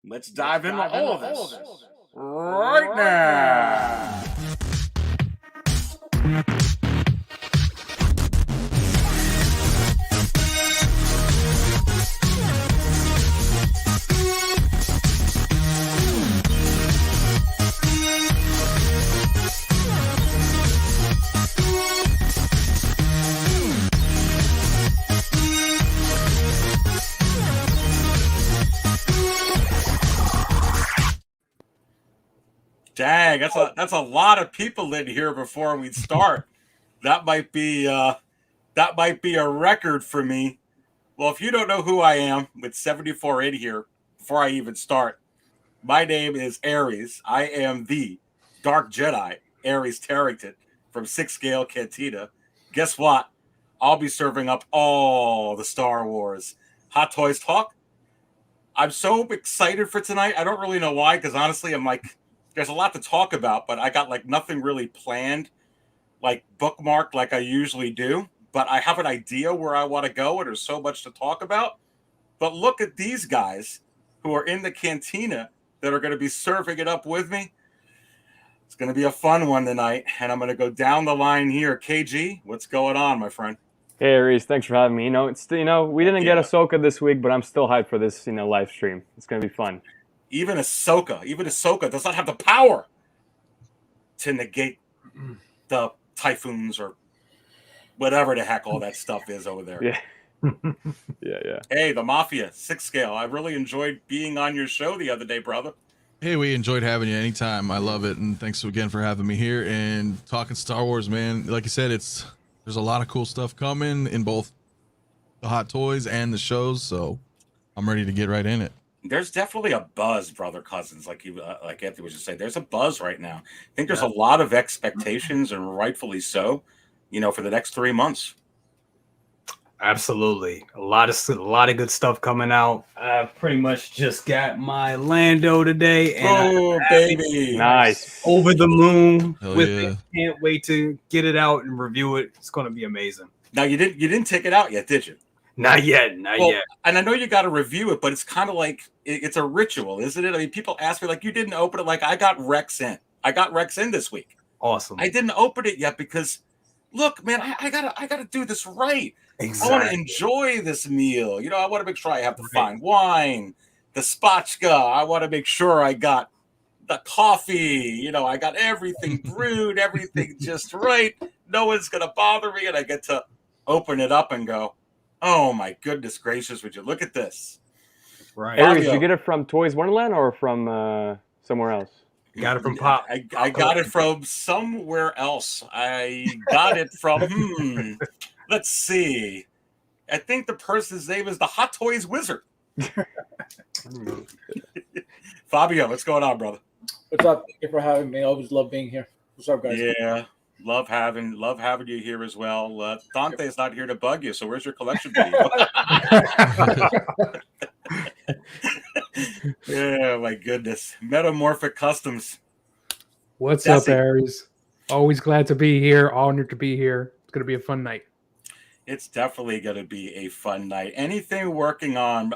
Let's dive into all of this right now. Dang, that's a lot of people in here before we start. That might be a record for me. Well, if you don't know who I am, with 74 in here, before I even start, my name is Aries. I am the Dark Jedi, Aries Tarrington from Six Scale Cantina. Guess what? I'll be serving up all the Star Wars Hot Toys talk. I'm so excited for tonight. I don't really know why, because honestly, I'm like, there's a lot to talk about, but I got like nothing really planned, like bookmarked like I usually do. But I have an idea where I want to go, and there's so much to talk about. But look at these guys who are in the cantina that are going to be serving it up with me. It's going to be a fun one tonight, and I'm going to go down the line here. KG, what's going on, my friend? Hey, Aries, thanks for having me. We didn't get Ahsoka this week, but I'm still hyped for this, live stream. It's going to be fun. Even Ahsoka does not have the power to negate the typhoons or whatever the heck all that stuff is over there. Yeah. Yeah. Hey, the Mafia, Six Scale. I really enjoyed being on your show the other day, brother. Hey, we enjoyed having you anytime. I love it, and thanks again for having me here and talking Star Wars, man. Like you said, there's a lot of cool stuff coming in both the hot toys and the shows, so I'm ready to get right in it. There's definitely a buzz, brother cousins, like Anthony was just saying. There's a buzz right now. I think there's a lot of expectations, and rightfully so, for the next 3 months. Absolutely, a lot of good stuff coming out. I pretty much just got my Lando today, and baby, nice, over the moon with yeah. it. Can't wait to get it out and review it. It's going to be amazing. Now you didn't take it out yet, did you? Not yet. And I know you got to review it, but it's kind of like it's a ritual, isn't it? I mean, people ask me like, you didn't open it. Like, I got Rex in this week. Awesome. I didn't open it yet because, look, man, I gotta do this right. Exactly. I want to enjoy this meal. I want to make sure I have the fine wine, the spotchka. I want to make sure I got the coffee. I got everything brewed, everything just right. No one's gonna bother me, and I get to open it up and go, oh my goodness gracious, would you look at this? Right. Aries, did you get it from Toys Wonderland or from somewhere else? Got it from Pop. I got it from somewhere else. I got it from, let's see. I think the person's name is the Hot Toys Wizard. Fabio, what's going on, brother? What's up? Thank you for having me. I always love being here. What's up, guys? Yeah. Love having you here as well. Dante's not here to bug you, so where's your collection video? Yeah, my goodness. Metamorphic Customs. What's Desy. up, Aries? Always glad to be here. Honored to be here. It's going to be a fun night. It's definitely going to be a fun night. Anything working on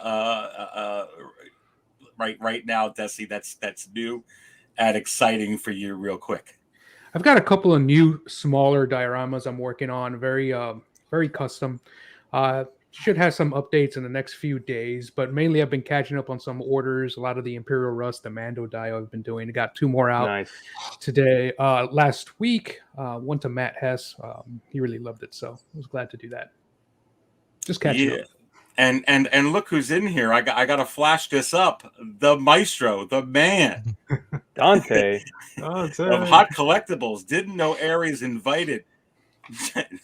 right now, Desy, that's new and exciting for you real quick? I've got a couple of new, smaller dioramas I'm working on, very custom. Should have some updates in the next few days, but mainly I've been catching up on some orders. A lot of the Imperial Rust, the Mando dio I've been doing. I got 2 more out today. Last week, one to Matt Hess. He really loved it, so I was glad to do that. Just catching up. And look who's in here. I got to flash this up. The maestro, the man. Dante. Of Hot Collectibles. Didn't know Aries invited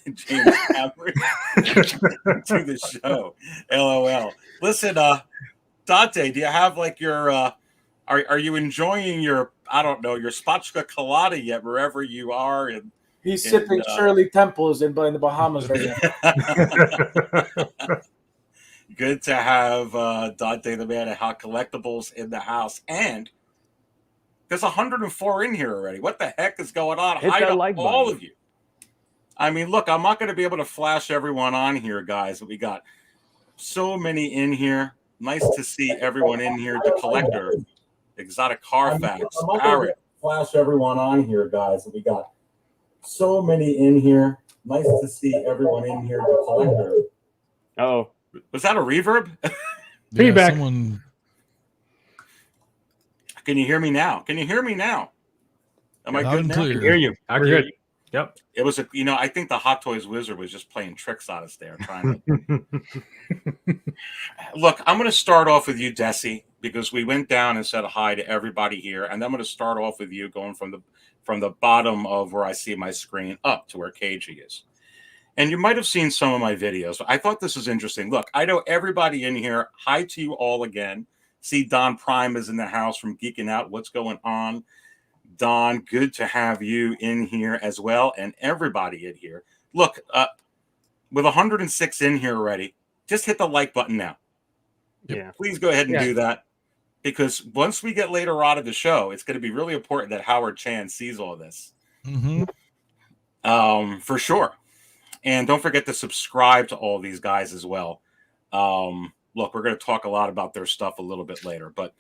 James Cameron to the show. LOL. Listen, Dante, do you have like your are you enjoying your your spotchka colada yet wherever you are? He's sipping Shirley Temples in the Bahamas right now. Good to have Dante, the man at Hot Collectibles, in the house. And there's 104 in here already. What the heck is going on? Hit Hide that up like all button. of you. I mean, look, I'm not going to be able to flash everyone on here, guys. But we got so many in here. Nice to see everyone in here. The Collector, Exotic Carfax, I'm Barrett. Flash everyone on here, guys. We got so many in here. Nice to see everyone in here. The Collector. Oh, Was that a reverb? Feedback. Someone. Can you hear me now? Can you hear me now? Am I Loud good and now? clear. I can hear you. I can hear you. Yep. It was I think the Hot Toys Wizard was just playing tricks on us there, trying to. Look, I'm going to start off with you, Desy, because we went down and said hi to everybody here, and I'm going to start off with you, going from the bottom of where I see my screen up to where KG is. And you might have seen some of my videos. I thought this is interesting. Look, I know everybody in here. Hi to you all again. See, Don Prime is in the house from Geeking Out. What's going on? Don, good to have you in here as well, and everybody in here. Look, with 106 in here already, just hit the like button now. yeah. Please go ahead and do that, because once we get later on in the show, it's going to be really important that Howard Chan sees all this. For sure. And don't forget to subscribe to all these guys as well. Look, we're going to talk a lot about their stuff a little bit later, but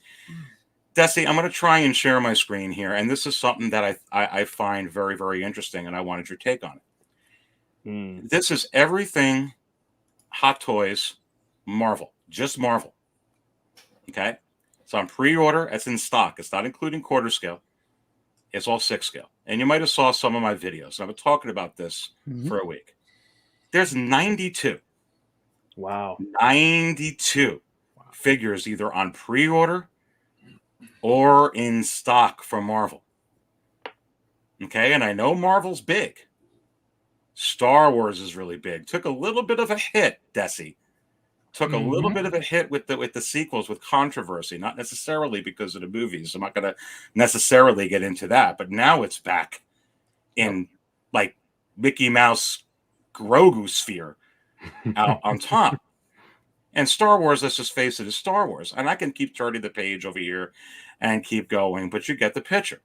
Desy, I'm going to try and share my screen here, and this is something that I find very, very interesting, and I wanted your take on it. This is everything Hot Toys Marvel, just Marvel. Okay? It's on pre-order. It's in stock. It's not including quarter scale. It's all 6 scale. And you might have saw some of my videos. I've been talking about this for a week. There's 92. Wow. 92 figures either on pre-order or in stock from Marvel. Okay, and I know Marvel's big. Star Wars is really big. Took a little bit of a hit, Desy. Took a little bit of a hit with the sequels, with controversy, not necessarily because of the movies. I'm not going to necessarily get into that, but now it's back in like Mickey Mouse Grogu sphere out on top. And Star Wars, let's just face it, is Star Wars. And I can keep turning the page over here and keep going, but you get the picture.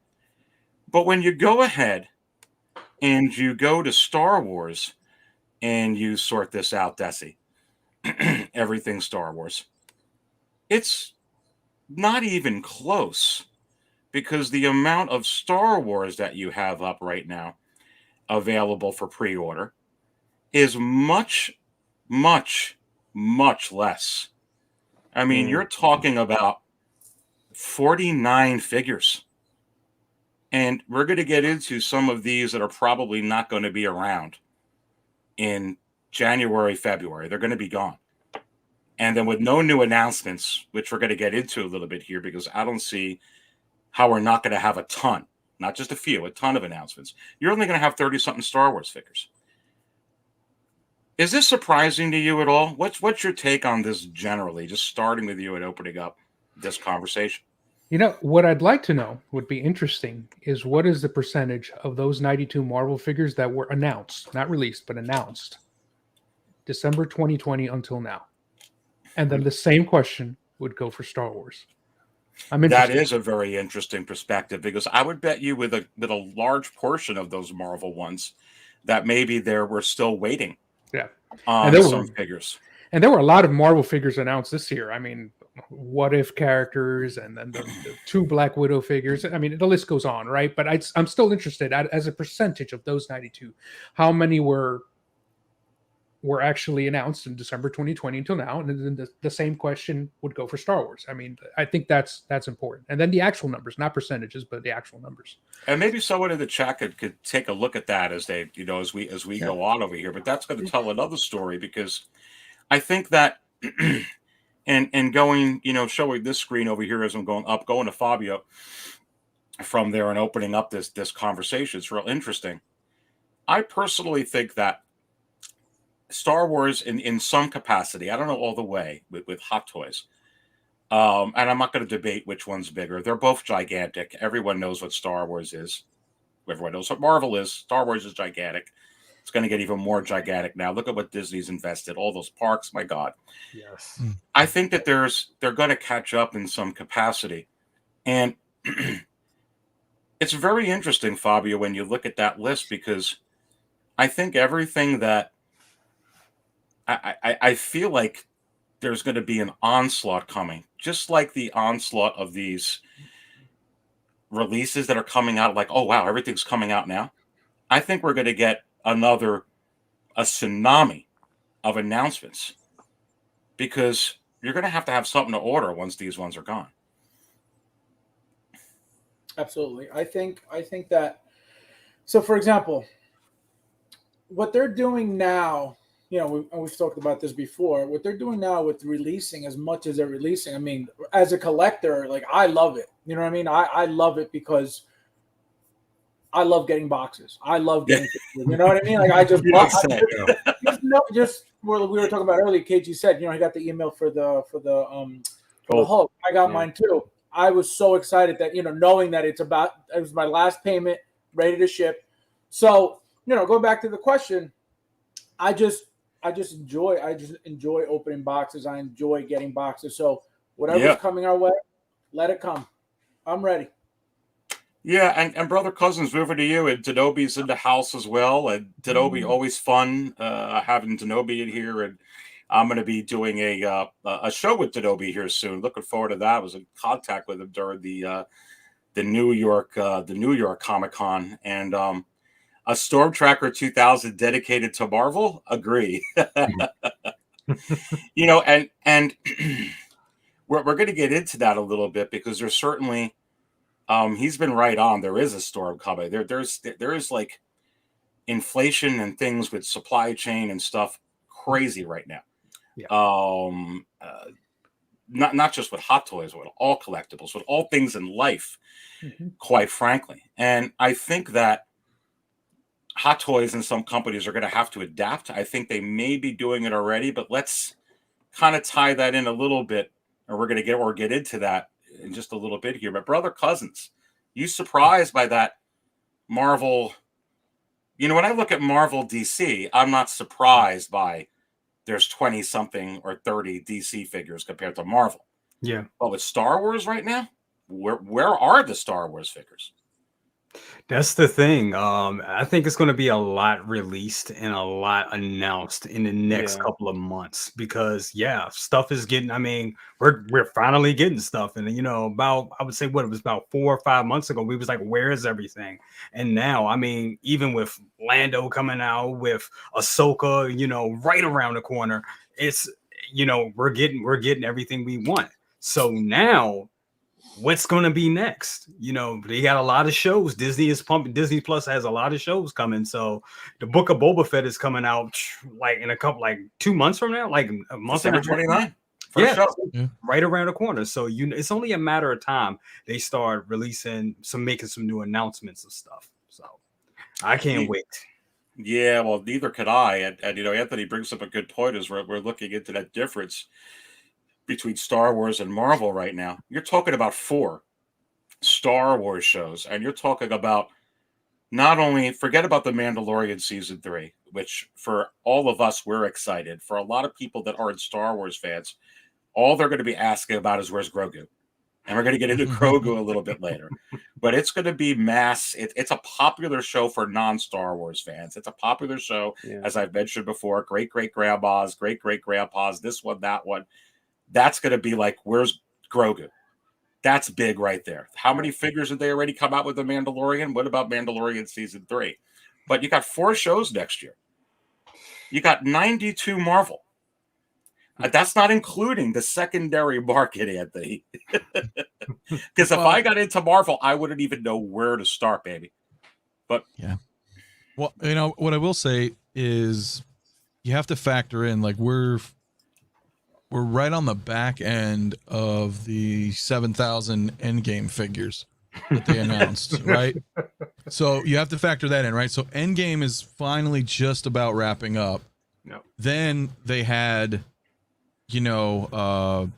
But when you go ahead and you go to Star Wars and you sort this out, Desy, everything Star Wars, it's not even close, because the amount of Star Wars that you have up right now available for pre-order is much, much, much less. I mean, you're talking about 49 figures. And we're going to get into some of these that are probably not going to be around in January, February. They're going to be gone. And then with no new announcements, which we're going to get into a little bit here, because I don't see how we're not going to have a ton, not just a few, a ton of announcements. You're only going to have 30-something Star Wars figures. Is this surprising to you at all? What's your take on this generally, just starting with you and opening up this conversation? You know, what I'd like to know, would be interesting, is what is the percentage of those 92 Marvel figures that were announced, not released, but announced, December 2020 until now? And then the same question would go for Star Wars. That is a very interesting perspective, because I would bet you with a large portion of those Marvel ones that maybe we're still waiting. Yeah. On some figures. And there were a lot of Marvel figures announced this year. I mean, What If characters, and then the 2 Black Widow figures. I mean, the list goes on, right? But I'm still interested, as a percentage of those 92, how many were actually announced in December 2020 until now? And then the same question would go for Star Wars. I mean, I think that's important. And then the actual numbers, not percentages, but the actual numbers. And maybe someone in the chat could take a look at that as they, as we go on over here. But that's going to tell another story, because I think that and going, showing this screen over here as I'm going to Fabio from there and opening up this conversation. It's real interesting. I personally think that Star Wars in some capacity, I don't know all the way with Hot Toys, and I'm not going to debate which one's bigger. They're both gigantic. Everyone knows what Star Wars is. Everyone knows what Marvel is. Star Wars is gigantic. It's going to get even more gigantic now. Look at what Disney's invested. All those parks, my God. Yes. I think that they're going to catch up in some capacity. And it's very interesting, Fabio, when you look at that list, because I think everything that I feel like there's going to be an onslaught coming, just like the onslaught of these releases that are coming out. Like, oh wow, everything's coming out now. I think we're going to get a tsunami of announcements, because you're going to have something to order once these ones are gone. Absolutely. I think that, so for example, what they're doing now, you know, we've talked about this before, what they're doing now with releasing as much as they're releasing, I mean, as a collector, like, I love it. You know what I mean? I love it because I love getting boxes. I love getting, you know what I mean? Like, I just love just what we were talking about earlier. KG said, you know, he got the email for the Hulk. I got mine too. I was so excited that, you know, knowing that it was my last payment, ready to ship. So, you know, going back to the question, I just enjoy opening boxes. I enjoy getting boxes. So whatever's coming our way, let it come. I'm ready. Yeah, and brother Cousins, moving to you, and Denobi's in the house as well. And Denobi, always fun having Denobi in here, and I'm going to be doing a show with Denobi here soon. Looking forward to that. I was in contact with him during the New York Comic-Con, and a Storm Tracker 2000 dedicated to Marvel. Agree. You know, and we're going to get into that a little bit, because there's certainly. He's been right on. There is a storm coming. There is like inflation and things with supply chain and stuff crazy right now. Yeah. Not just with hot toys, but with all collectibles, with all things in life, quite frankly. And I think that hot toys and some companies are going to have to adapt. I think they may be doing it already, but let's kind of tie that in a little bit, or we're going to get into that in just a little bit here. But brother Cousins, you surprised by that Marvel? You know, when I look at Marvel DC, I'm not surprised by there's 20 something or 30 DC figures compared to Marvel. Yeah. But with Star Wars right now, where are the Star Wars figures? That's the thing. I think it's going to be a lot released and a lot announced in the next couple of months, because stuff is getting. I mean, we're finally getting stuff, and you know, I would say it was about 4 or 5 months ago, we was like, where is everything? And now, I mean, even with Lando coming out, with Ahsoka, you know, right around the corner, it's, you know, we're getting everything we want. So now, what's going to be next? You know, they got a lot of shows. Disney is pumping. Disney Plus has a lot of shows coming. So the Book of Boba Fett is coming out like in 2 months from now, like a month and a half. 29. Yeah, right around the corner. So it's only a matter of time they start making some new announcements of stuff. So I can't wait. Yeah, well, neither could I. And you know, Anthony brings up a good point as we're looking into that difference between Star Wars and Marvel right now. You're talking about 4 Star Wars shows, and you're talking about not only, forget about the Mandalorian season 3, which for all of us, we're excited. For a lot of people that aren't Star Wars fans, all they're going to be asking about is where's Grogu. And we're going to get into Grogu a little bit later. But it's going to be mass. It's a popular show for non-Star Wars fans. It's a popular show, as I've mentioned before. Great-great-grandmas, great-great-grandpas, this one, that one. That's going to be like, where's Grogu? That's big right there. How many figures did they already come out with The Mandalorian? What about Mandalorian season 3? But you got 4 shows next year. You got 92 Marvel. That's not including the secondary market, Anthony. Because if I got into Marvel, I wouldn't even know where to start, baby. But yeah. Well, you know, what I will say is you have to factor in, like, we're right on the back end of the 7,000 Endgame figures that they announced, right? So you have to factor that in, right? So Endgame is finally just about wrapping up. Yep. Then they had, you know,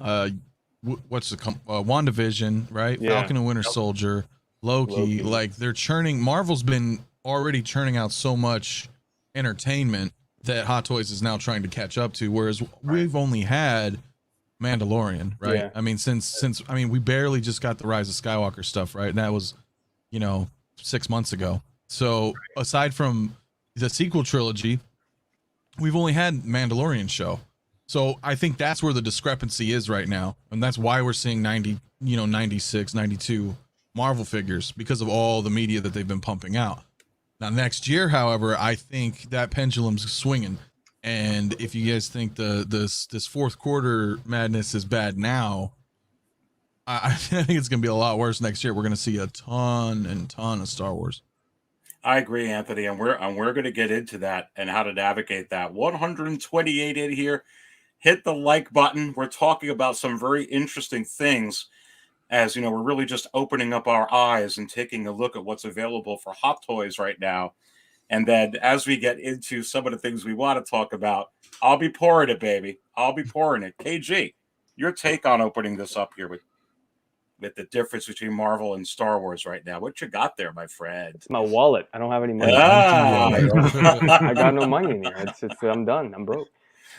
WandaVision, right? Yeah. Falcon and Winter Soldier, Loki. Like, they're churning. Marvel's been already churning out so much entertainment that Hot Toys is now trying to catch up to, whereas we've only had Mandalorian, right? Yeah. I mean, since we barely just got the Rise of Skywalker stuff, right? And that was, you know, 6 months ago. So aside from the sequel trilogy, we've only had Mandalorian show. So I think that's where the discrepancy is right now. And that's why we're seeing 96, 92 Marvel figures, because of all the media that they've been pumping out. Now, next year, however, I think that pendulum's swinging. And if you guys think this fourth quarter madness is bad now, I think it's going to be a lot worse next year. We're going to see a ton of Star Wars. I agree, Anthony, and we're going to get into that and how to navigate that. 128 in here. Hit the like button. We're talking about some very interesting things, as you know, we're really just opening up our eyes and taking a look at what's available for Hot Toys right now. And then as we get into some of the things we want to talk about, I'll be pouring it, baby. I'll be pouring it. KG, your take on opening this up here with the difference between Marvel and Star Wars right now. What you got there, my friend? It's my wallet. I don't have any money. I got no money in here. I'm done. I'm broke.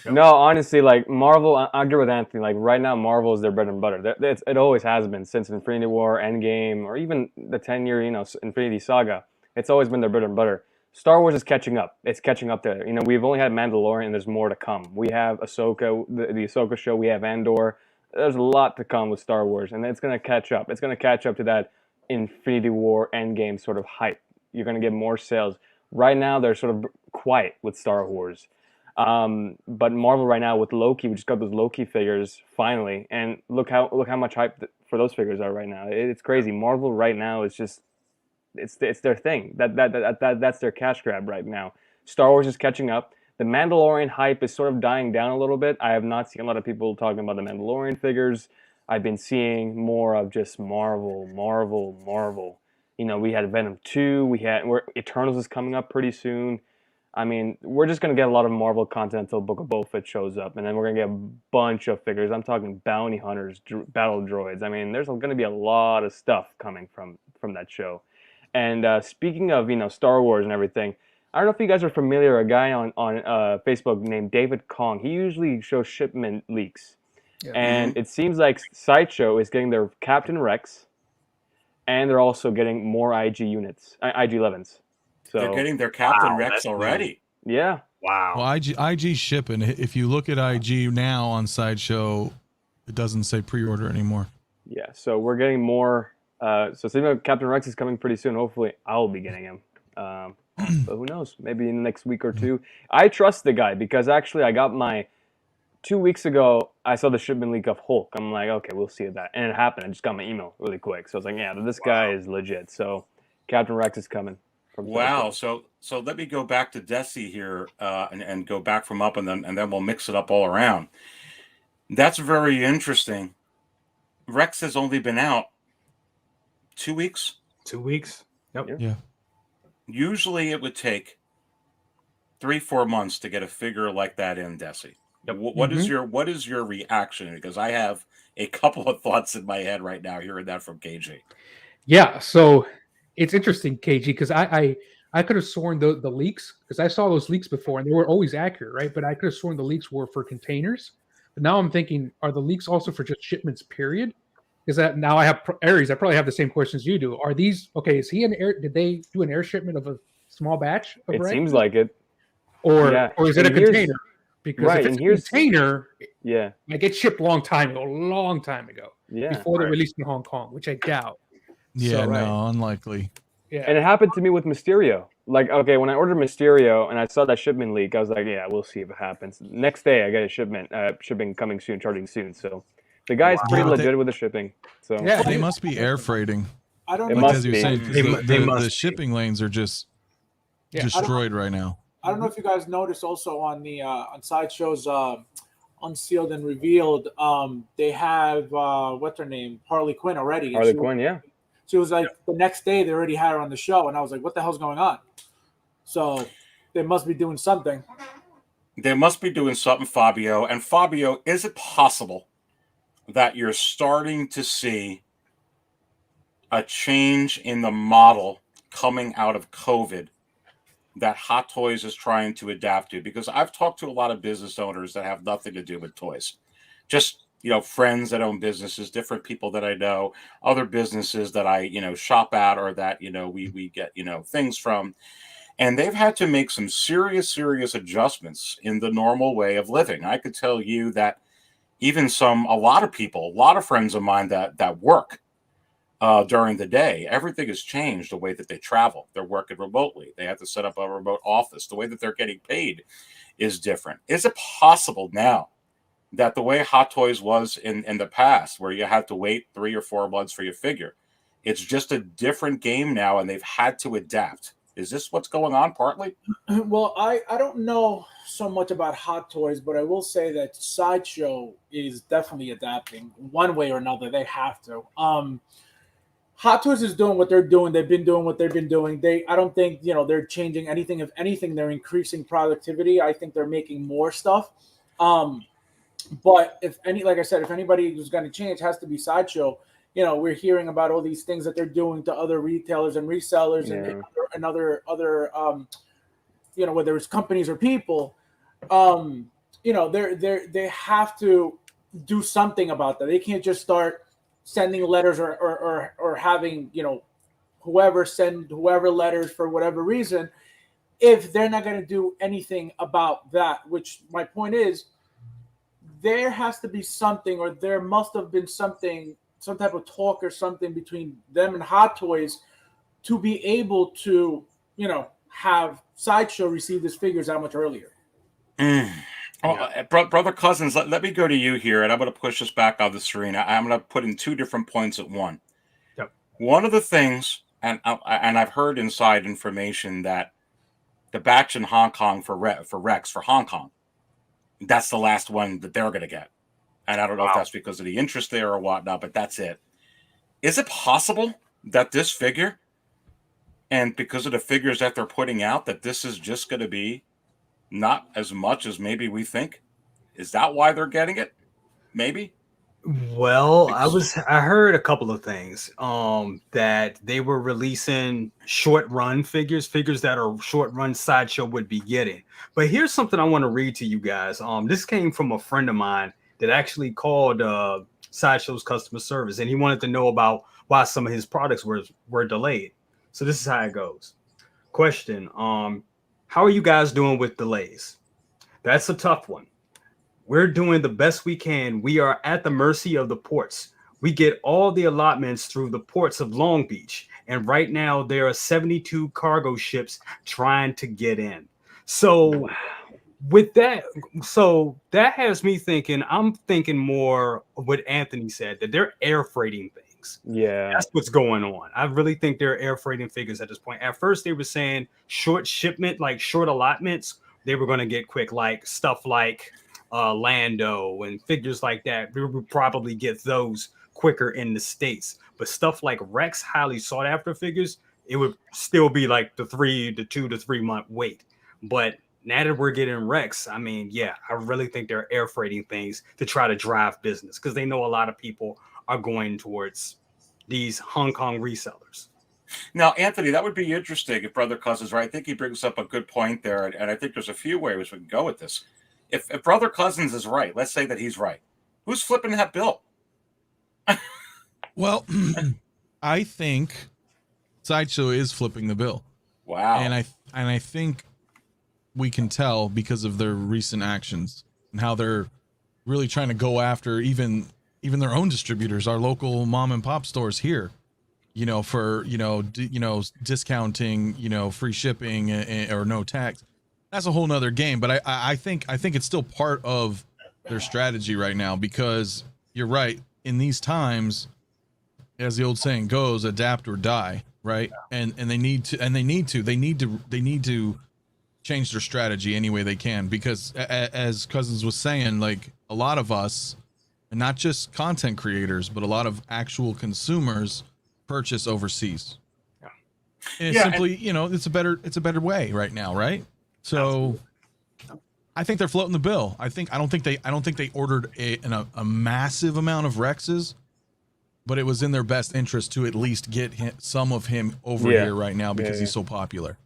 Yep. No, honestly, like Marvel, I agree with Anthony. Like right now, Marvel is their bread and butter. It always has been since Infinity War, Endgame, or even the 10-year, Infinity Saga. It's always been their bread and butter. Star Wars is catching up. It's catching up there. We've only had Mandalorian, and there's more to come. We have Ahsoka, the Ahsoka show. We have Andor. There's a lot to come with Star Wars, and it's going to catch up. It's going to catch up to that Infinity War, Endgame sort of hype. You're going to get more sales. Right now, they're sort of quiet with Star Wars. But Marvel right now with Loki, we just got those Loki figures finally, and look how much hype for those figures are right now. It's crazy. Marvel right now is just it's their thing. That's their cash grab right now. Star Wars is catching up. The Mandalorian hype is sort of dying down a little bit. I have not seen a lot of people talking about the Mandalorian figures. I've been seeing more of just Marvel. We had Venom 2. Eternals is coming up pretty soon. I mean, we're just going to get a lot of Marvel content until Book of Boba Fett shows up. And then we're going to get a bunch of figures. I'm talking bounty hunters, battle droids. I mean, there's going to be a lot of stuff coming from that show. And speaking of, Star Wars and everything, I don't know if you guys are familiar, a guy on Facebook named David Kong. He usually shows shipment leaks. Yeah. And it seems like Sideshow is getting their Captain Rex, and they're also getting more IG units, IG 11s. So they're getting their Captain Rex already. Cool. Yeah. Wow. Well, IG shipping. If you look at IG now on Sideshow, it doesn't say pre-order anymore. Yeah. So we're getting more. So Captain Rex is coming pretty soon. Hopefully, I'll be getting him. But who knows? Maybe in the next week or two. I trust the guy because actually I got my 2 weeks ago. I saw the shipment leak of Hulk. I'm like, okay, we'll see that, and it happened. I just got my email really quick, so I was like, yeah, this guy is legit. So Captain Rex is coming. Wow. So let me go back to Desy here and go back from up, and then we'll mix it up all around. That's very interesting. Rex has only been out 2 weeks. 2 weeks. Yep. Yeah. Usually it would take 3-4 months to get a figure like that in, Desy. Yep. What is your reaction? Because I have a couple of thoughts in my head right now hearing that from KG. Yeah, so it's interesting, KG, because I could have sworn the leaks, because I saw those leaks before and they were always accurate, right? But I could have sworn the leaks were for containers. But now I'm thinking, are the leaks also for just shipments, period? Is that now I have Aries? I probably have the same questions you do. Are these okay? Is he an air? Did they do an air shipment of a small batch? Of it seems like it. Or is it a container? Because right, if it's a container, yeah, like it shipped long time ago. Yeah, before they released in Hong Kong, which I doubt. Yeah, so, no, unlikely. Yeah, and it happened to me with Mysterio. Like, okay, when I ordered Mysterio and I saw that shipment leak, I was like, yeah, we'll see if it happens. Next day, I got a shipping coming soon, charging soon. So the guy's pretty legit with the shipping. So yeah, they must be air freighting. I don't know. Like as you were saying, the shipping lanes are just destroyed right now. I don't know if you guys noticed also on the on Sideshow's Unsealed and Revealed, they have what's her name, Harley Quinn already. Harley Quinn, yeah. She was like the next day they already had her on the show, and I was like, what the hell's going on? So they must be doing something. They must be doing something, Fabio. And Fabio, is it possible that you're starting to see a change in the model coming out of COVID that Hot Toys is trying to adapt to? Because I've talked to a lot of business owners that have nothing to do with toys. Just, friends that own businesses, different people that I know, other businesses that I, shop at or that, we get, things from. And they've had to make some serious adjustments in the normal way of living. I could tell you that even a lot of friends of mine that work during the day, everything has changed. The way that they travel, they're working remotely. They have to set up a remote office. The way that they're getting paid is different. Is it possible now that the way Hot Toys was in the past, where you had to wait 3 or 4 months for your figure, it's just a different game now, and they've had to adapt? Is this what's going on partly? Well, I don't know so much about Hot Toys, but I will say that Sideshow is definitely adapting one way or another. They have to. Hot Toys is doing what they're doing. They've been doing what they've been doing. I don't think they're changing anything. If anything, they're increasing productivity. I think they're making more stuff. But like I said, if anybody who's going to change, it has to be Sideshow. We're hearing about all these things that they're doing to other retailers and resellers and other whether it's companies or people. They have to do something about that. They can't just start sending letters or having whoever send whoever letters for whatever reason if they're not going to do anything about that. Which my point is, there has to be something, or there must have been something, some type of talk or something between them and Hot Toys to be able to have Sideshow receive his figures that much earlier. Brother Cousins, let me go to you here, and I'm going to push this back on the screen. I'm going to put in 2 different points at one. Yep. One of the things, and I've heard inside information that the batch in Hong Kong for Rex for Hong Kong, that's the last one that they're going to get. And I don't know if that's because of the interest there or whatnot, but that's it. Is it possible that this figure, and because of the figures that they're putting out, that this is just going to be not as much as maybe we think? Is that why they're getting it? Maybe. Well, I heard a couple of things. That they were releasing short run figures that are short run Sideshow would be getting. But here's something I want to read to you guys. This came from a friend of mine that actually called Sideshow's customer service, and he wanted to know about why some of his products were delayed. So this is how it goes. Question: how are you guys doing with delays? That's a tough one. We're doing the best we can. We are at the mercy of the ports. We get all the allotments through the ports of Long Beach. And right now there are 72 cargo ships trying to get in. So with that, that has me thinking, I'm thinking more of what Anthony said, that they're air freighting things. Yeah. That's what's going on. I really think they're air freighting figures at this point. At first they were saying short shipment, like short allotments, they were going to get quick, like stuff like Lando and figures like that. We would probably get those quicker in the States. But stuff like Rex, highly sought after figures, it would still be like the 2 to 3 month wait. But now that we're getting Rex, I mean, yeah, I really think they're air freighting things to try to drive business, because they know a lot of people are going towards these Hong Kong resellers. Now, Anthony, that would be interesting if Brother Cousins, right? I think he brings up a good point there, and I think there's a few ways we can go with this. If Brother Cousins is right, let's say that he's right, who's flipping that bill? Well, I think Sideshow is flipping the bill. Wow. And I think we can tell because of their recent actions and how they're really trying to go after even their own distributors, our local mom and pop stores here, for, discounting, free shipping or no tax. That's a whole nother game. But I think it's still part of their strategy right now, because you're right. In these times, as the old saying goes, adapt or die. Right. And they need to change their strategy any way they can, because as Cousins was saying, like, a lot of us, and not just content creators, but a lot of actual consumers purchase overseas. Yeah. And it's simply, it's a better way right now. Right. So I think they're floating the bill. I don't think they ordered a massive amount of Rexes, but it was in their best interest to at least get some of him over here right now, because he's so popular.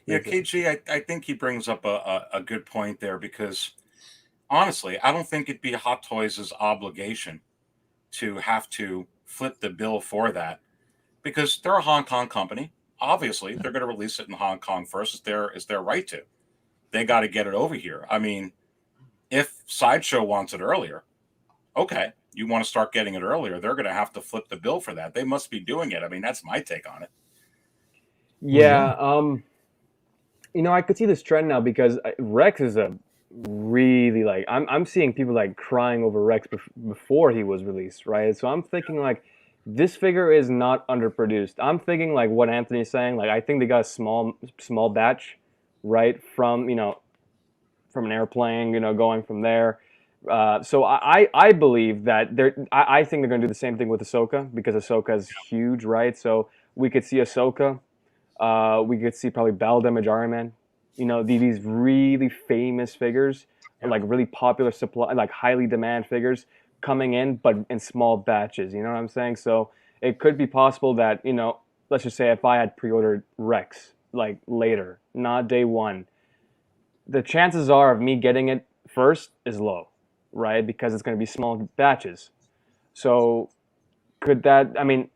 Yeah, KG, I think he brings up a good point there, because honestly, I don't think it'd be Hot Toys' obligation to have to flip the bill for that, because they're a Hong Kong company. obviously they're going to release it in Hong Kong first. It's their right to. They got to get it over here. I mean, if Sideshow wants it earlier, okay, you want to start getting it earlier, they're going to have to flip the bill for that. They must be doing it. I mean, that's my take on it. Yeah, I could see this trend now because Rex is a really like I'm seeing people like crying over Rex before he was released, right? So I'm thinking like this figure is not underproduced. I'm thinking like what Anthony's saying. Like I think they got a small batch, right, from from an airplane, going from there. So I believe that I think they're going to do the same thing with Ahsoka because Ahsoka is huge, right? So we could see Ahsoka. We could see probably Battle Damage Iron Man. These really famous figures, like really popular supply, like highly demand figures coming in, but in small batches. You know what I'm saying? So it could be possible that, let's just say if I had pre-ordered Rex like later, not day one, the chances are of me getting it first is low, right? Because it's going to be small batches. So could that, I mean,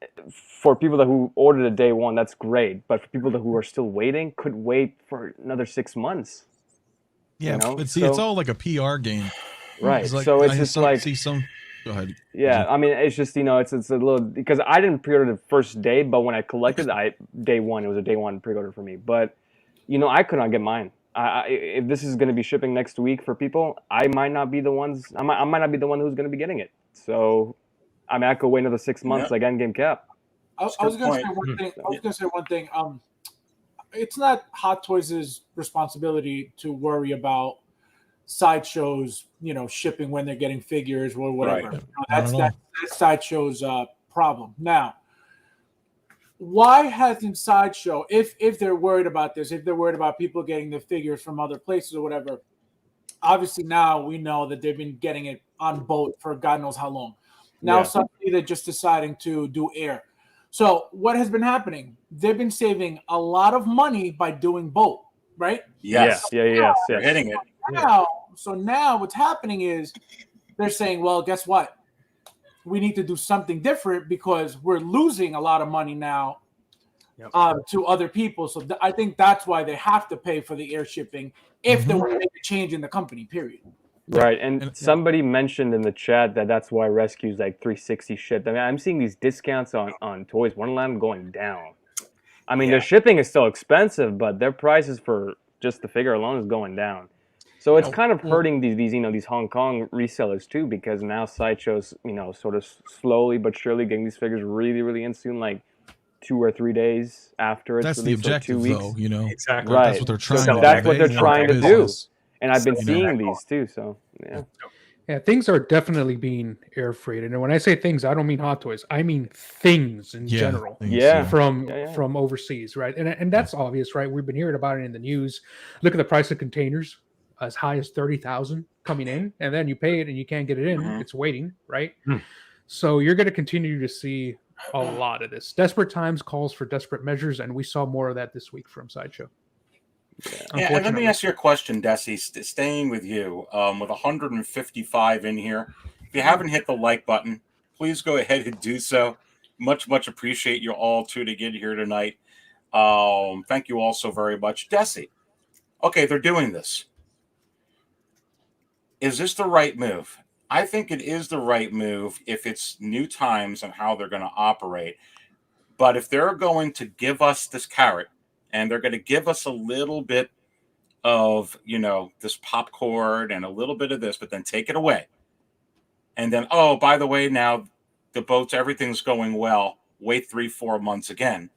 for people who ordered a day one, that's great. But for people who are still waiting, could wait for another 6 months. Yeah, but see, it's all like a PR game. Right. It's like, so it's just like, see some, go ahead. Yeah, I mean, it's just, it's a little, because I didn't pre-order the first day, but when I collected, day one, it was a day one pre-order for me. But, I could not get mine. If this is going to be shipping next week for people, I might not be the one who's going to be getting it. So, I mean, I could wait another 6 months like Endgame Cap. I was going to say one thing. It's not Hot Toys' responsibility to worry about Sideshow's, shipping when they're getting figures or whatever. Right. That's Sideshow's problem. Now, why hasn't Sideshow, if they're worried about this, if they're worried about people getting the figures from other places or whatever, obviously now we know that they've been getting it on boat for God knows how long. Now suddenly they're just deciding to do air. So what has been happening? They've been saving a lot of money by doing both, right? Yes. Yes. They're hitting it. So now what's happening is they're saying, well, guess what? We need to do something different because we're losing a lot of money now to other people. So I think that's why they have to pay for the air shipping if they want to make a change in the company, period. Right, and somebody mentioned in the chat that's why Rescue's like 360 shipped. I mean, I'm seeing these discounts on Toys Wonderland going down. I mean, their shipping is still expensive, but their prices for just the figure alone is going down. So it's kind of hurting these Hong Kong resellers too, because now Sideshow's sort of slowly but surely getting these figures really, really in soon, like 2 or 3 days after it's that's released, the objective, 2 weeks. though. Exactly. Right. That's what they're trying. So to that's do. what they're trying to do. And I've been So, seeing these too. So Yeah, things are definitely being air freighted. And when I say things, I don't mean Hot Toys. I mean things in general. From overseas, right? And that's obvious, right? We've been hearing about it in the news. Look at the price of containers, as high as 30,000 coming in, and then you pay it and you can't get it in. It's waiting, right? So you're going to continue to see a lot of this. Desperate times calls for desperate measures, and we saw more of that this week from Sideshow. Yeah, and let me ask you a question, Desy, staying with you, with 155 in here. If you haven't hit the like button, please go ahead and do so. Much appreciate you all tuning in here tonight. Thank you all so very much. Desy, okay, they're doing this. Is this the right move? I think it is the right move if it's new times and how they're going to operate. But if they're going to give us this carrot, and they're going to give us a little bit of, this popcorn and a little bit of this, but then take it away. And then, oh, by the way, now the boats, everything's going well. Wait 3-4 months again.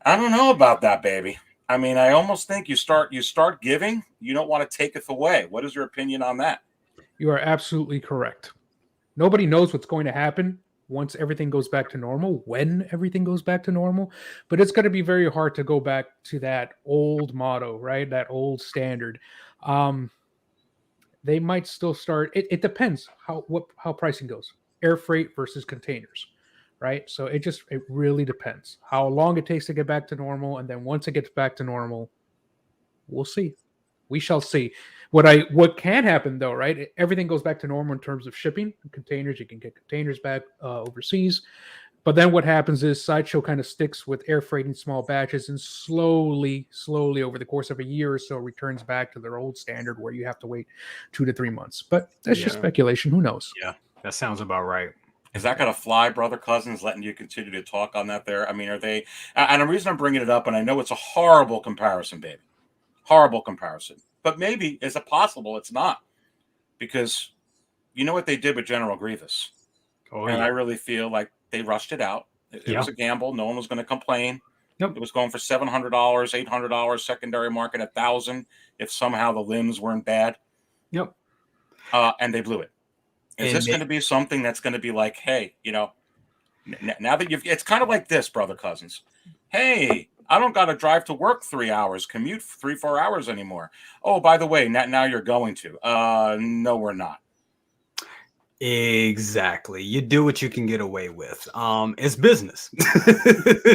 I don't know about that, baby. I mean, I almost think you start giving, you don't want to take it away. What is your opinion on that? You are absolutely correct. Nobody knows what's going to happen once everything goes back to normal, when everything goes back to normal, but it's going to be very hard to go back to that old motto, right? That old standard. They might still start. It depends how pricing goes. Air freight versus containers, right? So it really depends how long it takes to get back to normal, and then once it gets back to normal, we'll see. We shall see. What can happen though, right? Everything goes back to normal in terms of shipping containers. You can get containers back overseas. But then what happens is Sideshow kind of sticks with air freighting small batches and slowly over the course of a year or so returns back to their old standard where you have to wait 2 to 3 months. But that's just speculation. Who knows? Yeah, that sounds about right. Is that going to fly, Brother Cousins, letting you continue to talk on that there? I mean, are they... And the reason I'm bringing it up, and I know it's a horrible comparison, baby. Horrible comparison. But maybe, is it possible it's not? Because you know what they did with General Grievous. Oh, and I really feel like they rushed it out. It was a gamble. No one was going to complain. Yep. It was going for $700, $800, secondary market $1,000 if somehow the limbs weren't bad. Yep. And they blew it. Is this going to be something that's going to be like, hey, you know, now that you've... It's kind of like this, Brother Cousins. Hey, I don't got to drive to work 3 hours, commute 3-4 hours anymore. Oh, by the way, now you're going to. No, we're not. Exactly. You do what you can get away with. It's business.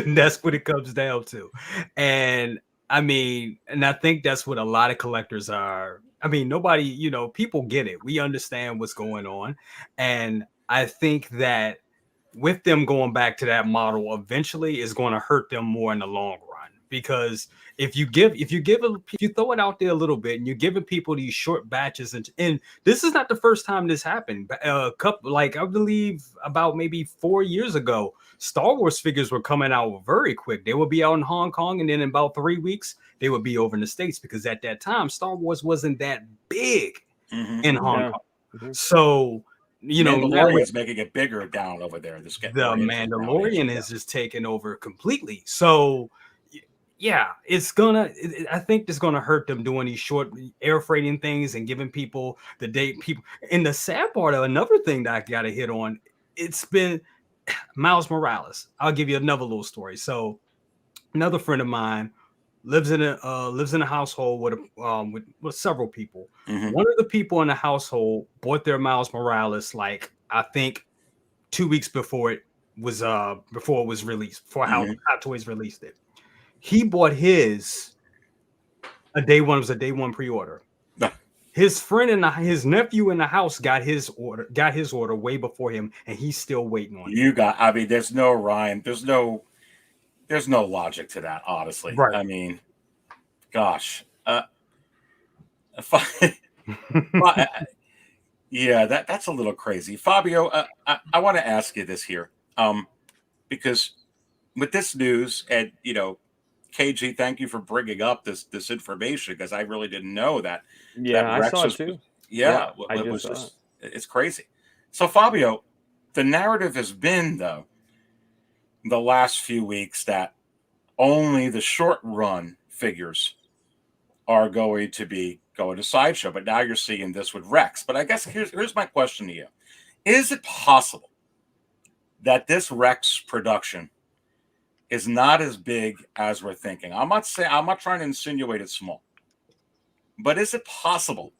That's what it comes down to. And I mean, and I think that's what a lot of collectors are. I mean, nobody, you know, people get it. We understand what's going on. And I think that with them going back to that model eventually is going to hurt them more in the long run, because if you throw it out there a little bit and you're giving people these short batches, and this is not the first time this happened. I believe about maybe 4 years ago, Star Wars figures were coming out very quick. They would be out in Hong Kong, and then in about 3 weeks they would be over in the States, because at that time Star Wars wasn't that big in Hong Kong. Mm-hmm. So you know, Mandalorian's making it bigger down over there. The Mandalorian is just taking over completely. So yeah, I think it's gonna hurt them doing these short air freighting things and giving people the date. People, and the sad part of another thing that I gotta hit on, it's been Miles Morales. I'll give you another little story. So another friend of mine lives in a household with several people. Mm-hmm. One of the people in the household bought their Miles Morales, like I think 2 weeks before it was released, before Hot Toys released it. He bought his a day one. It was a day one pre-order. His friend and his nephew in the house got his order way before him, and he's still waiting on it. I mean, there's no rhyme. There's no logic to that, honestly. Right. I mean, gosh. Yeah, that's a little crazy. Fabio, I want to ask you this here. Because with this news, and you know, KG, thank you for bringing up this information, because I really didn't know that. Yeah, I saw it too. Yeah, it's crazy. So Fabio, the narrative has been, though, the last few weeks that only the short run figures are going to Sideshow, but now you're seeing this with Rex. But I guess here's my question to you. Is it possible that this Rex production is not as big as we're thinking? I'm not trying to insinuate it's small, but is it possible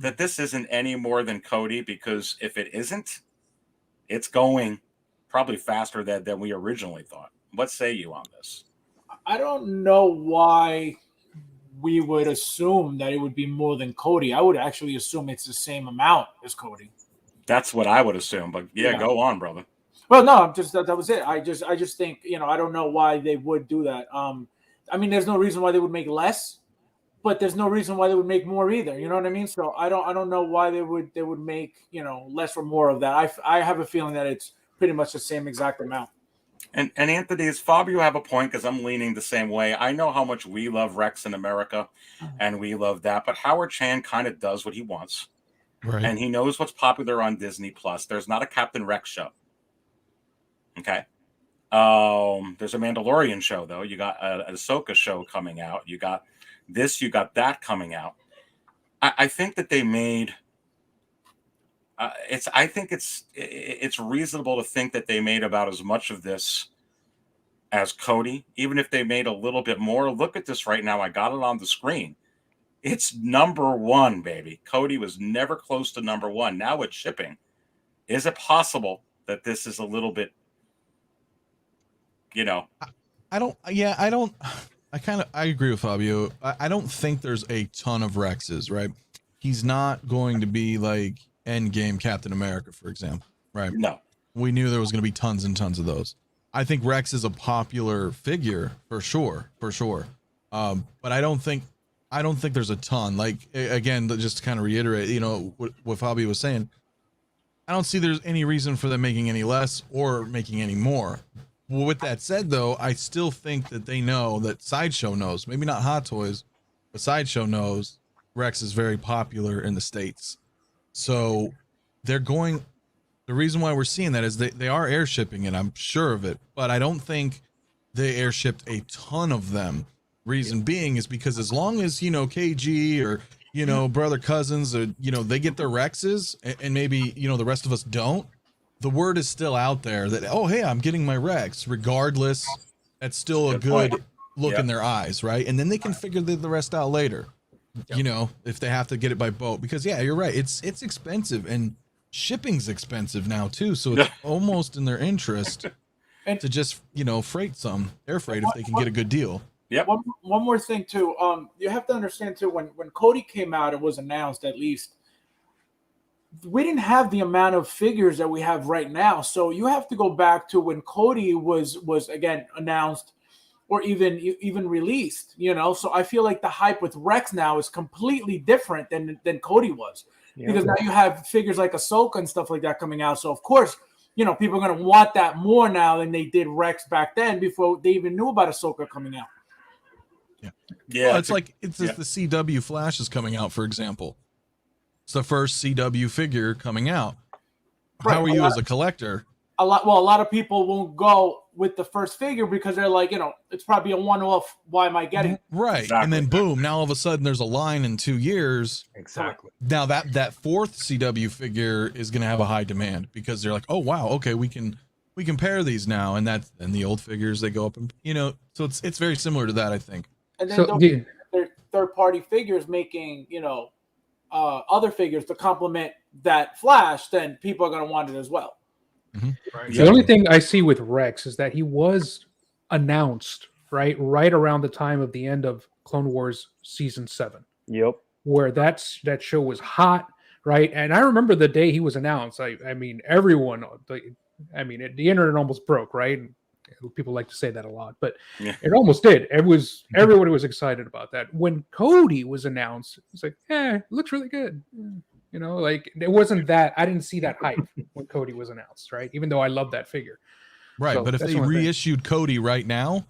that this isn't any more than Cody? Because if it isn't, it's going probably faster than we originally thought. What say you on this? I don't know why we would assume that it would be more than Cody. I would actually assume it's the same amount as Cody. That's what I would assume, but yeah. Go on, brother. Well, no, that was it. I just think, you know, I don't know why they would do that. I mean, there's no reason why they would make less, but there's no reason why they would make more either. You know what I mean? So I don't know why they would make, you know, less or more of that. I have a feeling that it's pretty much the same exact amount. And Anthony, does Fabio have a point? Because I'm leaning the same way. I know how much we love Rex in America, and we love that. But Howard Chan kind of does what he wants, right? And he knows what's popular on Disney Plus. There's not a Captain Rex show. Okay. There's a Mandalorian show, though. You got an Ahsoka show coming out. You got this. You got that coming out. I think that they made. I think it's reasonable to think that they made about as much of this as Cody, even if they made a little bit more. Look at this right now. I got it on the screen. It's number one, baby. Cody was never close to number one. Now it's shipping. Is it possible that this is a little bit, you know? I agree with Fabio. I don't think there's a ton of Rexes, right? He's not going to be like Endgame Captain America, for example, right? No. we knew there was going to be tons and tons of those. I think Rex is a popular figure for sure. But I don't think there's a ton. Like, again, just to kind of reiterate, you know, what Fabio was saying, I don't see there's any reason for them making any less or making any more. Well, with that said, though, I still think that they know, that Sideshow knows, maybe not Hot Toys, but Sideshow knows Rex is very popular in the States. So they're going, the reason why we're seeing that is they are air shipping it, I'm sure of it, but I don't think they air shipped a ton of them. Reason being is because as long as, you know, KG or, you know, brother cousins, or, you know, they get their Rexes and maybe, you know, the rest of us don't, the word is still out there that, oh, hey, I'm getting my Rex. Regardless, that's still a good look in their eyes, right? And then they can figure the rest out later, you know, if they have to get it by boat. Because, yeah, you're right. It's expensive, and shipping's expensive now, too. So it's almost in their interest to just, you know, freight some, air freight, if they can get a good deal. Yep. One more thing, too. You have to understand, too, when Cody came out, it was announced, at least, we didn't have the amount of figures that we have right now. So you have to go back to when Cody was again announced or even released, you know. So I feel like the hype with Rex now is completely different than Cody was. Because now you have figures like Ahsoka and stuff like that coming out. So of course, you know, people are going to want that more now than they did Rex back then before they even knew about Ahsoka coming out. Yeah. Well, it's the CW Flash is coming out, for example. It's the first CW figure coming out. How are you as a collector? A lot of people won't go with the first figure because they're like, you know, it's probably a one-off. Why am I getting it? Right? Exactly. And then boom, now all of a sudden there's a line in 2 years. Exactly. Now that fourth CW figure is going to have a high demand because they're like, oh wow, okay, we can pair these now, and the old figures, they go up, and, you know, so it's very similar to that, I think. And then they're third-party figures making, you know, other figures to complement that Flash, then people are going to want it as well. Mm-hmm. Right. The only thing I see with Rex is that he was announced right around the time of the end of Clone Wars season 7. Yep. Where that show was hot, right? And I remember the day he was announced. I mean, everyone, the internet almost broke, right? And people like to say that a lot, but it almost did. Everybody was excited about that. When Cody was announced, it's like, it looks really good. You know, like, it wasn't that, I didn't see that hype when Cody was announced, right? Even though I love that figure. Right, so, but if they reissued Cody right now,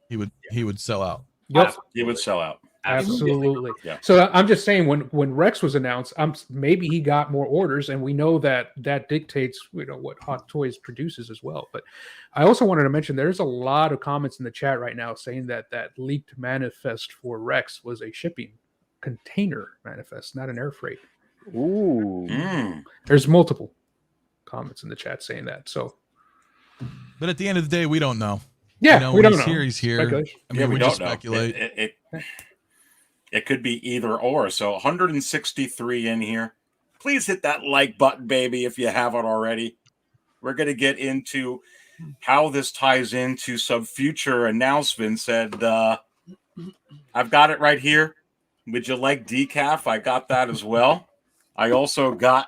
he would sell out. Yep. He would sell out. Absolutely. Yeah. So I'm just saying, when Rex was announced, maybe he got more orders, and we know that dictates, you know, what Hot Toys produces as well. But I also wanted to mention there's a lot of comments in the chat right now saying that leaked manifest for Rex was a shipping container manifest, not an air freight. Ooh. There's multiple comments in the chat saying that. So, but at the end of the day, we don't know. Yeah, you know, we don't know. He's here. I mean, we just speculate. It could be either or. So 163 in here. Please hit that like button, baby, if you haven't already. We're going to get into how this ties into some future announcements. And I've got it right here. Would you like decaf? I got that as well. I also got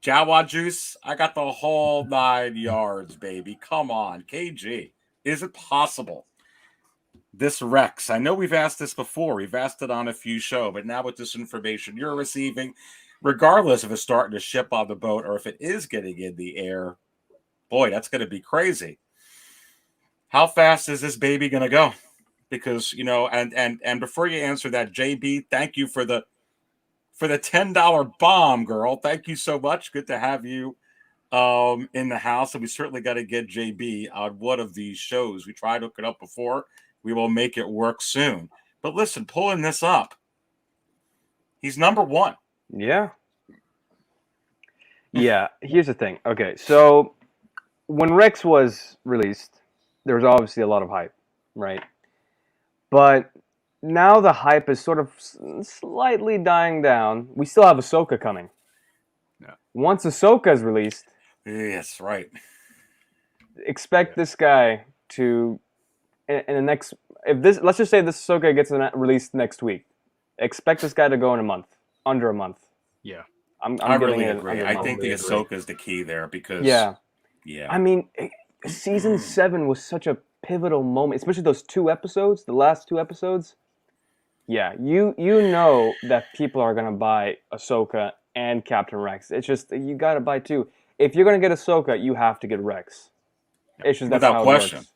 Jawa juice. I got the whole 9 yards, baby. Come on, KG. Is it possible? This Rex, I know we've asked this before. We've asked it on a few shows, but now with this information you're receiving, regardless if it's starting to ship on the boat or if it is getting in the air, boy, that's going to be crazy. How fast is this baby going to go? Because, you know, and before you answer that, JB, thank you for the $10 bomb, girl. Thank you so much. Good to have you in the house, and we certainly got to get JB on one of these shows. We tried to hook it up before. We will make it work soon. But listen, pulling this up, he's number 1. Yeah. Yeah. Here's the thing. Okay, so when Rex was released, there was obviously a lot of hype, right? But now the hype is sort of slightly dying down. We still have Ahsoka coming. Yeah. Once Ahsoka is released, yes, right. Expect this guy to, in the next, let's just say this Ahsoka gets released next week. Expect this guy to go in a month, under a month. Yeah. I'm I giving really it agree. under I month. think the Ahsoka is the key there because Yeah. yeah. I mean, season 7 was such a pivotal moment, especially those 2 episodes, the last 2 episodes. Yeah, you know that people are gonna buy Ahsoka and Captain Rex. It's just you gotta buy 2. If you're gonna get Ahsoka, you have to get Rex. It's just that's Without how question. it works.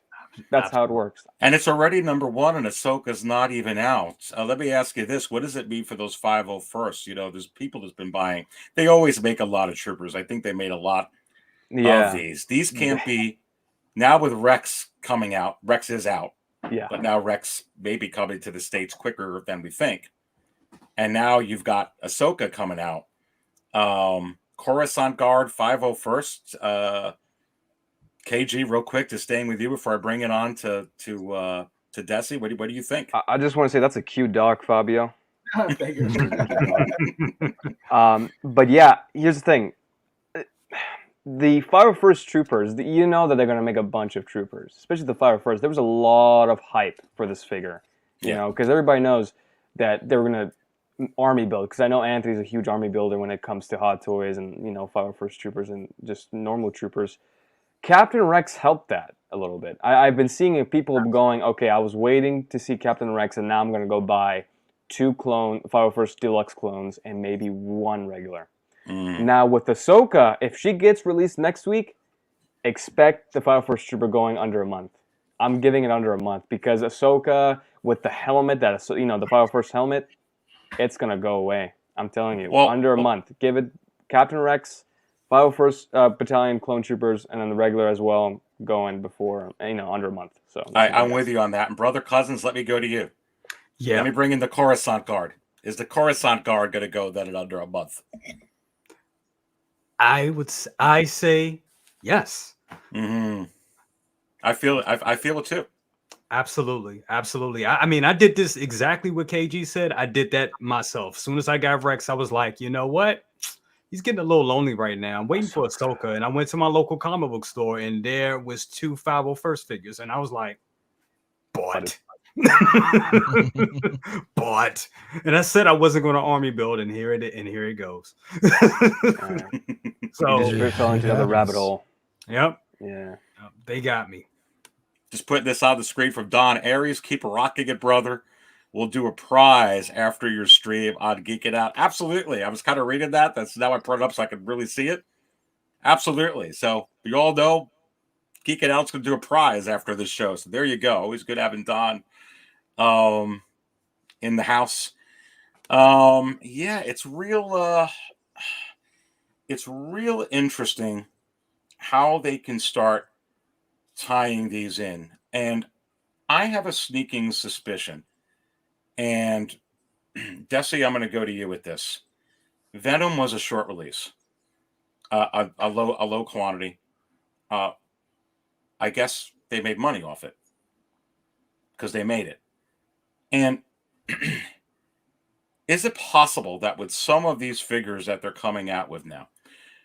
That's how it works. And it's already number 1, and Ahsoka's not even out. Let me ask you this: what does it mean for those 501st? You know, there's people that's been buying. They always make a lot of troopers. I think they made a lot of these. These can't be now with Rex coming out. Rex is out. Yeah. But now Rex may be coming to the States quicker than we think. And now you've got Ahsoka coming out. Coruscant Guard 501st. KG, real quick, just staying with you before I bring it on to Desy. What do you think? I just want to say that's a cute dog, Fabio. Thank you. But yeah, here's the thing. The 501st troopers, you know that they're going to make a bunch of troopers, especially the 501st. There was a lot of hype for this figure, you know, because everybody knows that they were going to army build. Because I know Anthony's a huge army builder when it comes to hot toys and, you know, 501st troopers and just normal troopers. Captain Rex helped that a little bit. I've been seeing people going, okay, I was waiting to see Captain Rex, and now I'm going to go buy 2 501st Deluxe clones and maybe 1 regular. Now, with Ahsoka, if she gets released next week, expect the 501st Trooper going under a month. I'm giving it under a month because Ahsoka, with the helmet, the 501st helmet, it's going to go away. I'm telling you. Under a month. Give it Captain Rex, 501st Battalion Clone Troopers, and then the regular as well going before, under a month. So I'm with you on that. And Brother Cousins, let me go to you. Yeah. Let me bring in the Coruscant Guard. Is the Coruscant Guard going to go then in under a month? I say yes. Mm-hmm. I feel it too. Absolutely. I mean, I did this exactly what KG said. I did that myself. As soon as I got Rex, I was like, you know what? He's getting a little lonely right now. I'm waiting for Ahsoka. And I went to my local comic book store, and there was 2 501st figures. And I was like, bought. Bought. And I said I wasn't going to army build, and here it goes. So we fell into another rabbit hole. Yep. Yeah. They got me. Just putting this on the screen from Don Aries. Keep rocking it, brother. We'll do a prize after your stream on Geek It Out. Absolutely. I was kind of reading that. That's now I brought it up so I could really see it. Absolutely. So you all know Geek It Out's going to do a prize after this show. So there you go. Always good having Don in the house. Yeah, it's real interesting how they can start tying these in. And I have a sneaking suspicion. And Desy, I'm going to go to you with this. Venom was a short release, a low quantity. I guess they made money off it because they made it. And is it possible that with some of these figures that they're coming out with now,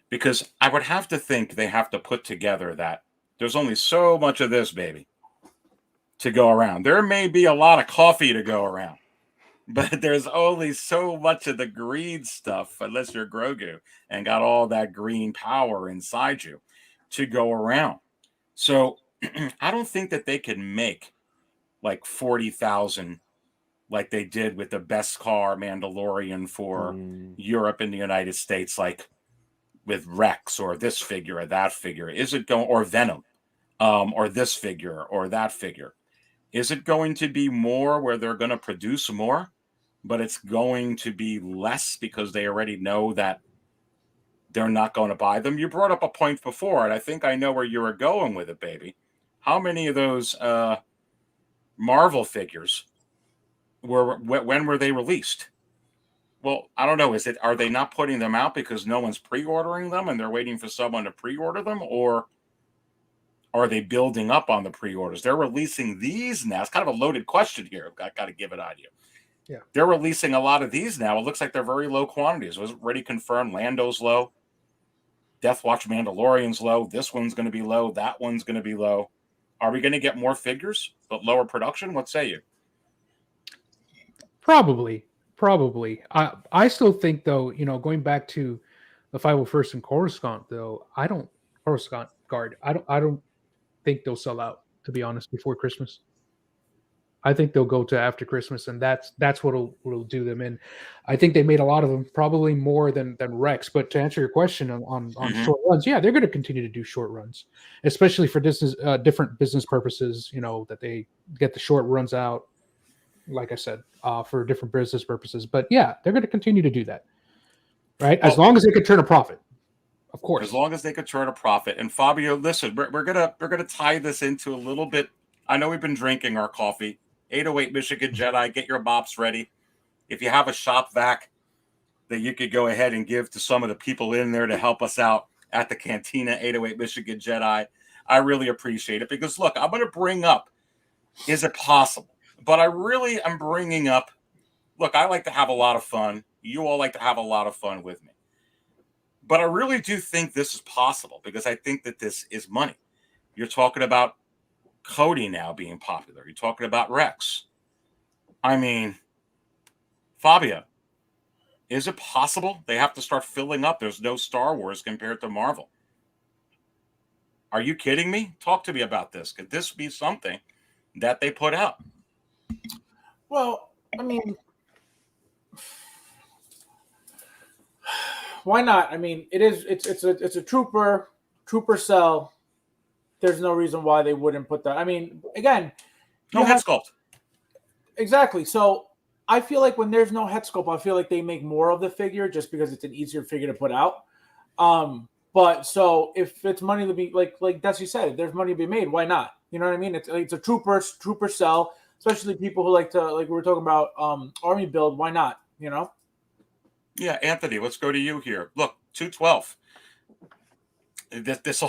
because I would have to think they have to put together that there's only so much of this, baby, to go around. There may be a lot of coffee to go around, but there's only so much of the green stuff, unless you're Grogu and got all that green power inside you, to go around. So I don't think that they can make like 40,000 like they did with the best car Mandalorian for Europe and the United States, like with Rex or this figure or that figure. Is it going, or Venom, or this figure or that figure? Is it going to be more where they're going to produce more, but it's going to be less because they already know that they're not going to buy them? You brought up a point before, and I think I know where you were going with it, baby. How many of those Marvel figures when were they released? Well, I don't know. Are they not putting them out because no one's pre-ordering them and they're waiting for someone to pre-order them, or are they building up on the pre-orders? They're releasing these now. It's kind of a loaded question here. I've got to give it on you. Yeah. They're releasing a lot of these now. It looks like they're very low quantities. It was already confirmed. Lando's low. Death Watch Mandalorian's low. This one's going to be low. That one's going to be low. Are we going to get more figures but lower production? What say you? Probably. I still think, though, going back to The 501st and Coruscant, though, Coruscant Guard. I don't think they'll sell out, to be honest, before Christmas. I think they'll go to after Christmas, and that's what'll do them in. I think they made a lot of them, probably more than Rex. But to answer your question on short runs, yeah, they're going to continue to do short runs, especially for different business purposes. You know, that they get the short runs out, like I said, for different business purposes. But yeah, they're going to continue to do that, right? As long as they can turn a profit, of course. As long as they could turn a profit. And Fabio, listen, we're gonna tie this into a little bit. I know we've been drinking our coffee. 808 Michigan Jedi, get your mops ready. If you have a shop vac that you could go ahead and give to some of the people in there to help us out at the Cantina 808 Michigan Jedi, I really appreciate it. Because look, I'm going to bring up, is it possible? But I really am bringing up, look, I like to have a lot of fun. You all like to have a lot of fun with me. But I really do think this is possible because I think that this is money. You're talking about Cody now being popular. You're talking about Rex. I mean, Fabio, is it possible they have to start filling up? There's no Star Wars compared to Marvel. Are you kidding me? Talk to me about this. Could this be something that they put out? Well, I mean, why not? I mean, it's a trooper cell. There's no reason why they wouldn't put that. I mean, again, no head sculpt. Exactly. So I feel like when there's no head sculpt, I feel like they make more of the figure just because it's an easier figure to put out. But so if it's money to be like Desy said, if there's money to be made, why not? You know what I mean? It's a trooper cell, especially people who like to, like we were talking about, army build. Why not? You know? Yeah, Anthony, let's go to you here. Look, 212. This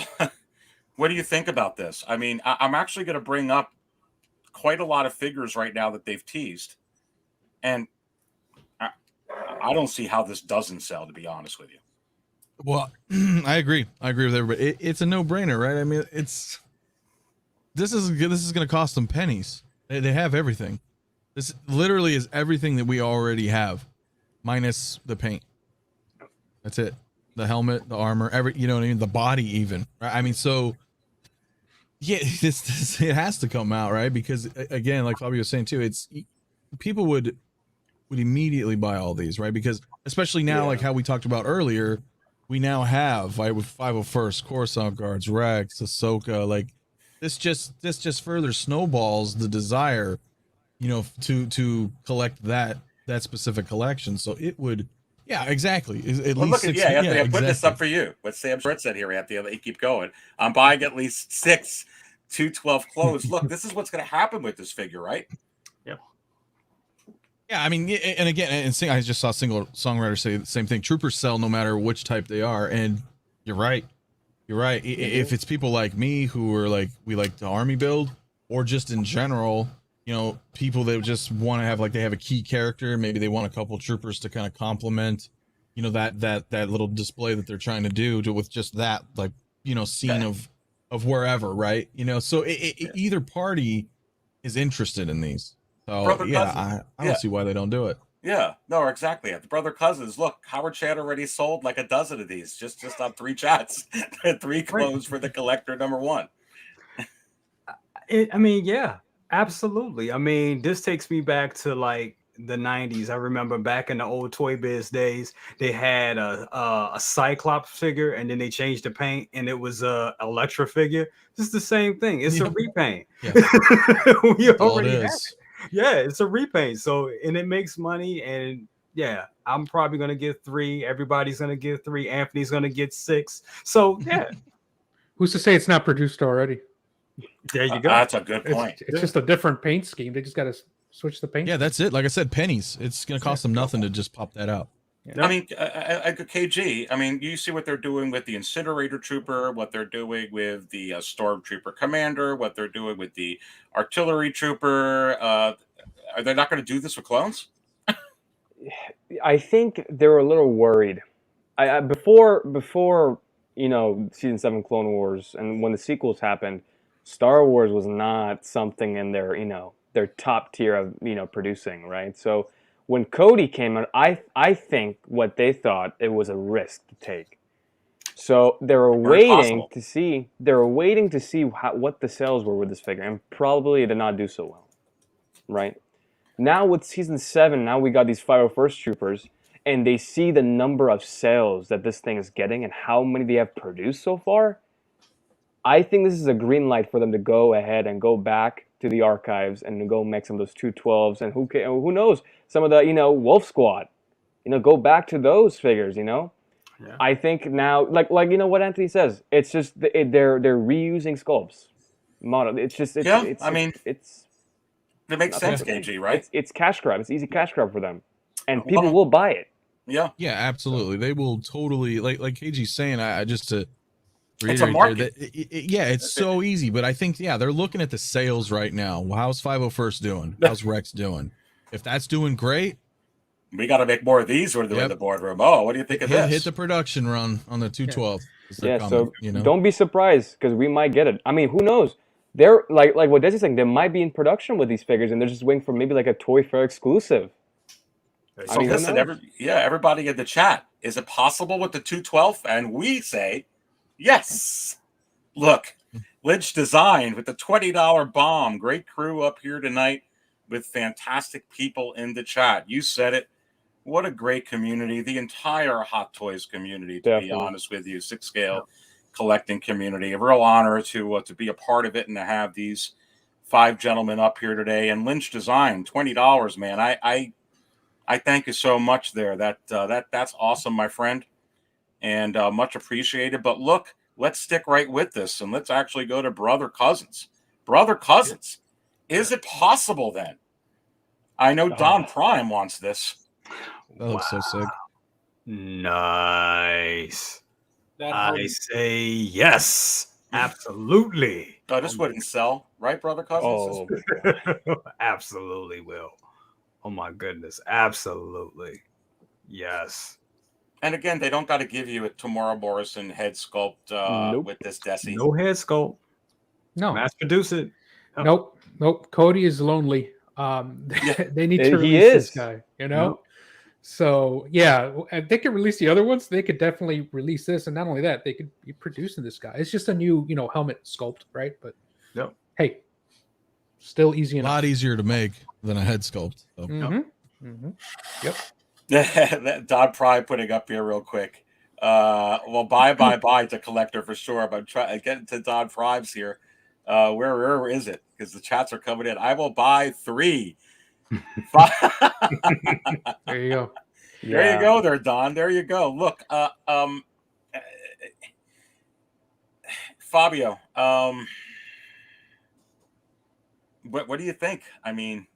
what do you think about this? I mean, I'm actually going to bring up quite a lot of figures right now that they've teased. And I don't see how this doesn't sell, to be honest with you. Well, I agree. I agree with everybody. It's a no-brainer, right? I mean, this is going to cost them pennies. They have everything. This literally is everything that we already have, minus the paint. That's it. The helmet, the armor, you know what I mean? The body even. Right? I mean, so yeah, this it has to come out, right? Because again, like Fabio was saying too, it's people would immediately buy all these, right? Because especially now, like how we talked about earlier, we now have, right, with 501st, Coruscant Guards, Rex, Ahsoka, like this just further snowballs the desire, you know, to collect that specific collection. So it would, yeah, exactly. At least look at, Anthony, I put this up for you. What Sam Short said here, Anthony, keep going. I'm buying at least 6 212 clothes. Look, this is what's going to happen with this figure, right? Yeah, I mean, and again, I just saw a single songwriter say the same thing. Troopers sell no matter which type they are, and you're right. You're right. If it's people like me who are like, we like the army build, or just in general, you know, people that just want to have, like, they have a key character, maybe they want a couple troopers to kind of complement, you know, that little display that they're trying to do with just that, like, you know, scene of wherever, right? You know, so either party is interested in these. So Brother yeah, cousins. I don't see why they don't do it. Yeah, no, exactly. The brother cousins. Look, Howard Chan already sold like a dozen of these just on 3 chats. 3 clothes for the collector number 1. I mean, yeah, absolutely. I mean, this takes me back to like the 90s. I remember back in the old Toy Biz days, they had a Cyclops figure, and then they changed the paint, and it was a Electra figure. It's the same thing. It's a repaint. Yeah. We already have it. Yeah, it's a repaint. So, and it makes money, and yeah, I'm probably gonna get 3. Everybody's gonna get 3. Anthony's gonna get 6. So yeah. Who's to say it's not produced already? There you go. That's a good point. It's just a different paint scheme. They just got to switch the paint. Yeah, that's it. Like I said, pennies. It's gonna cost them nothing to just pop that out. I mean, KG, I mean, you see what they're doing with the Incinerator Trooper, what they're doing with the Stormtrooper Commander, what they're doing with the Artillery Trooper. Are they not going to do this with clones? I think they were a little worried. Before you know, Season 7 Clone Wars, and when the sequels happened, Star Wars was not something in their, you know, their top tier of, you know, producing, right? So When Cody came out, I think what they thought it was a risk to take. So they were waiting to see. They were waiting to see what the sales were with this figure, and probably it did not do so well. Right now with season 7, now we got these 501st troopers, and they see the number of sales that this thing is getting and how many they have produced so far. I think this is a green light for them to go ahead and go back to the archives and to go make some of those 212s, and who knows, some of the Wolf Squad, go back to those figures. Yeah. I think now, like what Anthony says, it's just they're reusing sculpts, model. It's just it makes sense, KG, right? It's cash grab. It's easy cash grab for them, and people will buy it. Yeah, absolutely. They will totally like KG's saying. I just to it's a market. It's so easy, but I think they're looking at the sales right now. How's 501st doing? How's Rex doing? If that's doing great, we got to make more of these when they're in the boardroom. Oh, what do you think of this? Hit the production run on the 212. So don't be surprised because we might get it. I mean, who knows? They're like what Desy's saying. They might be in production with these figures, and they're just waiting for maybe like a Toy Fair exclusive. So listen, everybody in the chat, is it possible with the 212? And we say yes. Look, Lynch Design with the $20 bomb. Great crew up here tonight with fantastic people in the chat. You said it. What a great community. The entire Hot Toys community, to be honest with you. Six Scale collecting community. A real honor to be a part of it and to have these 5 gentlemen up here today. And Lynch Design, $20, man. I thank you so much there. That's awesome, my friend. And much appreciated. But look, let's stick right with this and let's actually go to Brother Cousins. Brother Cousins, is it possible then? I know Don Prime wants this. That looks so sick. Nice. I say yes. Absolutely. Oh, this wouldn't sell, right, Brother Cousins? Oh, absolutely will. Oh my goodness. Absolutely. Yes. And again, they don't got to give you a Tamara Morrison head sculpt with this Desy. No head sculpt. No. Mass produce it. Oh. Nope. Cody is lonely. They need to release this guy, Nope. So they could release the other ones. They could definitely release this, and not only that, they could be producing this guy. It's just a new, helmet sculpt, right? But hey, still easy enough. A lot easier to make than a head sculpt. So. Yep. Don Pry putting up here real quick. Well, bye to Collector for sure. But I'm trying to get to Don Pry's here. Where is it? Because the chats are coming in. I will buy 3. There you go. There you go there, Don. There you go. Look, Fabio, what do you think? I mean,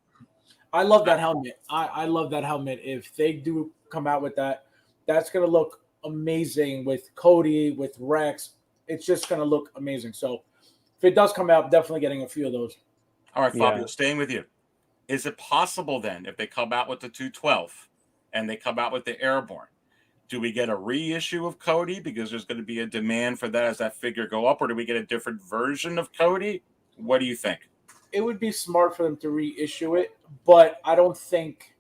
I love that helmet. I love that helmet. If they do come out with that, that's going to look amazing with Cody, with Rex. It's just going to look amazing. So if it does come out, definitely getting a few of those. All right, Fabio, staying with you. Is it possible then, if they come out with the 212 and they come out with the Airborne, do we get a reissue of Cody because there's going to be a demand for that as that figure go up, or do we get a different version of Cody? What do you think? It would be smart for them to reissue it, but I don't think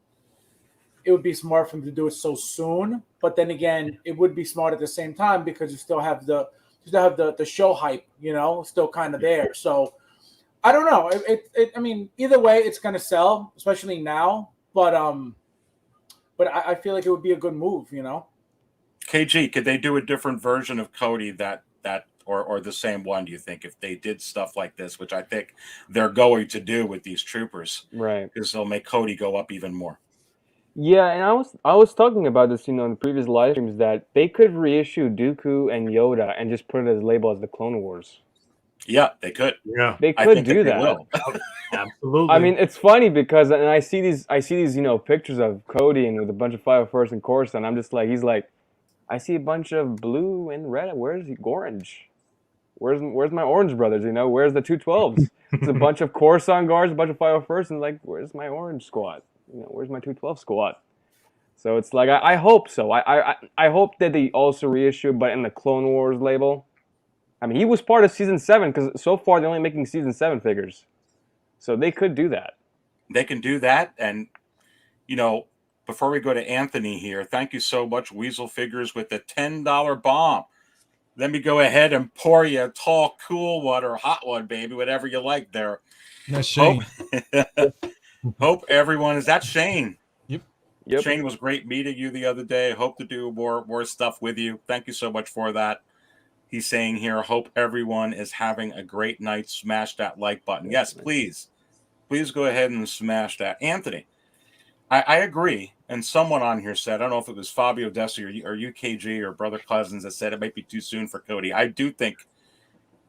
it would be smart for them to do it so soon. But then again, it would be smart at the same time because you still have the show hype, still kind of there. So I don't know. I mean, either way, it's going to sell, especially now. But I feel like it would be a good move, KG, could they do a different version of Cody or the same one, do you think, if they did stuff like this, which I think they're going to do with these troopers? Right. Because they'll make Cody go up even more. Yeah, and I was talking about this, in the previous live streams, that they could reissue Dooku and Yoda and just put it as label as the Clone Wars. Yeah, they could. Yeah, they could do that. Absolutely. I mean, it's funny because I see these pictures of Cody and with a bunch of 501st and Coruscant. I'm just like, he's like, I see a bunch of blue and red. Where's the orange? Where's my orange brothers? Where's the 212s? It's a bunch of Coruscant guards, a bunch of 501st, and like, where's my orange squad? Where's my 212 squad? So it's like, I hope so. I hope that they also reissue, but in the Clone Wars label. I mean, he was part of Season 7 because so far they're only making Season 7 figures. So they could do that. They can do that. And, before we go to Anthony here, thank you so much, Weasel Figures, with the $10 bomb. Let me go ahead and pour you a tall, cool one or hot one, baby, whatever you like there. That's Shane. Hope everyone is that Shane. Yep. Shane, was great meeting you the other day. Hope to do more stuff with you. Thank you so much for that. He's saying here, hope everyone is having a great night. Smash that like button. Yes, please. Please go ahead and smash that. Anthony, I agree. And someone on here said, I don't know if it was Fabio, Desy, or UKG or Brother Cousins that said it might be too soon for Cody. I do think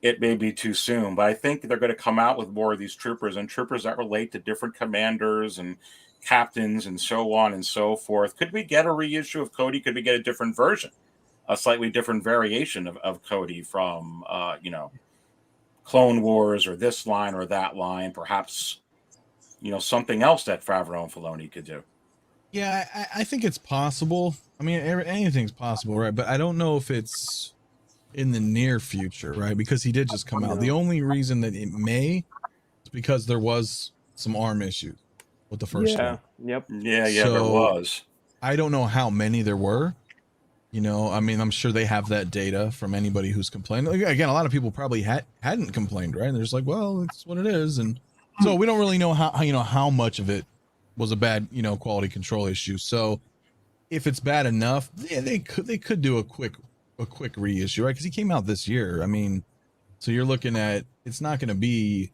it may be too soon, but I think they're going to come out with more of these troopers and troopers that relate to different commanders and captains and so on and so forth. Could we get a reissue of Cody? Could we get a different version, a slightly different variation of Cody from, Clone Wars or this line or that line, perhaps, something else that Favreau and Filoni could do? Yeah, I think it's possible. I mean, anything's possible, right? But I don't know if it's in the near future, right? Because he did just come out. The only reason that it may is because there was some arm issues with the first one. Yep. Yeah, So, there was. I don't know how many there were. I mean, I'm sure they have that data from anybody who's complained. Again, a lot of people probably hadn't complained, right? And they're just like, well, it's what it is. And so we don't really know how much of it was a bad, quality control issue. So if it's bad enough, yeah, they could do a quick reissue, right? Because he came out this year. I mean, so you're looking at, it's not going to be,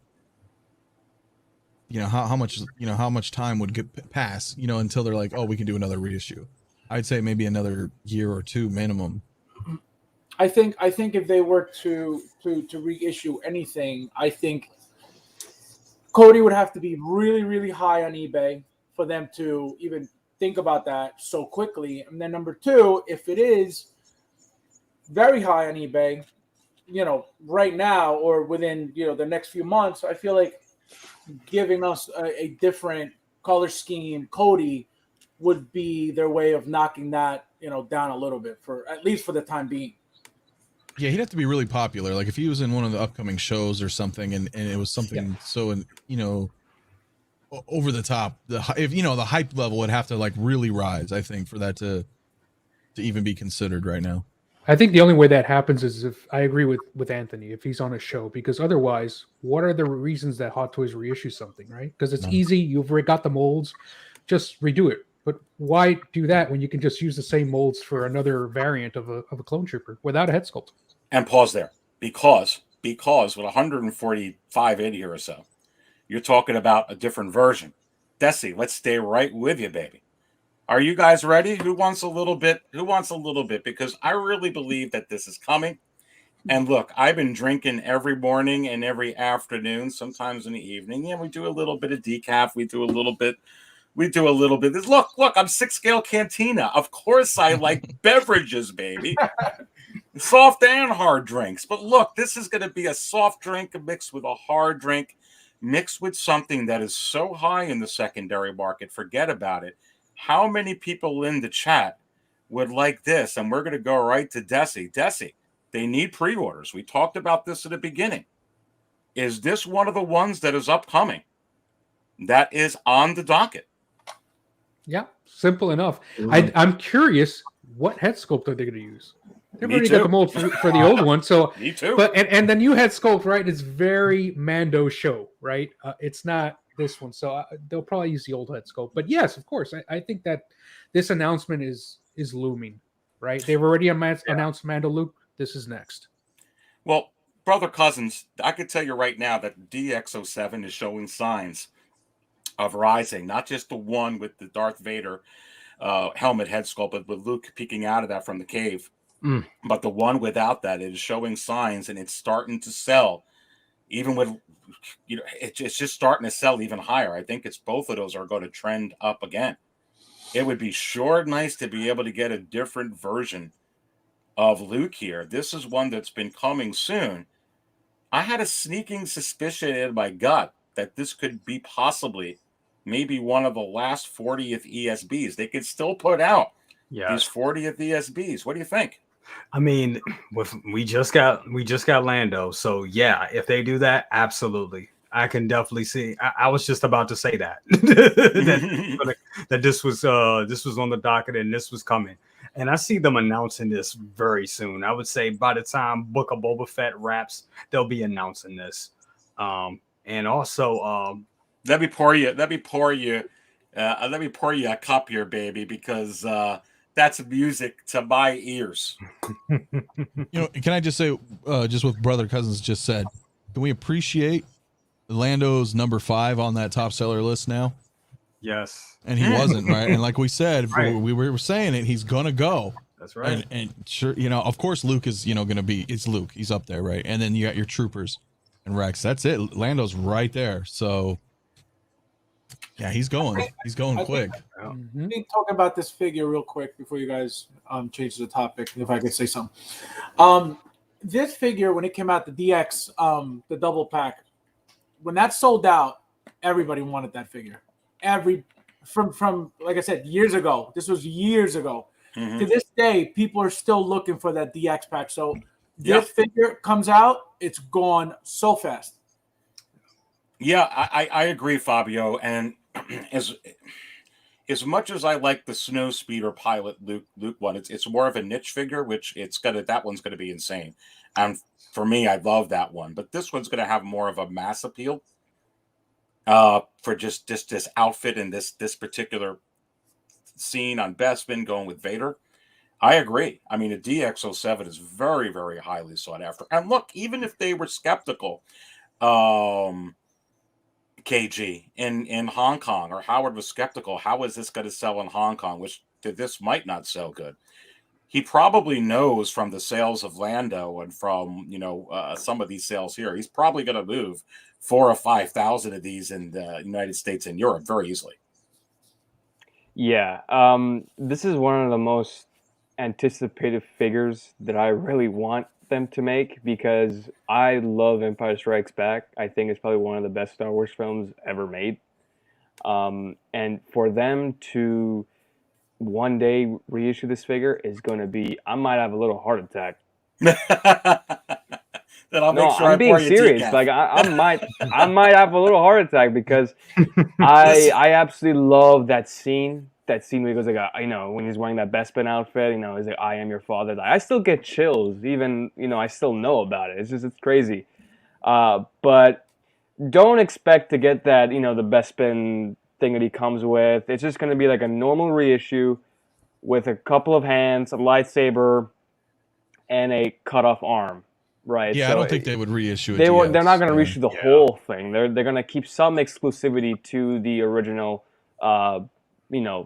how much time would pass, until they're like, oh, we can do another reissue. I'd say maybe another year or two minimum. I think if they were to reissue anything, I think Cody would have to be really, really high on eBay for them to even think about that so quickly. And then number two, if it is very high on eBay, right now or within, the next few months, I feel like giving us a different color scheme, Cody, would be their way of knocking that, down a little bit, for at least for the time being. Yeah, he'd have to be really popular. Like if he was in one of the upcoming shows or something, and it was something so, over the top. The hype level would have to like really rise, I think, for that to even be considered right now. I think the only way that happens is if I agree with Anthony, if he's on a show, because otherwise, what are the reasons that Hot Toys reissue something, right? Because it's easy. You've already got the molds, just redo it. But why do that when you can just use the same molds for another variant of a clone trooper without a head sculpt? And pause there, because with 145 in here or so, you're talking about a different version. Desy, let's stay right with you, baby. Are you guys ready? Who wants a little bit? Because I really believe that this is coming. And look, I've been drinking every morning and every afternoon, sometimes in the evening. Yeah, we do a little bit of decaf. We do a little bit. Look, I'm Six Scale Cantina. Of course I like beverages, baby. Soft and hard drinks. But look, this is going to be a soft drink mixed with a hard drink, mixed with something that is so high in the secondary market. Forget about it. How many people in the chat would like this? And we're going to go right to Desy. Desy, they need pre-orders. We talked about this at the beginning. Is this one of the ones that is upcoming that is on the docket? Yeah, simple enough. I'm curious, what head sculpt are they going to use? They've already got the mold for the old one. So, me too. But and the new head sculpt, right, is very Mando show, right? It's not this one. So they'll probably use the old head sculpt. But yes, of course, I think that this announcement is looming, right? They've already announced Mando Luke. This is next. Well, Brother Cousins, I could tell you right now that DX07 is showing signs of rising, not just the one with the Darth Vader helmet head sculpt, but with Luke peeking out of that from the cave. But the one without that is showing signs, and it's starting to sell. Even with, it's just starting to sell even higher. I think it's both of those are going to trend up again. It would be sure nice to be able to get a different version of Luke here. This is one that's been coming soon. I had a sneaking suspicion in my gut that this could be possibly maybe one of the last 40th ESBs. They could still put out these 40th ESBs. What do you think? I mean, we just got Lando, so yeah, if they do that, absolutely. I can definitely see. I was just about to say that that this was on the docket and this was coming, and I see them announcing this very soon. I would say by the time Book of Boba Fett wraps, they'll be announcing this. And also, let me pour you a cup here, baby, because that's music to my ears. Can I just say, just what Brother Cousins just said, can we appreciate Lando's number 5 on that top seller list now? Yes. And he wasn't, right? And like we said, right. we were saying it, he's gonna go. That's right. And sure, of course Luke is, gonna be, it's Luke. He's up there, right? And then you got your troopers and Rex. That's it. Lando's right there. So yeah, he's going. He's going quick. Let me talk about this figure real quick before you guys change the topic, if I could say something. This figure, when it came out, the DX, the double pack, when that sold out, everybody wanted that figure. From like I said, years ago. This was years ago. Mm-hmm. To this day, people are still looking for that DX pack. So this figure comes out, it's gone so fast. Yeah, I agree, Fabio. And as much as I like the Snow Speeder Pilot Luke one, it's more of a niche figure, which that one's gonna be insane. And for me, I love that one. But this one's gonna have more of a mass appeal for just this outfit and this particular scene on Bespin going with Vader. I agree. I mean, a DX07 is very, very highly sought after. And look, even if they were skeptical, KG in Hong Kong, or Howard was skeptical, how is this going to sell in Hong Kong, which this might not sell good. He probably knows from the sales of Lando and from some of these sales here, he's probably going to move 4,000 or 5,000 of these in the United States and Europe very easily. Yeah, this is one of the most anticipated figures that I really want them to make, because I love Empire Strikes Back. I think it's probably one of the best Star Wars films ever made. And for them to one day reissue this figure is going to be, I might have a little heart attack. Then I'll make sure I'm being serious. Decaf. Like I might have a little heart attack, because I absolutely love that scene. That scene where he goes like, when he's wearing that Bespin outfit, he's like, "I am your father." Like, I still get chills, even I still know about it. It's crazy. But don't expect to get that, the Bespin thing that he comes with. It's just going to be like a normal reissue with a couple of hands, a lightsaber, and a cut off arm. Right. Yeah, so I don't think they would reissue it. They're not going to reissue the whole thing. They're going to keep some exclusivity to the original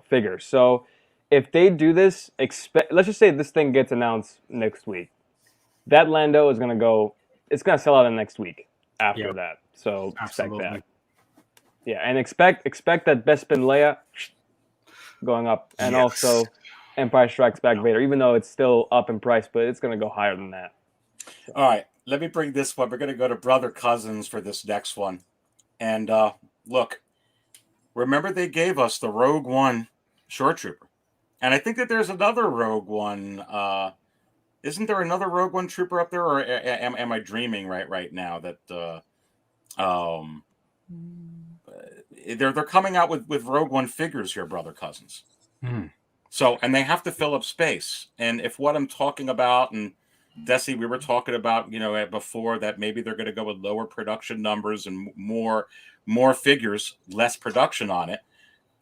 figure. So if they do this, let's just say this thing gets announced next week. That Lando is going to go, it's going to sell out in next week after that. So expect that. Yeah, and expect that Bespin Leia going up, and also Empire Strikes Back Vader, even though it's still up in price, but it's going to go higher than that. So. All right, let me bring this one. We're going to go to Brother Cousins for this next one. And look, remember they gave us the Rogue One Short Trooper. And I think that there's another Rogue One. Isn't there another Rogue One Trooper up there? Or am I dreaming right now that they're coming out with Rogue One figures here, Brother Cousins. So, and they have to fill up space. And if what I'm talking about, and Desy, we were talking about, before, that maybe they're going to go with lower production numbers and more figures, less production on it.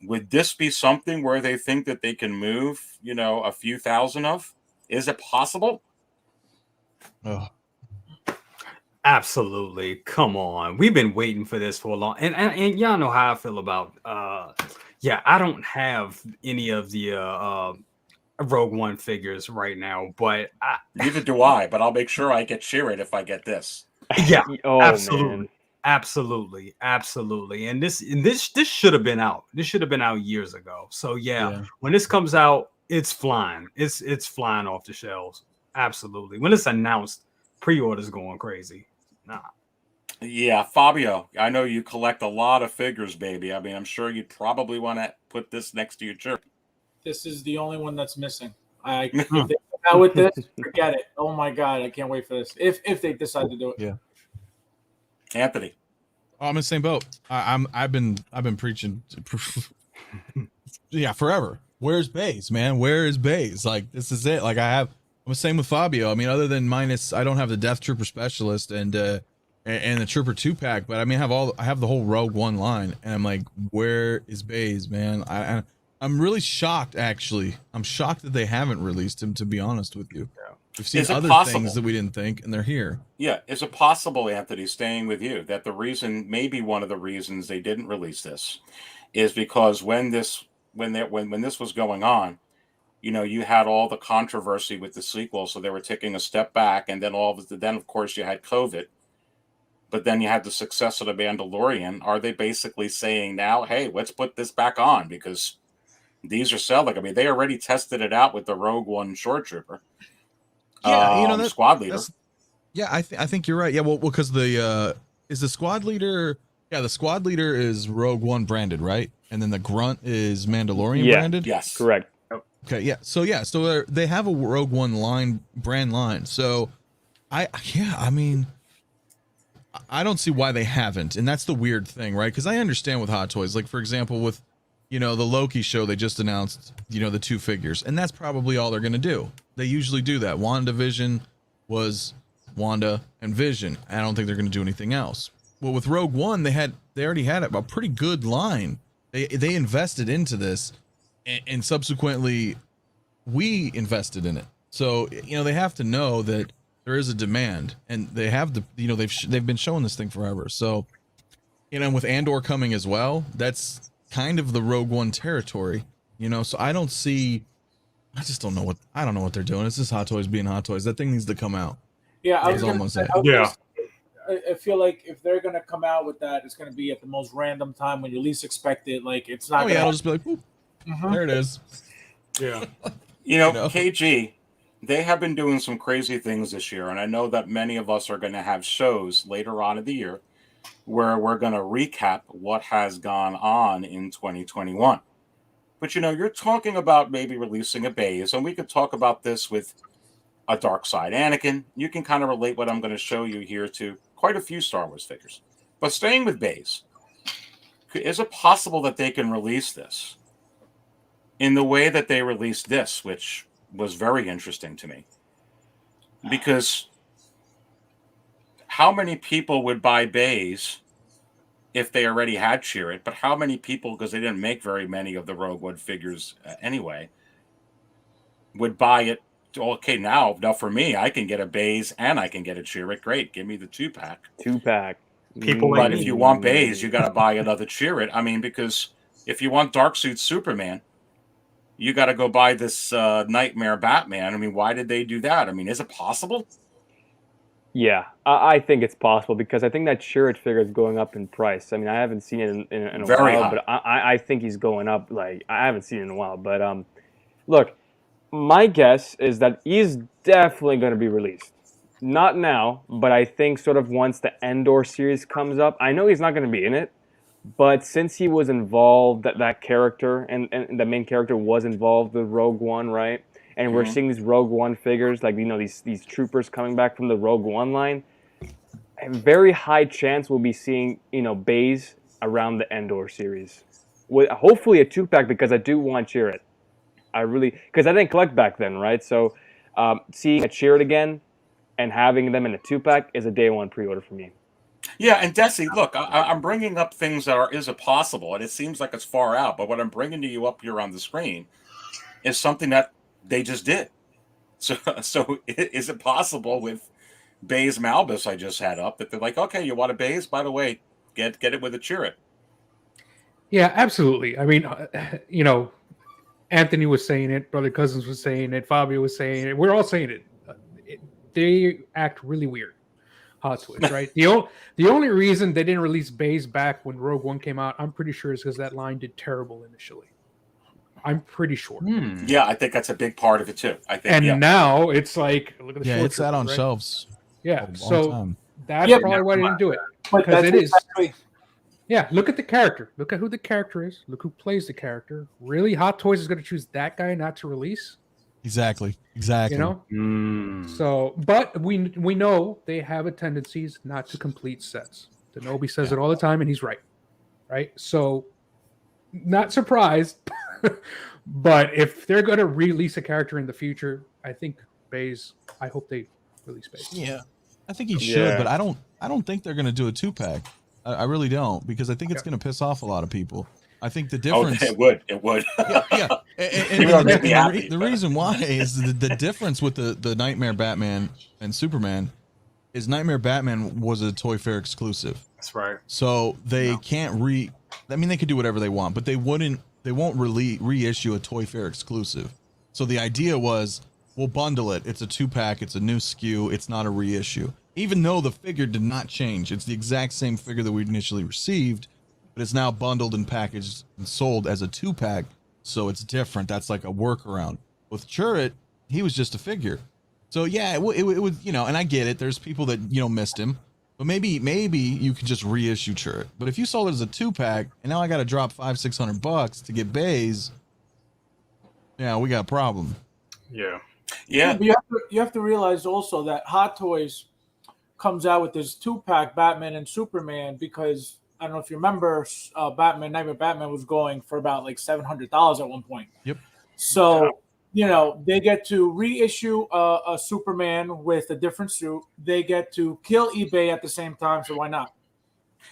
Would this be something where they think that they can move, a few thousand of? Is it possible? Oh. Absolutely. Come on. We've been waiting for this for a long, and y'all know how I feel about I don't have any of the Rogue One figures right now, but neither do I, but I'll make sure I get Sheeran if I get this. Yeah, absolutely. Man. Absolutely. And this should have been out. This should have been out years ago. So when this comes out, it's flying. It's flying off the shelves. Absolutely. When it's announced, pre-orders going crazy. Nah. Yeah, Fabio, I know you collect a lot of figures, baby. I mean, I'm sure you'd probably want to put this next to your chair. This is the only one that's missing. If they come out with this, forget it. Oh my God, I can't wait for this. If they decide to do it. Yeah. Anthony. I'm in the same boat. I've been preaching, yeah, forever. Where's Baze, man? Where is Baze? Like, this is it. Like, I'm the same with Fabio. I mean, other than minus, I don't have the Death Trooper Specialist and the Trooper 2-pack, but I mean, I have the whole Rogue One line, and I'm like, where is Baze, man? I'm really shocked, actually. I'm shocked that they haven't released him, to be honest with you. Yeah. We've seen other things that we didn't think, and they're here. Yeah, is it possible, Anthony, staying with you, that the reason, maybe one of the reasons they didn't release this, is because when this was going on, you know, you had all the controversy with the sequel, so they were taking a step back, and then of course you had COVID, but then you had the success of the Mandalorian. Are they basically saying now, hey, let's put this back on because these are selling? I mean, they already tested it out with the Rogue One Short Trooper. Yeah, you know, squad leader. Yeah, I think you're right. Yeah, well, because is the squad leader? Yeah, the squad leader is Rogue One branded, right? And then the grunt is Mandalorian branded. Yes, correct. Okay, so they have a Rogue One brand line. So, I mean, I don't see why they haven't, and that's the weird thing, right? Because I understand with Hot Toys, like for example, with the Loki show, they just announced the 2 figures, and that's probably all they're gonna do. They usually do that. WandaVision was Wanda and Vision. I don't think they're gonna do anything else. Well, with Rogue One, they already had a pretty good line. They invested into this, and subsequently, we invested in it. So they have to know that there is a demand, and they have they've been showing this thing forever. So, and with Andor coming as well, that's kind of the Rogue One territory. So I don't know what they're doing. It's just Hot Toys being Hot Toys. That thing needs to come out. Yeah, I feel like if they're gonna come out with that, it's gonna be at the most random time when you least expect it. Like it's not. It'll just be like, there it is. Yeah. KG, they have been doing some crazy things this year, and I know that many of us are going to have shows later on in the year where we're going to recap what has gone on in 2021. But you're talking about maybe releasing a Baze, and we could talk about this with a Darkside Anakin. You can kind of relate what I'm going to show you here to quite a few Star Wars figures. But staying with Baze, is it possible that they can release this in the way that they released this, which was very interesting to me? Because how many people would buy Baze if they already had Chirrut? But how many people, because they didn't make very many of the Rogue One figures anyway, would buy it? Okay, now for me, I can get a Baze and I can get a Chirrut. Great, give me the 2-pack. 2-pack. But if you want Baze, you got to buy another Chirrut. I mean, because if you want Dark Suit Superman, you got to go buy this Nightmare Batman. I mean, why did they do that? I mean, is it possible? Yeah, I think it's possible because I think that Chirrut figure is going up in price. I mean, I haven't seen it in a Very while, high. but I think he's going up. Like, I haven't seen it in a while. But look, my guess is that he's definitely going to be released. Not now, but I think sort of once the Endor series comes up. I know he's not going to be in it, but since he was involved, that character and the main character was involved with Rogue One, right? And we're seeing these Rogue One figures, like these troopers coming back from the Rogue One line. A very high chance we'll be seeing Baze around the Endor series, with hopefully a 2-pack because I do want Chirrut. Because I didn't collect back then, right? So seeing a Chirrut again and having them in a 2-pack is a day one pre-order for me. Yeah, and Desy, look, I'm bringing up things that is it possible, and it seems like it's far out, but what I'm bringing to you up here on the screen is something that they just did. So is it possible with Baze Malbus I just had up that they're like, okay, you want a Baze? By the way, get it with a Chirrut. Yeah, absolutely. I mean, Anthony was saying it, Brother Cousins was saying it, Fabio was saying it. We're all saying it. They act really weird. Hot Toys, right? The only reason they didn't release Baze back when Rogue One came out, I'm pretty sure, is because that line did terrible initially. I'm pretty sure. Yeah, I think that's a big part of it too. I think. And now it's like, look at the it's sat on shelves. Yeah, so time. That's probably why they didn't do it. Because it is. Yeah, look at the character. Look at who the character is. Look who plays the character. Really, Hot Toys is going to choose that guy not to release? Exactly. So, but we know they have a tendencies not to complete sets. Kenobi says it all the time, and he's right. Right? So, not surprised. But if they're going to release a character in the future, I think Baze. I hope they release Baze. Yeah, I think he should, but I don't think they're going to do a 2-pack. I really don't, because I think it's going to piss off a lot of people. I think the difference. It would. It would. Yeah. And the reason why is the difference with the Nightmare Batman and Superman is Nightmare Batman was a Toy Fair exclusive. That's right. So they can't they could do whatever they want, but they won't reissue a Toy Fair exclusive. So the idea was, we'll bundle it. It's a 2-pack. It's a new SKU. It's not a reissue. Even though the figure did not change. It's the exact same figure that we initially received, but it's now bundled and packaged and sold as a 2-pack. So it's different. That's like a workaround. With Churrit, he was just a figure. So yeah, it would, and I get it. There's people that, missed him. But maybe you could just reissue Churrit. But if you sold it as a 2-pack, and now I got to drop $500-600 to get Baze, yeah, we got a problem. Yeah. Yeah. But you have to realize also that Hot Toys comes out with this 2-pack Batman and Superman because I don't know if you remember, Nightmare Batman was going for about like $700 at one point. Yep. So. They get to reissue a Superman with a different suit. They get to kill eBay at the same time, so why not?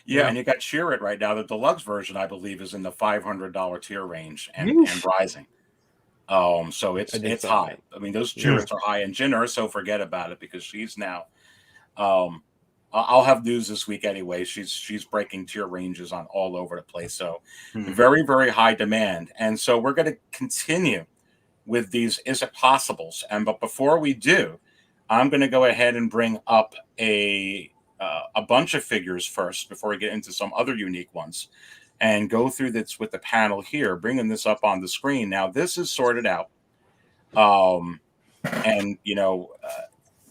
Yeah, and you got Chirrut right now. The deluxe version, I believe, is in the $500 tier range and rising. So it's high. I mean, those Chirruts are high, and Jyn Erso, forget about it because she's now. I'll have news this week anyway. She's breaking tier ranges on all over the place. So very, very high demand, and so we're going to continue with these Is It Possibles. But before we do, I'm going to go ahead and bring up a bunch of figures first before we get into some other unique ones and go through this with the panel here, bringing this up on the screen. Now, this is sorted out. And,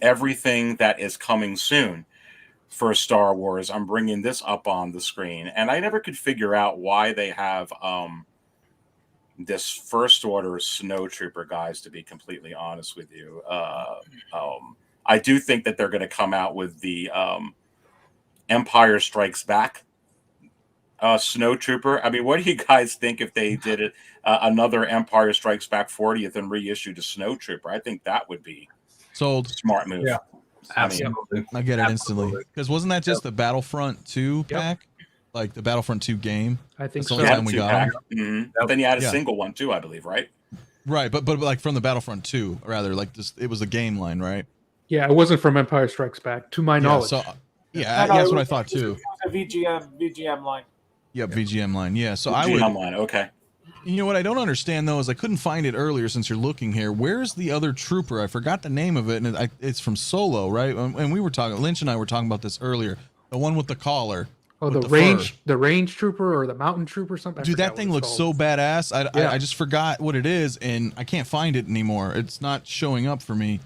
everything that is coming soon for Star Wars, I'm bringing this up on the screen. And I never could figure out why they have this first order Snowtrooper, guys, to be completely honest with you. I do think that they're going to come out with the Empire Strikes Back Snowtrooper. I mean, what do you guys think if they did it another Empire Strikes Back 40th and reissued a Snowtrooper? I think that would be sold. Smart move. Yeah, absolutely. I get it instantly. Because wasn't that just the Battlefront 2 pack? Like the Battlefront 2 game. I think so. so. The time we got But then you had a single one too, I believe, right? Right, but like from the Battlefront 2, rather, like this, it was a game line, right? Yeah, it wasn't from Empire Strikes Back, to my knowledge. So, that's what I thought too. It was a VGM line. Yep, VGM line. Yeah, so VGM line. Okay. You know what I don't understand though is I couldn't find it earlier since you're looking here. Where's the other trooper? I forgot the name of it, and it's from Solo, right? And we were talking. Lynch and I were talking about this earlier. The one with the collar. Oh, the range trooper or the mountain trooper, something. Dude, that thing looks so badass. I just forgot what it is, and I can't find it anymore. It's not showing up for me.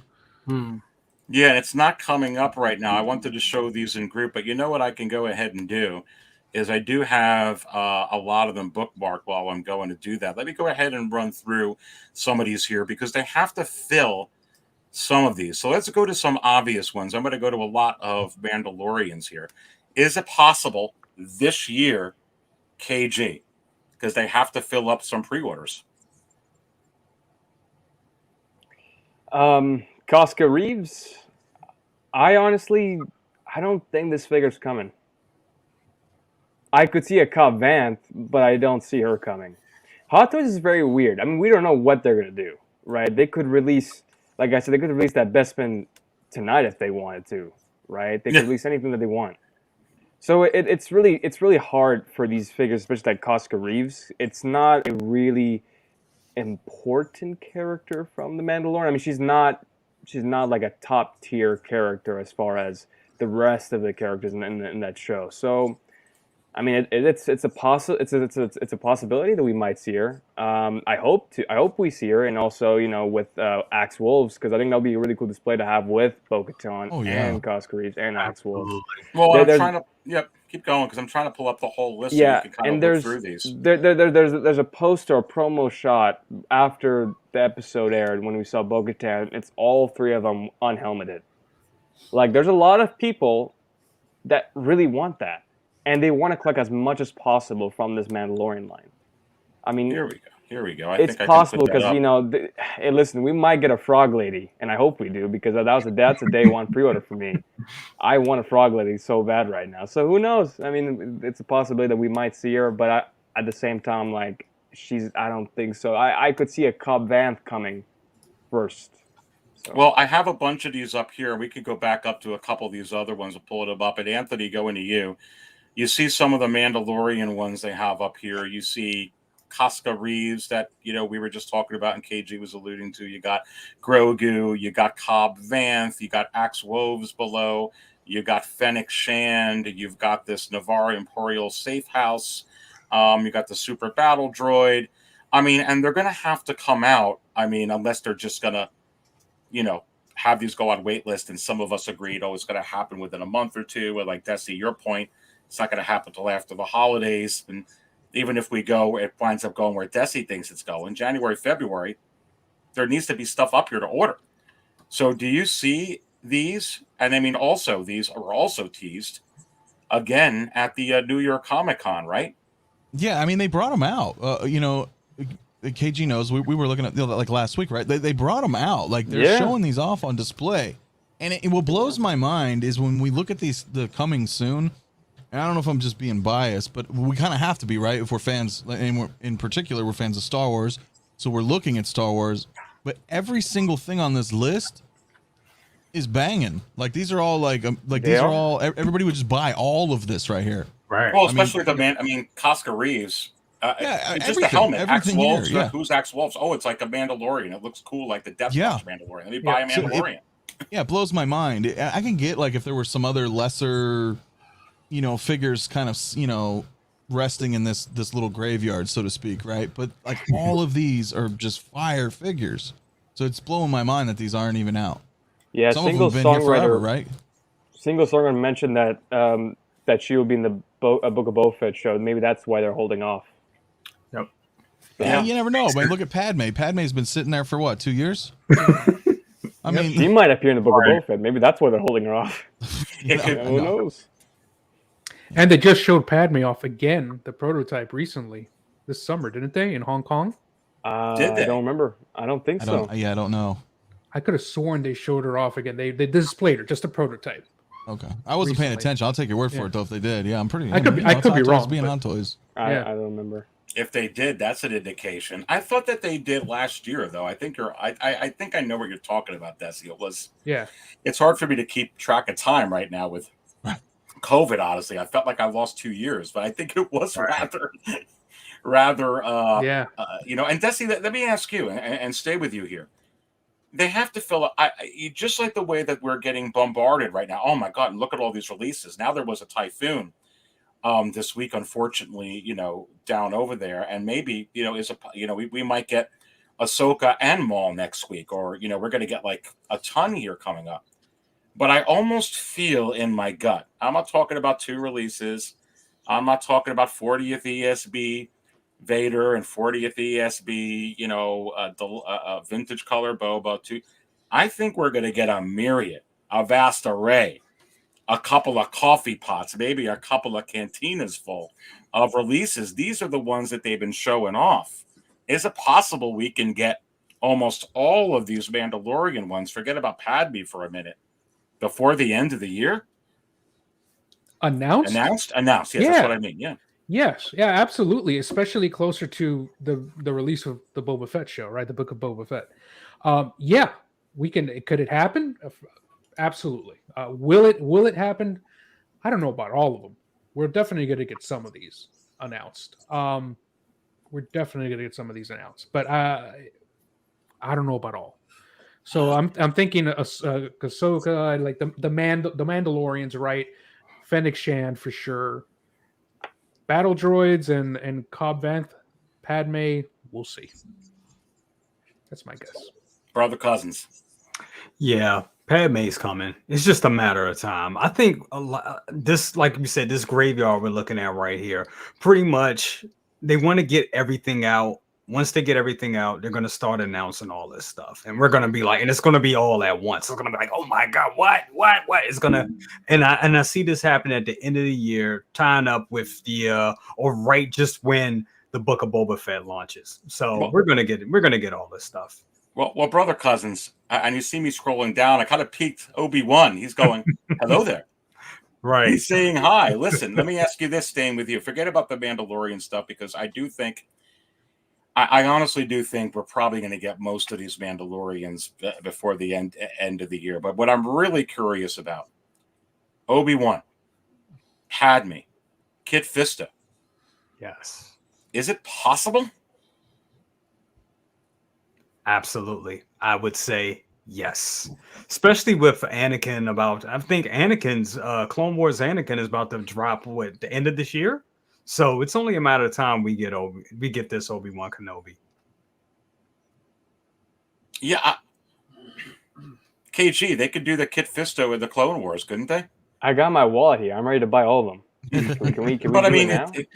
Yeah, it's not coming up right now. I wanted to show these in group, but you know what I can go ahead and do is I do have a lot of them bookmarked while I'm going to do that. Let me go ahead and run through some of these here because they have to fill some of these. So let's go to some obvious ones. I'm going to go to a lot of Mandalorians here. Is it possible this year, KG? Because they have to fill up some pre-orders. Casca Reeves, I don't think this figure's coming. I could see a Cobb Vanth, but I don't see her coming. Hot Toys is very weird. I mean, we don't know what they're going to do, right? They could release, like I said, they could release that Bespin tonight if they wanted to, right? They could release anything that they want. So it's really hard for these figures, especially like Casca Reeves. It's not a really important character from The Mandalorian. I mean, she's not like a top tier character as far as the rest of the characters in that show. So, I mean, it's a possibility that we might see her. I hope we see her, and also with Axe Wolves, because I think that'll be a really cool display to have with Bo-Katan and Casca Reeves and Axe Wolves. Well, I'm trying to keep going because I'm trying to pull up the whole list. Yeah, so you can kind of look through these. There's a poster, a promo shot after the episode aired when we saw Bo-Katan. It's all three of them unhelmeted. Like, there's a lot of people that really want that. and they want to collect as much as possible from this Mandalorian line. I mean, Here we go. Here we go. it's possible because hey, listen, we might get a frog lady, and I hope we do because that's a day one pre-order for me. I want a frog lady so bad right now. So who knows? I mean, it's a possibility that we might see her, but at the same time, like I don't think so. I could see a Cobb Vanth coming first. So. Well, I have a bunch of these up here. We could go back up to a couple of these other ones and pull them up. And Anthony, going to you. You see some of the Mandalorian ones they have up here. You see Casca Reeves that, we were just talking about and KG was alluding to. You got Grogu, you got Cobb Vanth, you got Axe Woves below, you got Fennec Shand, you've got this Navarre Imperial Safe House, you got the Super Battle Droid. I mean, and they're going to have to come out, unless they're just going to, have these go on wait list, and some of us agreed, it's going to happen within a month or two. And like Desy, your point, it's not going to happen till after the holidays. And even if we go, it winds up going where Desy thinks it's going. January, February, there needs to be stuff up here to order. So do you see these? And also these are also teased again at the New York Comic Con, right? Yeah, they brought them out. KG knows we were looking at like last week, right? They brought them out, like they're showing these off on display. And what blows my mind is when we look at the coming soon. And I don't know if I'm just being biased, but we kind of have to be, right? If we're fans, and in particular, we're fans of Star Wars, so we're looking at Star Wars. But every single thing on this list is banging. Like these are all these are all. Everybody would just buy all of this right here. Right. Well, especially Casca Reeves. Just the helmet. Axe Wolves. Who's Axe Wolves? Oh, it's like a Mandalorian. It looks cool, like the Death Watch Mandalorian. Let me buy a Mandalorian. It blows my mind. I can get if there were some other lesser, figures kind of, resting in this little graveyard, so to speak, right? But all of these are just fire figures. So it's blowing my mind that these aren't even out. Yeah, some single of them have been here forever, right? Single songwriter mentioned that that she will be in the Book of Boba Fett show. Maybe that's why they're holding off. Yep. Yeah, you never know. But look at Padme. Padme's been sitting there for what, 2 years? She might appear in the Book of Boba Fett. Maybe that's why they're holding her off. Who knows? And they just showed Padme off again, the prototype, recently this summer, didn't they? In Hong Kong? Did they? I don't remember. I don't think so. Yeah, I don't know. I could have sworn they showed her off again. They displayed her, just a prototype. Okay, I wasn't paying attention. I'll take your word for it though. If they did, yeah, I'm pretty. I could be wrong. Being Hot Toys. I don't remember. If they did, that's an indication. I thought that they did last year, though. I think I think I know what you're talking about, Desy. It was. Yeah. It's hard for me to keep track of time right now with COVID. Honestly, I felt like I lost 2 years, but I think it was rather. And Desy, let me ask you, and stay with you here. They have to fill up. Just like the way that we're getting bombarded right now. Oh my God! And look at all these releases. Now there was a typhoon this week, unfortunately, down over there, and maybe we might get Ahsoka and Maul next week, or we're going to get like a ton here coming up. But I almost feel in my gut. I'm not talking about 2 releases. I'm not talking about 40th ESB Vader and 40th ESB, vintage color Boba too. I think we're going to get a myriad, a vast array, a couple of coffee pots, maybe a couple of cantinas full of releases. These are the ones that they've been showing off. Is it possible we can get almost all of these Mandalorian ones? Forget about Padme for a minute. Before the end of the year? Announced. Yes, that's what I mean. Yeah. Yes, yeah, absolutely. Especially closer to the release of the Boba Fett show, right? The Book of Boba Fett. Yeah, we can. Could it happen? Absolutely. Will it happen? I don't know about all of them. We're definitely going to get some of these announced. But I don't know about all. So I'm thinking Ahsoka, like the Mandalorians, right? Fennec Shand for sure. Battle droids and Cobb Vanth, Padme, we'll see. That's my guess. Brother cousins. Yeah, Padme's coming. It's just a matter of time. I think this, like you said, this graveyard we're looking at right here, pretty much they want to get everything out once they get everything out, they're gonna start announcing all this stuff, and we're gonna be like, and it's gonna be all at once. It's gonna be like, oh my god, what? It's gonna, and I see this happen at the end of the year, tying up with the or right just when the Book of Boba Fett launches. So we're gonna get all this stuff. Well, brother cousins, and you see me scrolling down. I kind of peeked Obi-Wan. He's going, "Hello there." Right. He's saying hi. Listen, let me ask you this, staying with you. Forget about the Mandalorian stuff, because I do think, I honestly do think we're probably going to get most of these Mandalorians before the end of the year. But what I'm really curious about, Obi-Wan, Padme, Kit Fisto. Yes. Is it possible? Absolutely. I would say yes. Especially with Anakin I think Anakin's Clone Wars Anakin is about to drop at the end of this year. So it's only a matter of time we get this Obi-Wan Kenobi. Yeah. KG, they could do the Kit Fisto with the Clone Wars, couldn't they? I got my wallet here. I'm ready to buy all of them. Can we But I do mean, it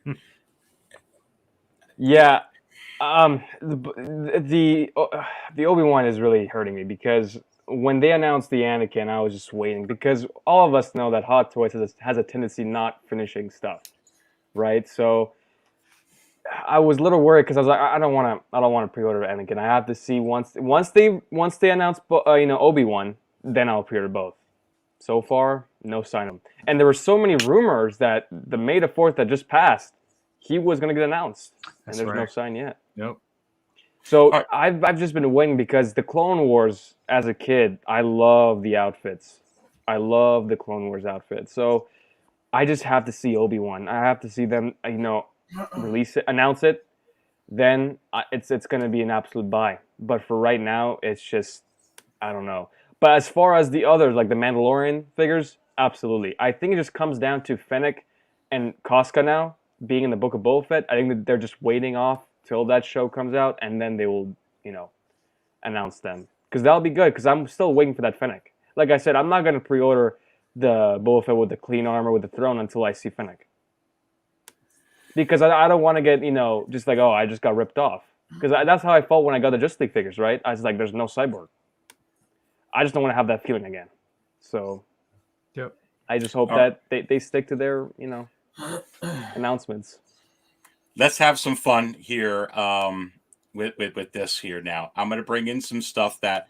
now? Yeah. The Obi-Wan is really hurting me, because when they announced the Anakin, I was just waiting, because all of us know that Hot Toys has a tendency not finishing stuff, right? So I was a little worried, because I was like, I don't want to pre-order Anakin. I have to see once they announce Obi-Wan, then I'll pre-order both. So far, no sign of them. And there were so many rumors that the May the 4th that just passed, he was going to get announced, and there's no sign yet. Yep. So right. I've just been waiting, because the Clone Wars, as a kid, I love the outfits. I love the Clone Wars outfits. So I just have to see Obi-Wan. I have to see them, release it, announce it. Then it's going to be an absolute buy. But for right now, it's just, I don't know. But as far as the others, like the Mandalorian figures, absolutely. I think it just comes down to Fennec and Casca now being in the Book of Boba Fett. I think that they're just waiting off till that show comes out, and then they will, announce them. Because that'll be good, because I'm still waiting for that Fennec. Like I said, I'm not going to pre-order the Boba Fett with the clean armor with the throne until I see Fennec. Because I don't want to get, just like, oh, I just got ripped off. Because that's how I felt when I got the Justice League figures, right? I was like, there's no Cyborg. I just don't want to have that feeling again. So yep. I just hope that they stick to their, announcements. Let's have some fun here with this here now. I'm going to bring in some stuff that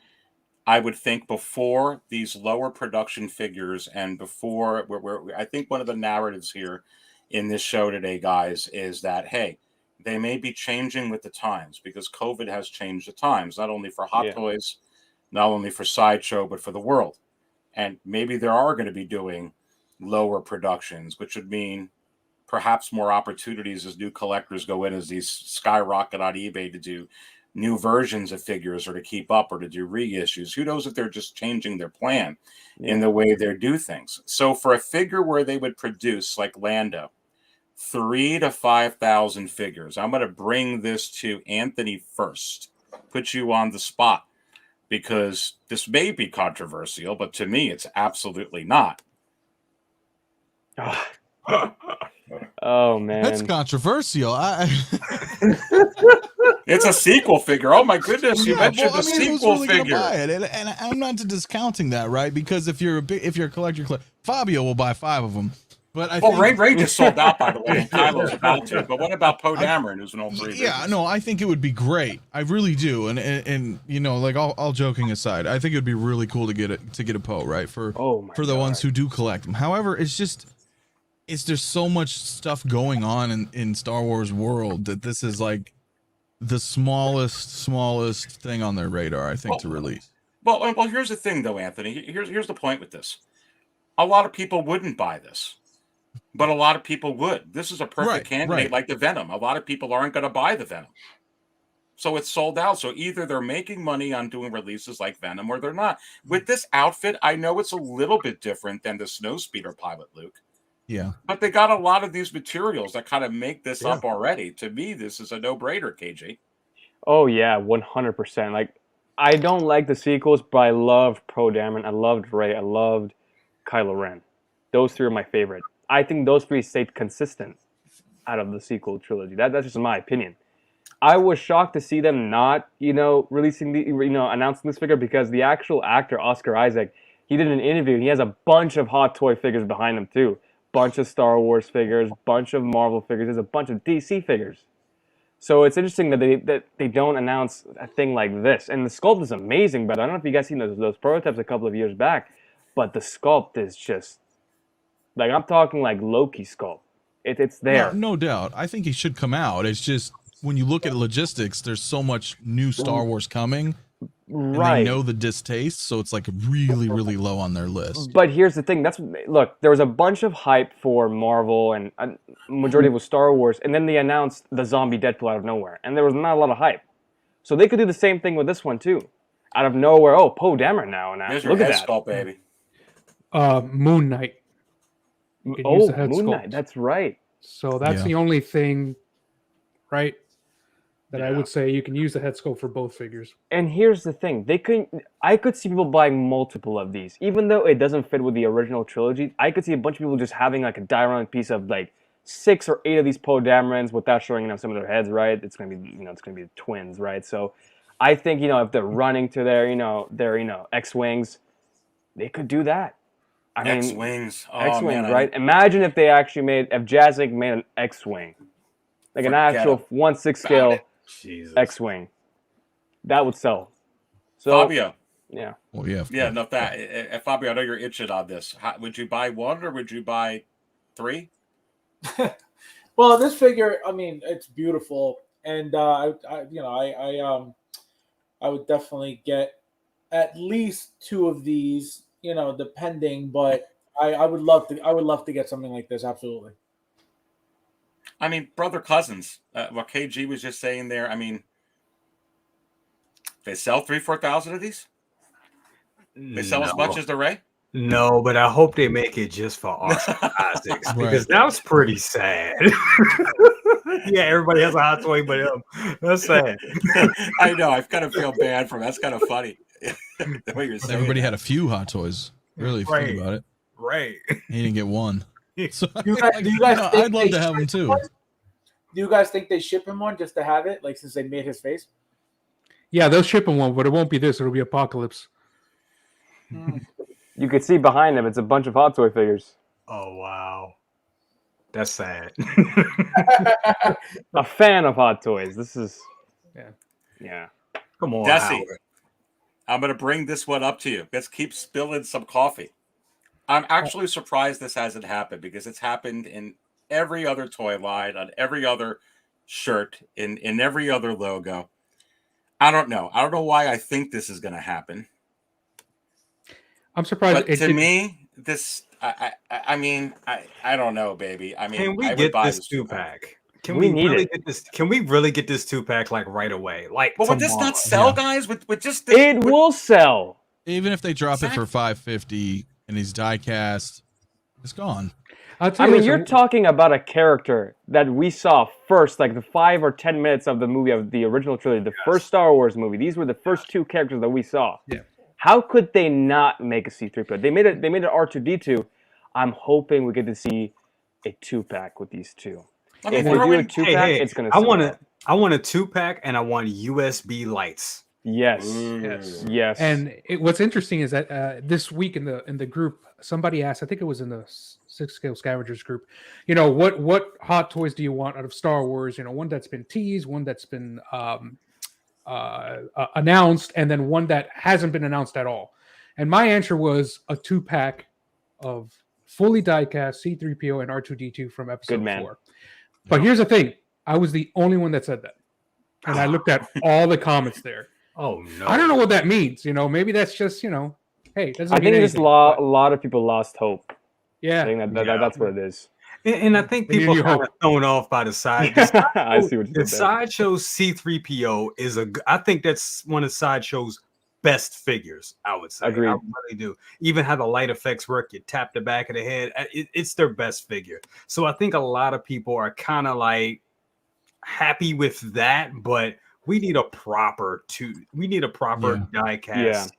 I would think before these lower production figures, and before I think one of the narratives here in this show today, guys, is that, hey, they may be changing with the times, because COVID has changed the times, not only for Hot Toys, not only for Sideshow, but for the world. And maybe they are going to be doing lower productions, which would mean perhaps more opportunities as new collectors go in, as these skyrocket on eBay to do new versions of figures, or to keep up, or to do reissues. Who knows if they're just changing their plan in the way they do things. So for a figure where they would produce, like Lando, 3,000 to 5,000 figures, I'm going to bring this to Anthony first, put you on the spot, because this may be controversial, but to me, it's absolutely not. Oh, man. That's controversial. It's a sequel figure. Oh, my goodness. You mentioned the sequel really figure. Buy it? And I'm not discounting that, right? Because if you're a collector, Fabio will buy 5 of them. But I think Ray just sold out, by the way, and Kylo's about to. But what about Poe Dameron, who's an old breeder? Yeah, no, I think it would be great. I really do. And like all joking aside, I think it would be really cool to get a Poe, right? For the ones who do collect them. However, there's so much stuff going on in Star Wars world that this is like the smallest thing on their radar, I think, to release. Well, here's the thing, though, Anthony. Here's the point with this. A lot of people wouldn't buy this, but a lot of people would. This is a perfect candidate, like the Venom. A lot of people aren't going to buy the Venom. So it's sold out. So either they're making money on doing releases like Venom, or they're not. With this outfit, I know it's a little bit different than the Snowspeeder pilot, Luke. Yeah. But they got a lot of these materials that kind of make this up already. To me, this is a no-brainer, KG. Oh, yeah, 100%. Like, I don't like the sequels, but I loved Poe Dameron. I loved Rey. I loved Kylo Ren. Those 3 are my favorite. I think those 3 stayed consistent out of the sequel trilogy. That's just my opinion. I was shocked to see them not, releasing announcing this figure, because the actual actor Oscar Isaac, he did an interview. He has a bunch of hot toy figures behind him too. Bunch of Star Wars figures, bunch of Marvel figures. There's a bunch of DC figures. So it's interesting that they don't announce a thing like this. And the sculpt is amazing, but I don't know if you guys seen those prototypes a couple of years back, but the sculpt is just like, I'm talking like Loki sculpt. It's there. No doubt. I think he should come out. It's just when you look at logistics, there's so much new Star Wars coming. Right. And they know the distaste, so it's like really, really low on their list. But here's the thing. Look, there was a bunch of hype for Marvel, and a majority was Star Wars, and then they announced the zombie Deadpool out of nowhere, and there was not a lot of hype. So they could do the same thing with this one too. Out of nowhere, oh, Poe Dameron now. Look at that sculpt, baby. Moon Knight. Moon Knight. That's right. So that's the only thing, right? That I would say you can use the head sculpt for both figures. And here's the thing. I could see people buying multiple of these. Even though it doesn't fit with the original trilogy, I could see a bunch of people just having like a dioramic piece of like 6 or 8 of these Poe Damerons without showing some of their heads, right? It's gonna be the twins, right? So I think, if they're running to their X-Wings, they could do that. X-Wings. Oh, X-Wings, man, right? Imagine if Jazzink made an X-Wing. Like an actual 1/6 scale X-Wing. That would sell. So Fabio. Yeah. Well, yeah. Yeah, no, Fabio, I know you're itching on this. Would you buy 1 or would you buy 3? Well, this figure, it's beautiful, and I would definitely get at least 2 of these, depending. But I would love to get something like this. Absolutely. Brother cousins. What KG was just saying there. They sell 3,000-4,000 of these. They sell as much as the Ray. No, but I hope they make it just for Oscar Isaacs, because that was pretty sad. Yeah, everybody has a hot toy but him. That's sad. I know. I kind of feel bad for him. That's kind of funny. The way you're saying Everybody had a few hot toys. Really, if you think about it. Right. He didn't get one. So, do you guys I'd love to have him too. Do you guys think they ship him one just to have it, like since they made his face? Yeah, they'll ship him one, but it won't be this. It'll be Apocalypse. You could see behind him, it's a bunch of hot toy figures. Oh, wow. That's sad. A fan of hot toys. This is... Yeah. Come on, Desy, I'm going to bring this one up to you. Let's keep spilling some coffee. I'm actually surprised this hasn't happened, because it's happened in every other toy line, on every other shirt, in every other logo. I don't know. I don't know why I think this is going to happen. I'm surprised. But to me, this, I don't know, baby. Can we get this 2-pack? Can we really get this 2-pack like right away? Like, but would this not sell, guys? With just this, it will sell. Even if they drop it for $550 and he's die cast, it's gone. You're talking about a character that we saw first, like the 5 or 10 minutes of the movie of the original trilogy, the first Star Wars movie. These were the first 2 characters that we saw. Yeah. How could they not make a C3PO? They made an R2D2. I'm hoping we get to see a 2-pack with these 2. If they do a 2-pack, it's gonna. I want a 2-pack, and I want USB lights. Yes. Yes. And what's interesting is that this week in the group, somebody asked, I think it was in the Six Scale Scavengers group, what hot toys do you want out of Star Wars? One that's been teased, one that's been announced, and then one that hasn't been announced at all. And my answer was a 2-pack of fully die-cast C3PO and R2D2 from episode 4. But here's the thing. I was the only one that said that. And I looked at all the comments there. Oh, no. I don't know what that means. Maybe that's just, hey, it doesn't I mean think just a lot of people lost hope. Yeah. I think that's what it is. And I think people are kind of thrown off by the side. I see what you The did there. Sideshow C3PO is I think that's one of Sideshow's best figures, I would say. Agreed. I really do. Even how the light effects work, you tap the back of the head. It's their best figure. So I think a lot of people are kind of like happy with that, but we need a proper die cast.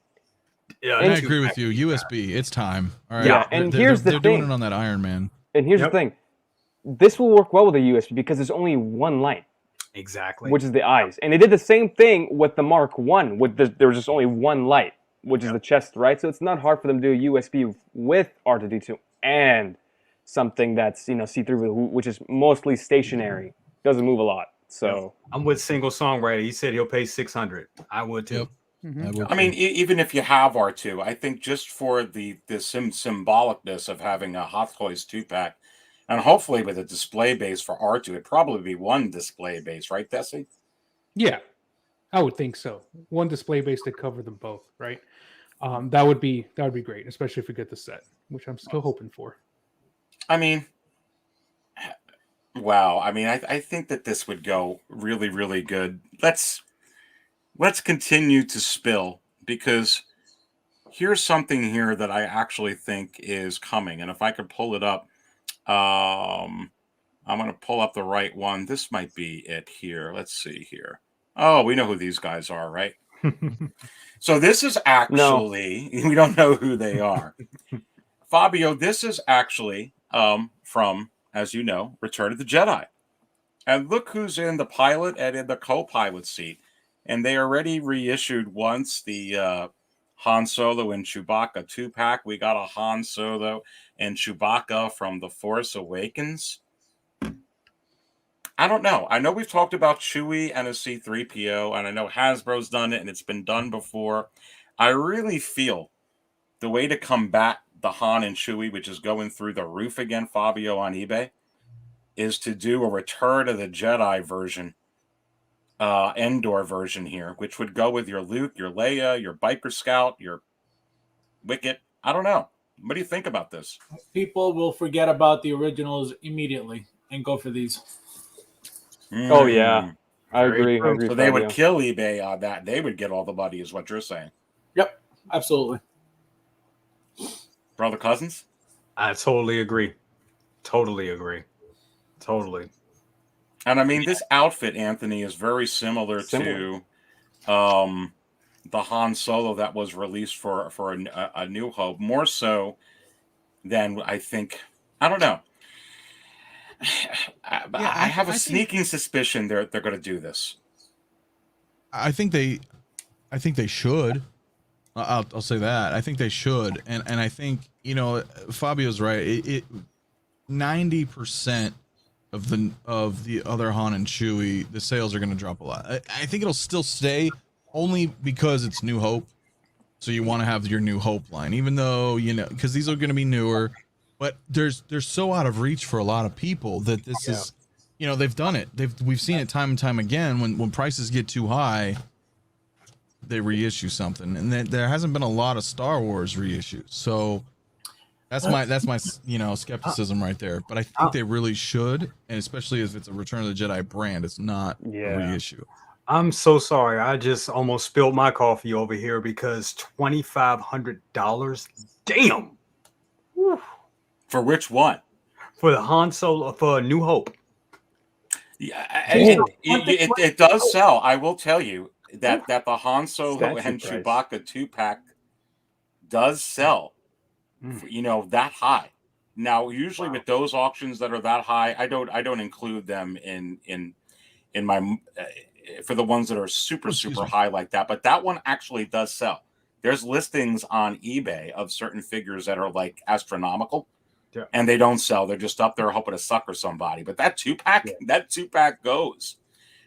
Yeah, I agree with you. USB, it's time. All right. Yeah, and here's the they're thing. doing it on that Iron Man. And here's the thing. This will work well with a USB because there's only one light. Exactly. which is the eyes. And they did the same thing with the Mark 1, there was just only one light, which is the chest, right? So it's not hard for them to do USB with R2D2 and something that's, C3PO, which is mostly stationary, doesn't move a lot. So I'm with Single Songwriter. He said he'll pay $600. I would too. Yep. I mean, even if you have R2, I think just for the symbolicness of having a Hot Toys 2-pack, and hopefully with a display base for R2, it'd probably be one display base, right, Desy? Yeah, I would think so. One display base to cover them both, right? That would be great, especially if we get the set, which I'm still hoping for. I mean, wow. I mean, I think that this would go really, really good. Let's continue to spill, because here's something here that I actually think is coming. And if I could pull it up, I'm going to pull up the right one. This might be it here. Let's see here. Oh, we know who these guys are, right? So this is actually, we don't know who they are. Fabio, this is actually from, as you know, Return of the Jedi. And look who's in the pilot and in the co-pilot seat. And they already reissued once the Han Solo and Chewbacca 2-pack. We got a Han Solo and Chewbacca from The Force Awakens. I don't know. I know we've talked about Chewie and a C3PO, and I know Hasbro's done it, and it's been done before. I really feel the way to combat the Han and Chewie, which is going through the roof again, Fabio, on eBay, is to do a Return of the Jedi version, Endor version here, which would go with your Luke, your Leia, your Biker Scout, your Wicket. I don't know. What do you think about this? People will forget about the originals immediately and go for these. Oh yeah, I agree. So they would kill eBay on that. They would get all the money, is what you're saying. Yep, absolutely. Brother Cousins? I totally agree. Totally agree. Totally. And I mean, this outfit, Anthony, is very similar. To the Han Solo that was released for a New Hope, more so than I think. I don't know. I have a sneaking suspicion they're going to do this. I think they should. I'll say that. I think they should, and I think Fabio's right. 90% of the other Han and Chewie, the sales are going to drop a lot. I think it'll still stay only because it's New Hope, so you want to have your New Hope line, even though because these are going to be newer. But they're so out of reach for a lot of people that this is, they've done it. We've seen it time and time again. When prices get too high, they reissue something, and there hasn't been a lot of Star Wars reissues. So that's my skepticism right there. But I think they really should, and especially if it's a Return of the Jedi brand, it's not a reissue. I'm so sorry. I just almost spilled my coffee over here because $2,500. Damn. Whew. For which one? For the Han Solo, for New Hope. Yeah, it does sell. I will tell you that the Han Solo and Chewbacca 2-pack does sell. That high. Now, usually with those auctions that are that high, I don't include them in my for the ones that are super high like that. But that one actually does sell. There's listings on eBay of certain figures that are like astronomical. Yeah. And they don't sell. They're just up there hoping to sucker somebody. But that 2-pack, goes.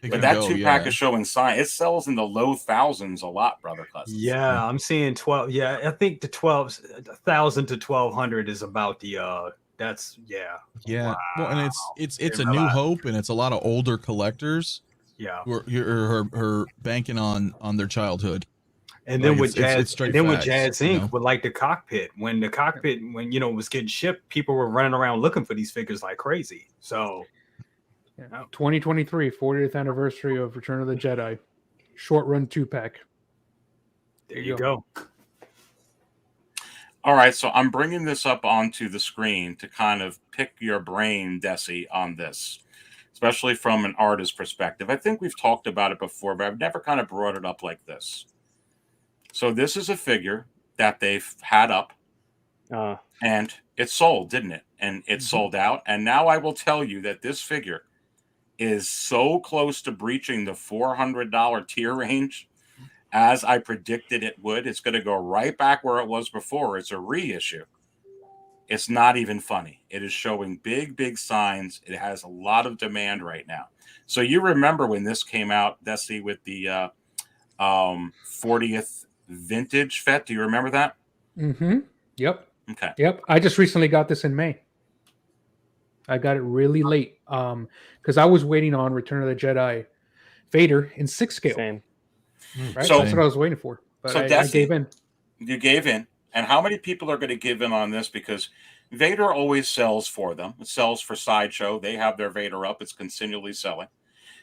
But that 2-pack is showing sign. It sells in the low thousands a lot, Brother Cousins. Yeah, I'm seeing 12. Yeah, I think the 1,000 to 1,200 is about the. That's Yeah. Wow. Well, and it's a New Hope, and it's a lot of older collectors. Yeah. Who are banking on their childhood. And then with Jazz, with Jazz Inc., with like the cockpit, when was getting shipped, people were running around looking for these figures like crazy. So, 2023, 40th anniversary of Return of the Jedi, short run 2-pack. There you go. All right, so I'm bringing this up onto the screen to kind of pick your brain, Desy, on this, especially from an artist perspective. I think we've talked about it before, but I've never kind of brought it up like this. So this is a figure that they've had up, and it sold, didn't it? And it sold out. And now I will tell you that this figure is so close to breaching the $400 tier range as I predicted it would. It's going to go right back where it was before. It's a reissue. It's not even funny. It is showing big signs. It has a lot of demand right now. So you remember when this came out, Desy, with the 40th vintage FET? Do you remember that? Mm-hmm. Yep. Okay. Yep. I just recently got this in May. I got it really late because I was waiting on Return of the Jedi Vader in 6 scale. Same. Right? So- That's what I was waiting for. But So I Desy, gave in. You gave in. And how many people are going to give in on this? Because Vader always sells for them. It sells for Sideshow. They have their Vader up. It's continually selling.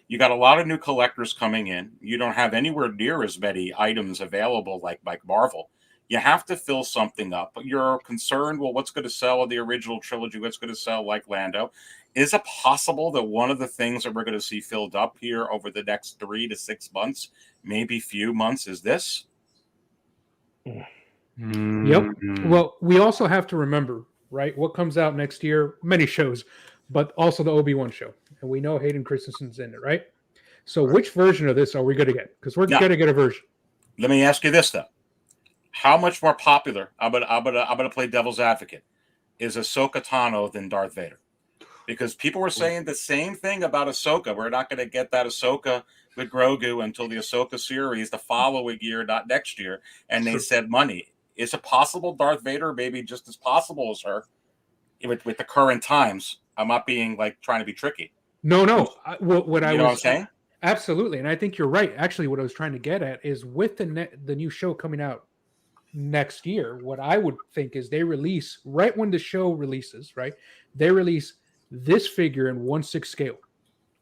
You got a lot of new collectors coming in. You don't have anywhere near as many items available like Marvel. You have to fill something up. But you're concerned, well, what's going to sell in the original trilogy? What's going to sell like Lando? Is it possible that one of the things that we're going to see filled up here over the next 3 to 6 months, maybe few months, is this? Yep. Well, we also have to remember, right, what comes out next year, many shows, but also the Obi-Wan show. And we know Hayden Christensen's in it, right? So which version of this are we going to get? Because we're going to get a version. Let me ask you this, though. How much more popular, I'm gonna play devil's advocate, is Ahsoka Tano than Darth Vader? Because people were saying the same thing about Ahsoka. We're not going to get that Ahsoka with Grogu until the Ahsoka series the following year, not next year. And they said money. Is it possible Darth Vader maybe just as possible as her with the current times? I'm not being trying to be tricky. No. What You know what I'm saying? Absolutely. And I think you're right. Actually, what I was trying to get at is with the new show coming out next year, what I would think is they release right when the show releases, right? They release this figure in 1/6 scale.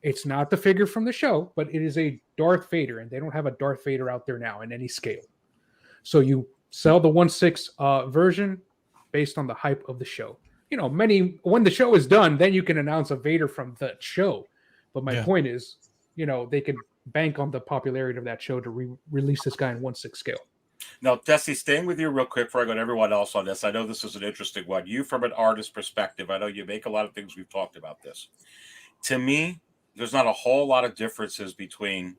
It's not the figure from the show, but it is a Darth Vader, and they don't have a Darth Vader out there now in any scale. So you sell the 1/6 version based on the hype of the show. You know, when the show is done, then you can announce a Vader from the show. But my point is, you know, they can bank on the popularity of that show to release this guy in 1/6 scale. Now, Desy, staying with you real quick before I go to everyone else on this. I know this is an interesting one. You, from an artist perspective, I know you make a lot of things. We've talked about this. To me, there's not a whole lot of differences between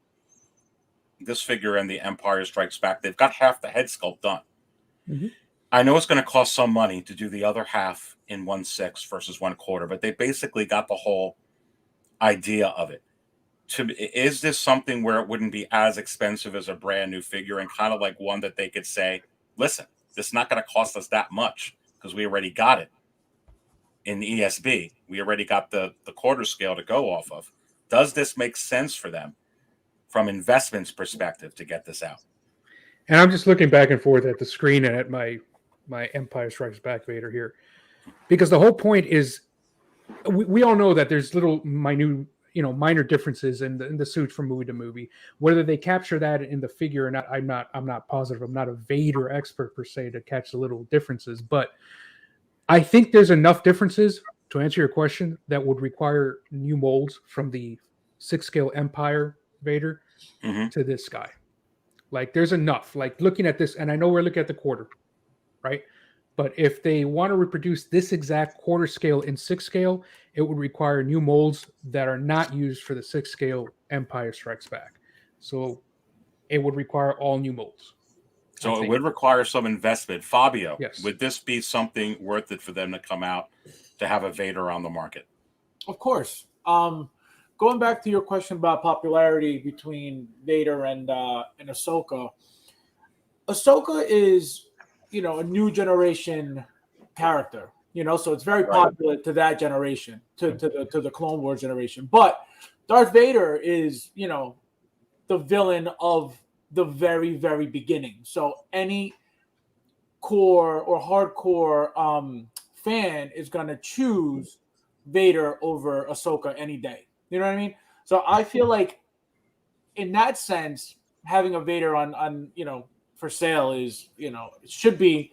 this figure and the Empire Strikes Back. They've got half the head sculpt done. Mm-hmm. I know it's going to cost some money to do the other half in 1/6 versus 1/4, but they basically got the whole idea of it. Is this something where it wouldn't be as expensive as a brand new figure and kind of like one that they could say, listen, this is not going to cost us that much because we already got it in the ESB. We already got the quarter scale to go off of. Does this make sense for them from investments perspective to get this out? And I'm just looking back and forth at the screen and at my Empire Strikes Back Vader here, because the whole point is we all know that there's little minor differences in the suits from movie to movie. Whether they capture that in the figure or not, I'm not positive. I'm not a Vader expert per se to catch the little differences, but I think there's enough differences to answer your question that would require new molds from the 6 scale Empire Vader to this guy. Like there's enough. Like looking at this, and I know we're looking at the quarter, right? But if they want to reproduce this exact quarter scale in 6 scale, it would require new molds that are not used for the 6 scale Empire Strikes Back. So it would require all new molds. So it would require some investment. Fabio, yes. Would this be something worth it for them to come out to have a Vader on the market? Of course. Going back to your question about popularity between Vader and Ahsoka, Ahsoka is, a new generation character, so it's very popular to that generation, to the Clone Wars generation. But Darth Vader is, the villain of the very, very beginning. So any core or hardcore fan is going to choose Vader over Ahsoka any day. You know what I mean? So I feel like in that sense, having a Vader on for sale is, it should be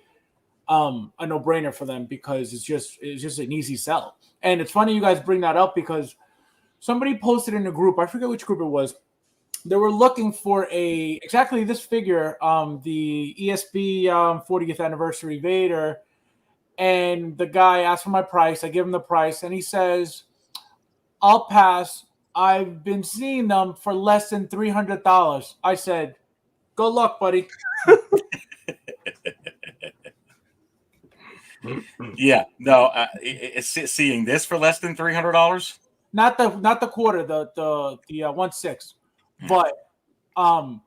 a no-brainer for them because it's just an easy sell. And it's funny you guys bring that up because somebody posted in a group, I forget which group it was, they were looking for exactly this figure, the ESB 40th anniversary Vader, and the guy asked for my price. I give him the price, and he says, I'll pass. I've been seeing them for less than $300. I said, good luck, buddy. Yeah, no, seeing this for less than $300. Not the quarter, the 1/6, but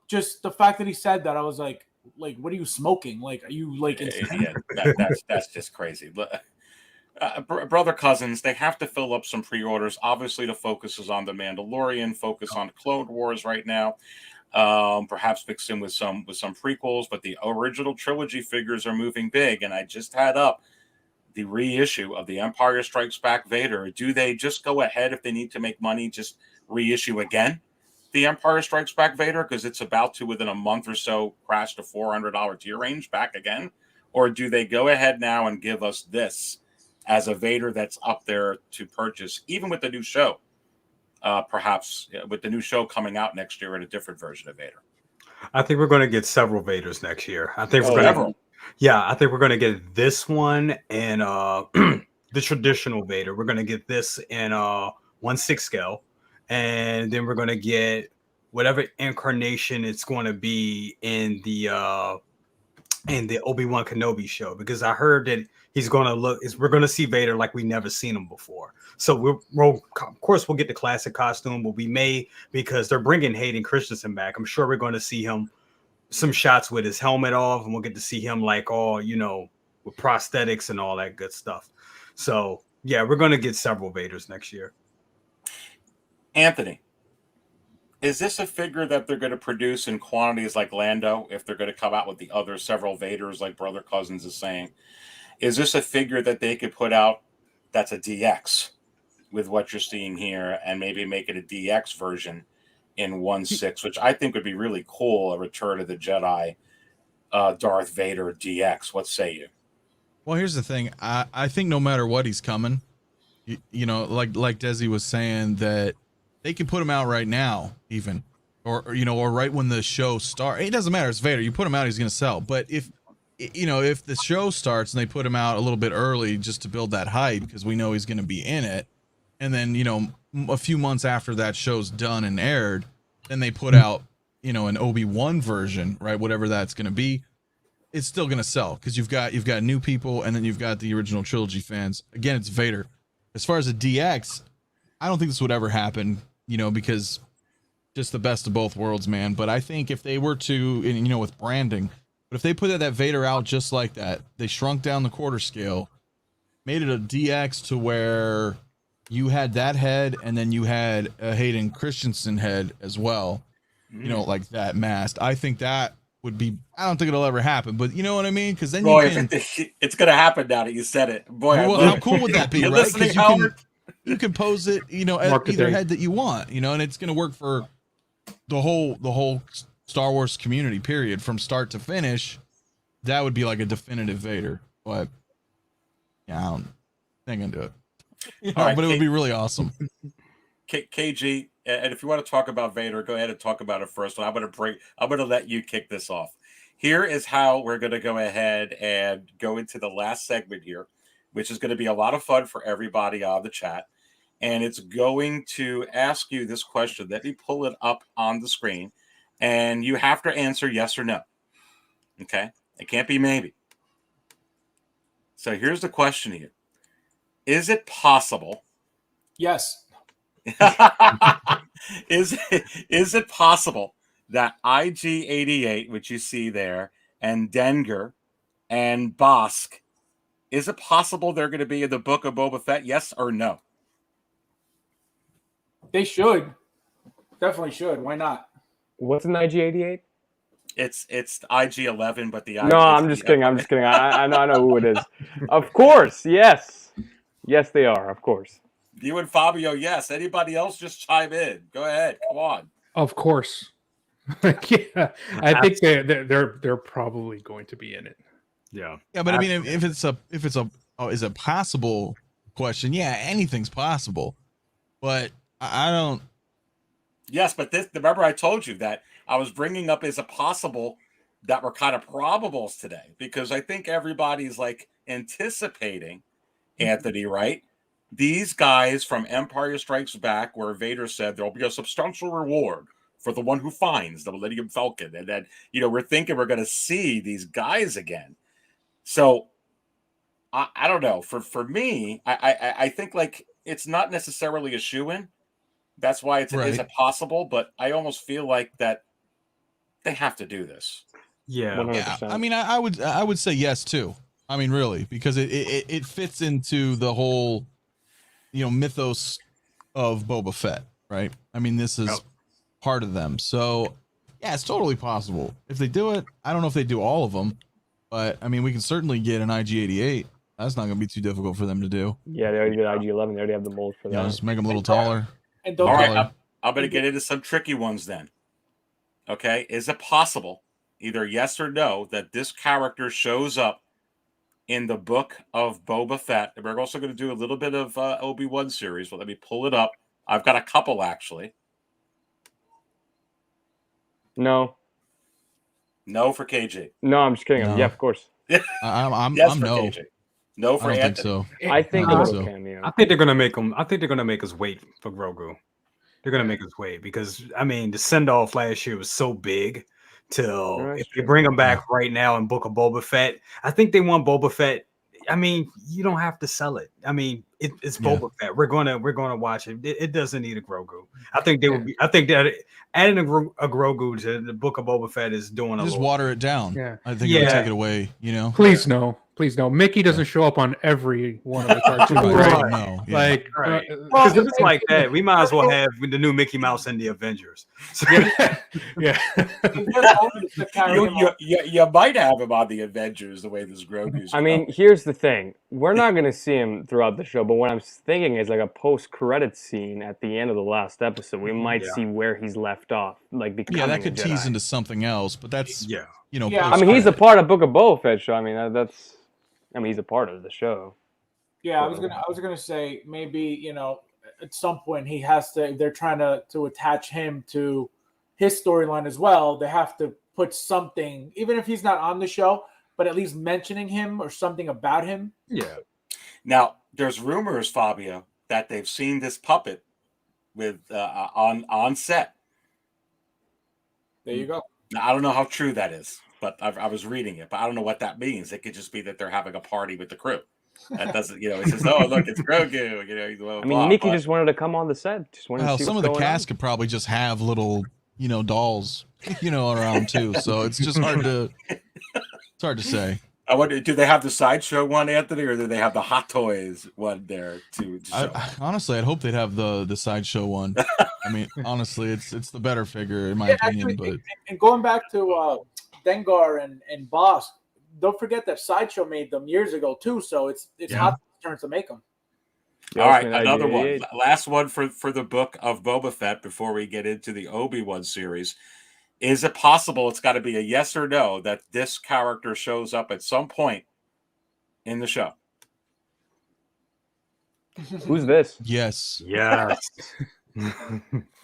just the fact that he said that, I was like, what are you smoking? Like, are you like insane? Yeah, that's just crazy. Brother Cousins, they have to fill up some pre-orders. Obviously, the focus is on the Mandalorian, focus on Clone Wars right now. Perhaps mixed in with some prequels, but the original trilogy figures are moving big. And I just had up the reissue of the Empire Strikes Back Vader. Do they just go ahead, if they need to make money, just reissue again the Empire Strikes Back Vader, because it's about to, within a month or so, crash the $400 tier range back again? Or do they go ahead now and give us this as a Vader that's up there to purchase, even with the new show? Perhaps with the new show coming out next year, in a different version of Vader. I think we're going to get several Vaders next year. I think I think we're going to get this one and the traditional Vader. We're going to get this in 1/6 scale, and then we're going to get whatever incarnation it's going to be in the Obi-Wan Kenobi show, because I heard that he's going to we're going to see Vader like we never seen him before. So we'll of course we'll get the classic costume, but we may, because they're bringing Hayden Christensen back, I'm sure we're going to see him some shots with his helmet off, and we'll get to see him like all, with prosthetics and all that good stuff. So yeah, we're going to get several Vaders next year. Anthony, is this a figure that they're going to produce in quantities like Lando, if they're going to come out with the other several Vaders like Brother Cousins is saying? Is this a figure that they could put out that's a DX with what you're seeing here, and maybe make it a DX version in 1/6, which I think would be really cool, a Return of the Jedi Darth Vader DX? What say you? Well, here's the thing. I think no matter what, he's coming. Like Desy was saying, that they can put him out right now, even, or right when the show starts. It doesn't matter. It's Vader. You put him out, he's going to sell. But if the show starts and they put him out a little bit early just to build that hype, because we know he's going to be in it, and then a few months after that show's done and aired, then they put out an Obi-Wan version, right? Whatever that's going to be, it's still going to sell, because you've got new people, and then you've got the original trilogy fans. Again, it's Vader. As far as a DX, I don't think this would ever happen, because just the best of both worlds, man. But I think if they were to, with branding, but if they put that Vader out just like that, they shrunk down the quarter scale, made it a DX to where you had that head, and then you had a Hayden Christensen head as well, like that masked. I think that would be, I don't think it'll ever happen, but you know what I mean? Because then it's going to happen now that you said it. Boy, how cool would that be, right? Because you can pose it, at either head that you want, and it's going to work for the whole Star Wars community, period, from start to finish. That would be like a definitive Vader. But yeah, I ain't gonna do it. But it would be really awesome. KG, and if you want to talk about Vader, go ahead and talk about it first. But I'm gonna let you kick this off. Here is how we're gonna go ahead and go into the last segment here, which is going to be a lot of fun for everybody on the chat. And it's going to ask you this question. Let me pull it up on the screen, and you have to answer yes or no. Okay? It can't be maybe. So here's the question here. Is it possible? Yes. Is it possible that IG-88, which you see there, and Dengar and Bosk, is it possible they're going to be in the Book of Boba Fett? Yes or no? They should. Definitely should. Why not? What's an IG-88? It's IG-11, but the No, I'm just kidding. I'm just kidding. I know who it is. Of course, yes. Yes, they are. Of course. You and Fabio, yes. Anybody else, just chime in. Go ahead. Come on. Of course. Yeah, I think they're probably going to be in it. Yeah. Yeah, but I mean, if it's a is it possible question? Yeah, anything's possible. But I don't. Yes, but remember I told you that I was bringing up, is it possible that we're kind of probables today? Because I think everybody's like anticipating, Anthony, right? these guys from Empire Strikes Back, where Vader said there'll be a substantial reward for the one who finds the Millennium Falcon, and then we're thinking we're going to see these guys again. So I don't know. For me, I think like it's not necessarily a shoe-in. That's why it isn't possible, but I almost feel like that they have to do this. Yeah. 100%. I mean, I would say yes too. I mean, really, because it fits into the whole, mythos of Boba Fett, right? I mean, this is part of them. So yeah, it's totally possible. If they do it, I don't know if they do all of them, but I mean, we can certainly get an IG-88. That's not going to be too difficult for them to do. Yeah, they already did IG-11. They already have the mold for that. Just make them a little taller. And All right, I'm going to get into some tricky ones then. Okay, is it possible, either yes or no, that this character shows up in the book of Boba Fett? And we're also going to do a little bit of Obi-Wan series, but let me pull it up. I've got a couple, actually. No. No for KJ. No, I'm just kidding. No. Yeah, of course. I'm Yes for no. KJ. No for I don't Anthony. think so. I think I a don't little think so. cameo. I think they're gonna make them. I think they're gonna make us wait for Grogu. They're gonna make us wait because I mean the send off last year was so big. Till Right. if they bring him back right now in Book of Boba Fett, I think they want Boba Fett. I mean, you don't have to sell it. I mean, it's Boba Fett. We're gonna watch it. It doesn't need a Grogu. I think they would be. I think that adding a Grogu to the Book of Boba Fett is doing a Just little. water it down. Yeah. I think it would take it away. Please no. Please no. Mickey doesn't show up on every one of the cartoons, Right. right? No. Yeah. Like, Right. Because if it's like that, we might as well have the new Mickey Mouse and the Avengers. So, yeah. You might have him on the Avengers the way this Grogu's. I mean, here's the thing. We're not going to see him throughout the show, but what I'm thinking is like a post-credit scene at the end of the last episode. We might see where he's left off, like becoming that could a Jedi. tease into something else, but that's Yeah, I mean, he's a part of Book of Boba Fett show. I mean, he's a part of the show. Yeah, I was gonna say maybe at some point he has to. They're trying to attach him to his storyline as well. They have to put something, even if he's not on the show, but at least mentioning him or something about him. yeah. Now there's rumors, Fabio, that they've seen this puppet with on set. There you go. Now, I don't know how true that is, but I was reading it, but I don't know what that means. It could just be that they're having a party with the crew. That doesn't, it's just, oh, look, it's Grogu. Blah, I mean, Mickey just wanted to come on the set. Just wanted to see some of what's the going cast could probably just have little, dolls, around too. So it's just hard to say. I wonder, do they have the sideshow one, Anthony, or do they have the Hot Toys one there to show? Honestly, I'd hope they'd have the sideshow one. I mean, honestly, it's the better figure in my opinion. Actually, But and going back to Dengar and Boss, don't forget that Sideshow made them years ago too. So it's Hot Toys' turn to make them. All right, another one. Last one for the book of Boba Fett before we get into the Obi-Wan series. Is it possible, it's got to be a yes or no, that this character shows up at some point in the show? Who's this? yes. Yes.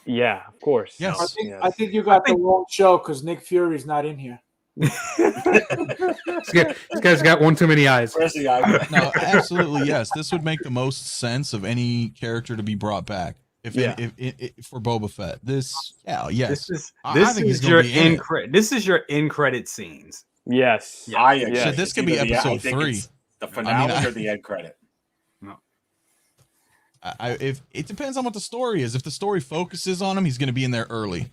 Yeah, of course. Yes. I think you got the wrong show because Nick Fury's not in here. This guy's got one too many eyes. Where's the eye? No, absolutely yes. This would make the most sense of any character to be brought back. If for Boba Fett, yes. This is I think he's your gonna be in it. This is your end credit scenes. Yes. I agree. So this could be Either episode I think 3. it's the finale I mean, or the end credit. If it depends on what the story is. If the story focuses on him, he's going to be in there early.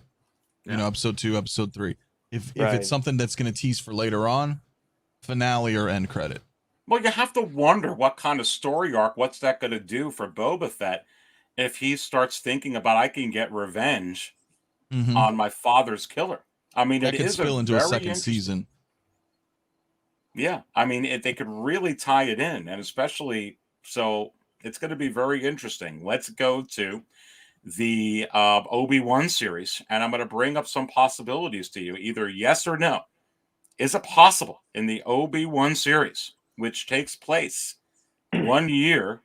Episode 2, episode 3. If it's something that's going to tease for later on, finale or end credit. Well, you have to wonder what kind of story arc, what's that going to do for Boba Fett if he starts thinking about, I can get revenge on my father's killer. I mean, That it could is spill into a second season. Yeah, I mean, they could really tie it in, and especially so it's going to be very interesting. Let's go to the Obi-Wan series, and I'm going to bring up some possibilities to you, either yes or no. Is it possible in the Obi-Wan series, which takes place 1 year?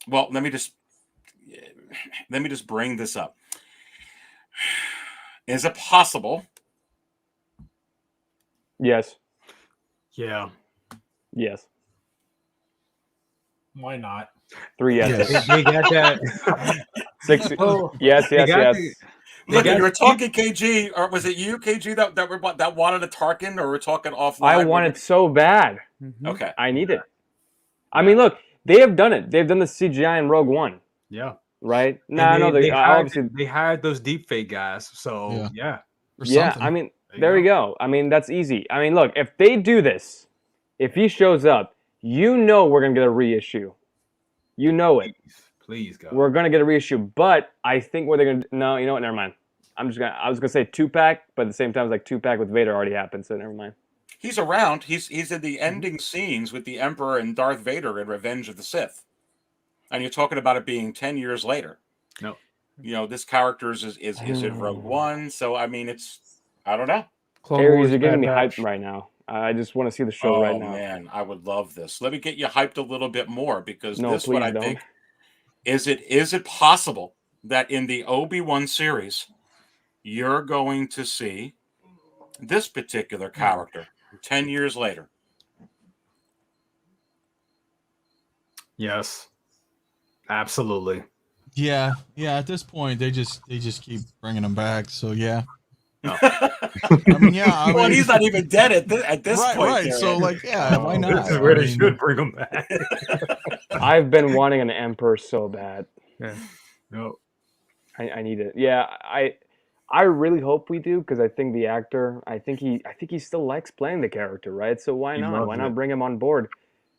Well, let me just bring this up. Is it possible? Yes. Yeah. Yes. Why not? 3 yeses. Yes. They got that. 6. Oh, Yes, they yes, got yes. the- Look, got- you were talking KG, or was it you, KG, that wanted a Tarkin, or we're talking offline? I want it so bad. Okay. I need it. I mean, look, they have done it. They've done the CGI in Rogue One, Yeah. right? And No, no, they hired, obviously. they hired those deepfake guys. So yeah. Or Yeah, something. I mean, there we go. I mean, that's easy. I mean, look, if they do this, if he shows up, you know we're gonna get a reissue. You know it. Please, God. We're gonna get a reissue, but I think what they're gonna no, you know what? Never mind. I was gonna say 2-pack, but at the same time, it's like 2-pack with Vader already happened, so never mind. He's around. He's in the ending scenes with the Emperor and Darth Vader in Revenge of the Sith. And you're talking about it being 10 years later. No. You know, this character is in Rogue One, so I mean I don't know. Clone Aries, Wars, you're getting Bad me Batch. hyped right now. I just want to see the show right now. Man, I would love this. Let me get you hyped a little bit more, because No, this what please I don't. think is it possible that in the Obi-Wan series you're going to see this particular character 10 years later? Yes. Absolutely. Yeah. At this point, they just keep bringing them back. So yeah. No. I mean, yeah. Well, he's not even dead at this right, point. right. Darren. So like, yeah, why not? This is where I they mean, should bring them back. I've been wanting an Emperor so bad. Yeah. No. I need it. Yeah, I really hope we do, because I think the actor, I think he still likes playing the character, right? So why He not? loves Why not it. bring him on board?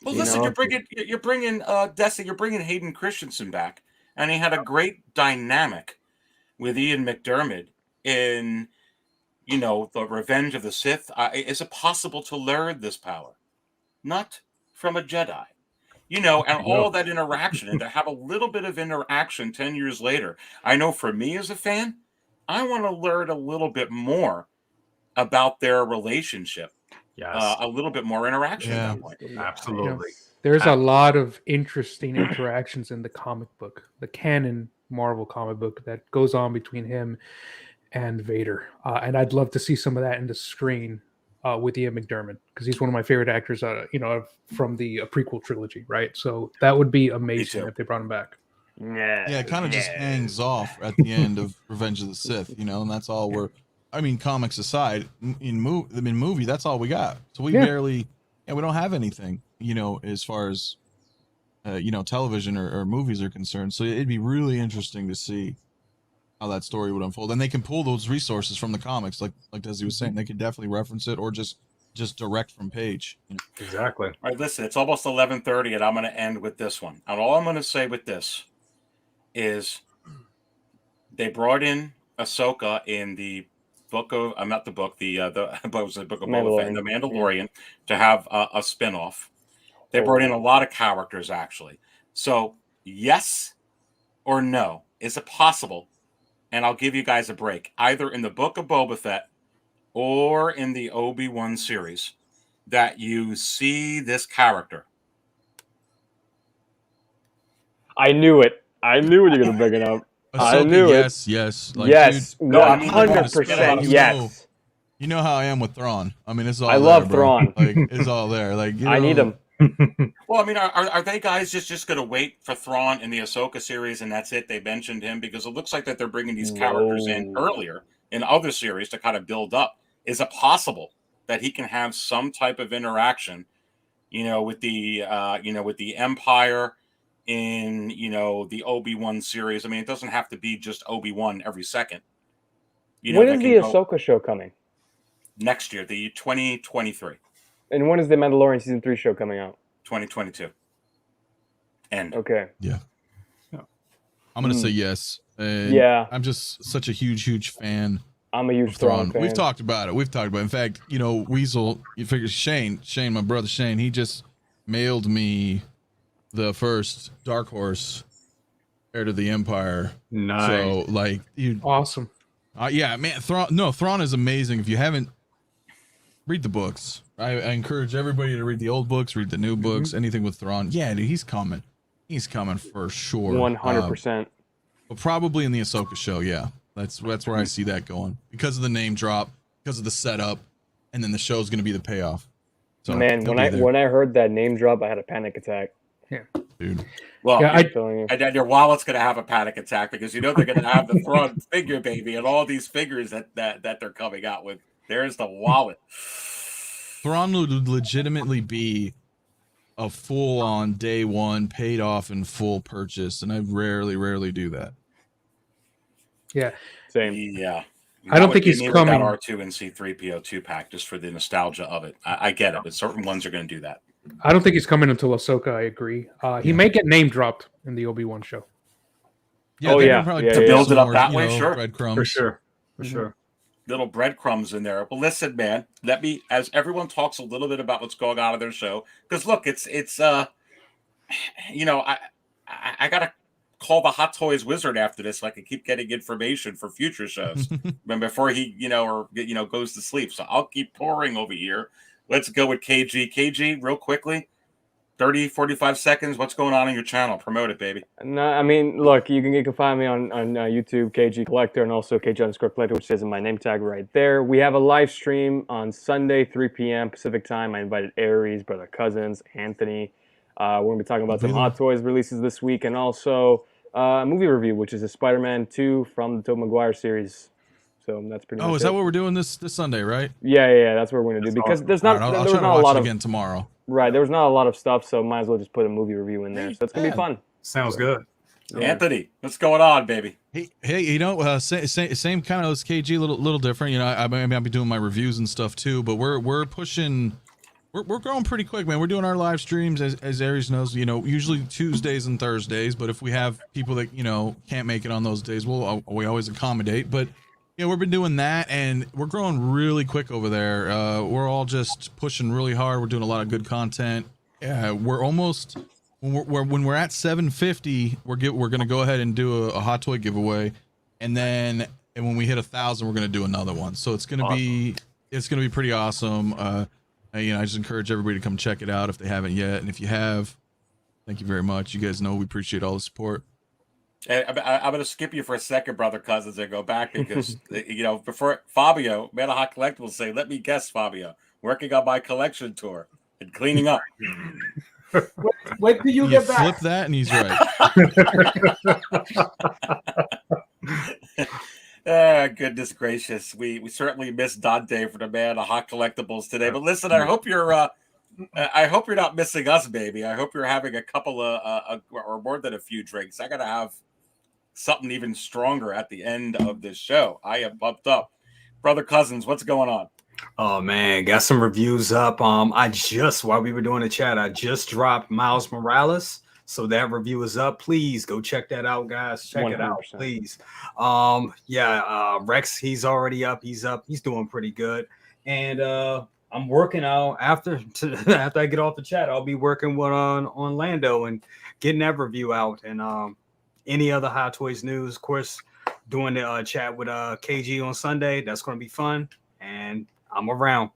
Well, You listen, know? you're bringing Desy, you're bringing Hayden Christensen back, and he had a great dynamic with Ian McDiarmid in, you know, the Revenge of the Sith. Is it possible to learn this power? Not from a Jedi. You know, and all that interaction, and to have a little bit of interaction 10 years later. I know for me as a fan, I want to learn a little bit more about their relationship. Yes. A little bit more interaction at that point. Absolutely. There's a lot of interesting interactions in the comic book, the canon Marvel comic book that goes on between him and Vader. And I'd love to see some of that in the screen with Ian McDiarmid, because he's one of my favorite actors, from the prequel trilogy, right? So that would be amazing if they brought him back. yeah, it kind of just hangs off at the end of Revenge of the Sith, you know, and that's all we're. I mean, comics aside, in movie, that's all we got. So we barely, we don't have anything, you know, as far as, you know, television or movies are concerned. So it'd be really interesting to see how that story would unfold, and they can pull those resources from the comics, like Desy was saying. They could definitely reference it, or just direct from page. You know? Exactly. All right, listen, it's almost 11:30, and I'm going to end with this one. And all I'm going to say with this is they brought in Ahsoka in the book of not the book, the what was the book of Boba Fett, the Mandalorian, to have a spinoff. They brought in a lot of characters, actually. So yes or no, is it possible? And I'll give you guys a break, either in the book of Boba Fett or in the Obi-Wan series, that you see this character. I knew it. I knew what you were going to bring it up. I knew yes, it. Yes. Like, yes. dude, 100%. Yes. You know how I am with Thrawn. I mean, it's all. I love Thrawn. Like, it's all there. Like, you know, I need him. Well, I mean, are they guys just going to wait for Thrawn in the Ahsoka series and that's it? They mentioned him because it looks like that they're bringing these characters in earlier in other series to kind of build up. Is it possible that he can have some type of interaction, you know, with the with the Empire in, you know, the Obi-Wan series? I mean, it doesn't have to be just Obi-Wan every second. You know, when is the Ahsoka show coming? Next year, the 2023. And when is the Mandalorian season 3 show coming out? 2022. End. Okay. Yeah. I'm gonna say yes. And yeah. I'm just such a huge fan. I'm a huge Thrawn fan. We've talked about it. In fact, you know, Weasel. You figure Shane, my brother Shane. He just mailed me the first Dark Horse Heir to the Empire. Nice. So like, awesome. Yeah, man. Thrawn is amazing. If you haven't, read the books. I encourage everybody to read the old books, read the new books, anything with Thrawn. Yeah, dude, he's coming. He's coming for sure. 100%. But probably in the Ahsoka show, yeah. That's where I see that going. Because of the name drop, because of the setup, and then the show's going to be the payoff. So man, when I heard that name drop, I had a panic attack. Yeah. dude. Well, Yeah, and then your wallet's going to have a panic attack because you know they're going to have the Thrawn figure, baby, and all these figures that they're coming out with. There's the wallet. Thrawn would legitimately be a full-on day one, paid off in full purchase, and I rarely do that. Yeah, same. Yeah. I don't think he's coming. That R2 and C3PO 2-pack just for the nostalgia of it. I get it, but certain ones are going to do that. I don't think he's coming until Ahsoka. I agree. He may get name dropped in the Obi-Wan show. Yeah, To build it up that way, sure. Breadcrumbs. For sure. Little breadcrumbs in there. Well, listen, man, let me, as everyone talks a little bit about what's going on in their show, because look, it's you know, I gotta call the Hot Toys wizard after this so I can keep getting information for future shows before he, goes to sleep. So I'll keep pouring over here. Let's go with KG. KG, real quickly, 30, 45 seconds. What's going on your channel? Promote it, baby. No, I mean, look, you can find me on YouTube, KG Collector, and also KG_Collector, which says in my name tag right there. We have a live stream on Sunday, 3 p.m. Pacific time. I invited Aries, Brother Cousins, Anthony. We're going to be talking about some Hot Toys releases this week, and also a movie review, which is a Spider-Man 2 from the Tobey Maguire series. So that's pretty much is that what we're doing this Sunday, right? Yeah, that's what we're going to do. Because there's not, I'll there was try to not a watch lot it of... again tomorrow. Right, there was not a lot of stuff, so might as well just put a movie review in there. So it's going to be fun. Sounds good. Yeah. Anthony, what's going on, baby? Hey, same kind of as KG, little different. I might be doing my reviews and stuff too, but we're pushing, we're growing pretty quick, man. We're doing our live streams as Aries knows, usually Tuesdays and Thursdays, but if we have people that can't make it on those days, we always accommodate. But we've been doing that, and we're growing really quick over there. We're all just pushing really hard. We're doing a lot of good content. We're almost. When we're at 750, we're gonna go ahead and do a hot toy giveaway, and when we hit 1,000, we're gonna do another one. So it's gonna be pretty awesome. I just encourage everybody to come check it out if they haven't yet, and if you have, thank you very much. You guys know we appreciate all the support. I'm gonna skip you for a second, Brother Cousins, and go back because before Fabio, Man of Hot Collectibles, say, let me guess, Fabio, working on my collection tour and cleaning up. Wait till you get back. Flip that, and he's right. Goodness gracious, we certainly miss Dante for the Man of Hot Collectibles today. But listen, I hope you're not missing us, baby. I hope you're having a couple of or more than a few drinks. I gotta have something even stronger at the end of this show. I am pumped up. Brother Cousins, what's going on? Oh man, got some reviews up. While we were doing the chat, I just dropped Miles Morales, so that review is up. Please go check that out, guys. Check 100%. It out, please. Rex, he's already up. He's doing pretty good, and I'm working out after I get off the chat. I'll be working on Lando and getting that review out, and any other Hot Toys news, of course. Doing the chat with KG on Sunday. That's going to be fun, and I'm around.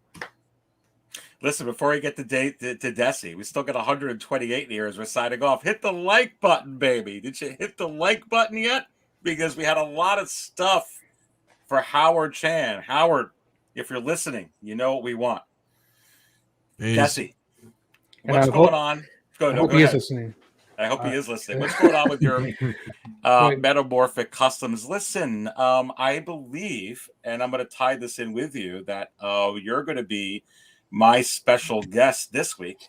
Listen, before we get to Desy, we still got 128 here as we're signing off. Hit the like button, baby. Did you hit the like button yet? Because we had a lot of stuff for Howard Chan. Howard, if you're listening, you know what we want. Desy, what's going on? Go ahead. I hope he is listening. What's going on with your Metamorphic Customs? Listen, I believe, and I'm going to tie this in with you, that you're going to be my special guest this week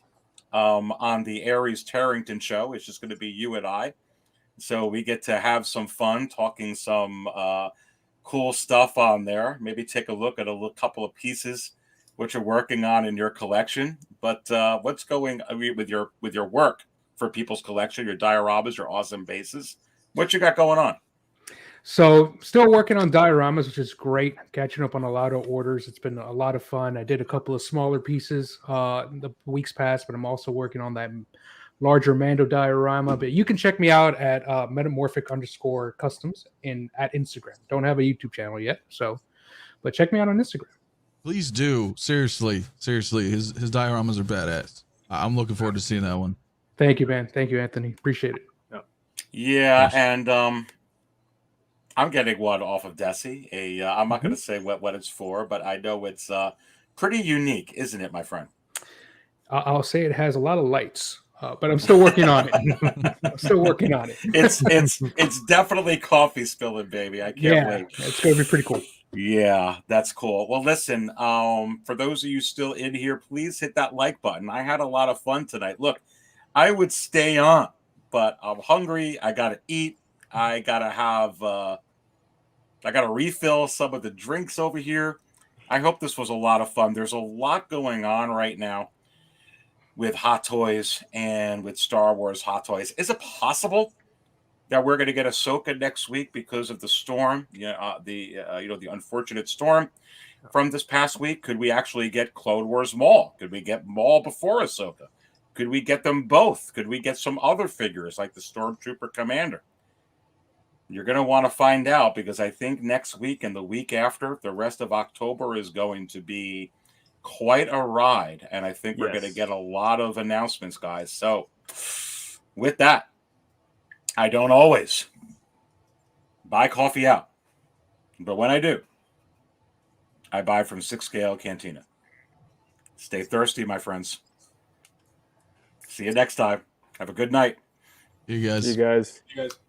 on the Aries Tarrington show. It's just going to be you and I. So we get to have some fun talking some cool stuff on there. Maybe take a look at a couple of pieces which you're working on in your collection. But what's going with your work for people's collection, your dioramas, your awesome bases? What you got going on? So still working on dioramas, which is great. Catching up on a lot of orders. It's been a lot of fun. I did a couple of smaller pieces the weeks past, but I'm also working on that larger Mando diorama. But you can check me out at Metamorphic_Customs at Instagram. Don't have a YouTube channel yet, but check me out on Instagram. Please do. Seriously. His dioramas are badass. I'm looking forward to seeing that one. Thank you, man. Thank you, Anthony. Appreciate it. Yeah, and I'm getting one off of Desy. I'm not going to say what it's for, but I know it's pretty unique, isn't it, my friend? I'll say it has a lot of lights but I'm still working on it. I'm still working on it. It's definitely coffee spilling, baby. I can't wait. It's going to be pretty cool. Yeah, that's cool. Well, listen, for those of you still in here, please hit that like button. I had a lot of fun tonight. Look, I would stay on, but I'm hungry. I got to eat. I got to have, I got to refill some of the drinks over here. I hope this was a lot of fun. There's a lot going on right now with Hot Toys and with Star Wars Hot Toys. Is it possible that we're going to get Ahsoka next week because of the storm, the unfortunate storm from this past week? Could we actually get Clone Wars Maul? Could we get Maul before Ahsoka? Could we get them both? Could we get some other figures like the Stormtrooper Commander? You're going to want to find out, because I think next week and the week after, the rest of October is going to be quite a ride. And I think we're going to get a lot of announcements, guys. So with that, I don't always buy coffee out, but when I do, I buy from Six Scale Cantina. Stay thirsty, my friends. See you next time. Have a good night. You guys. You guys. You guys.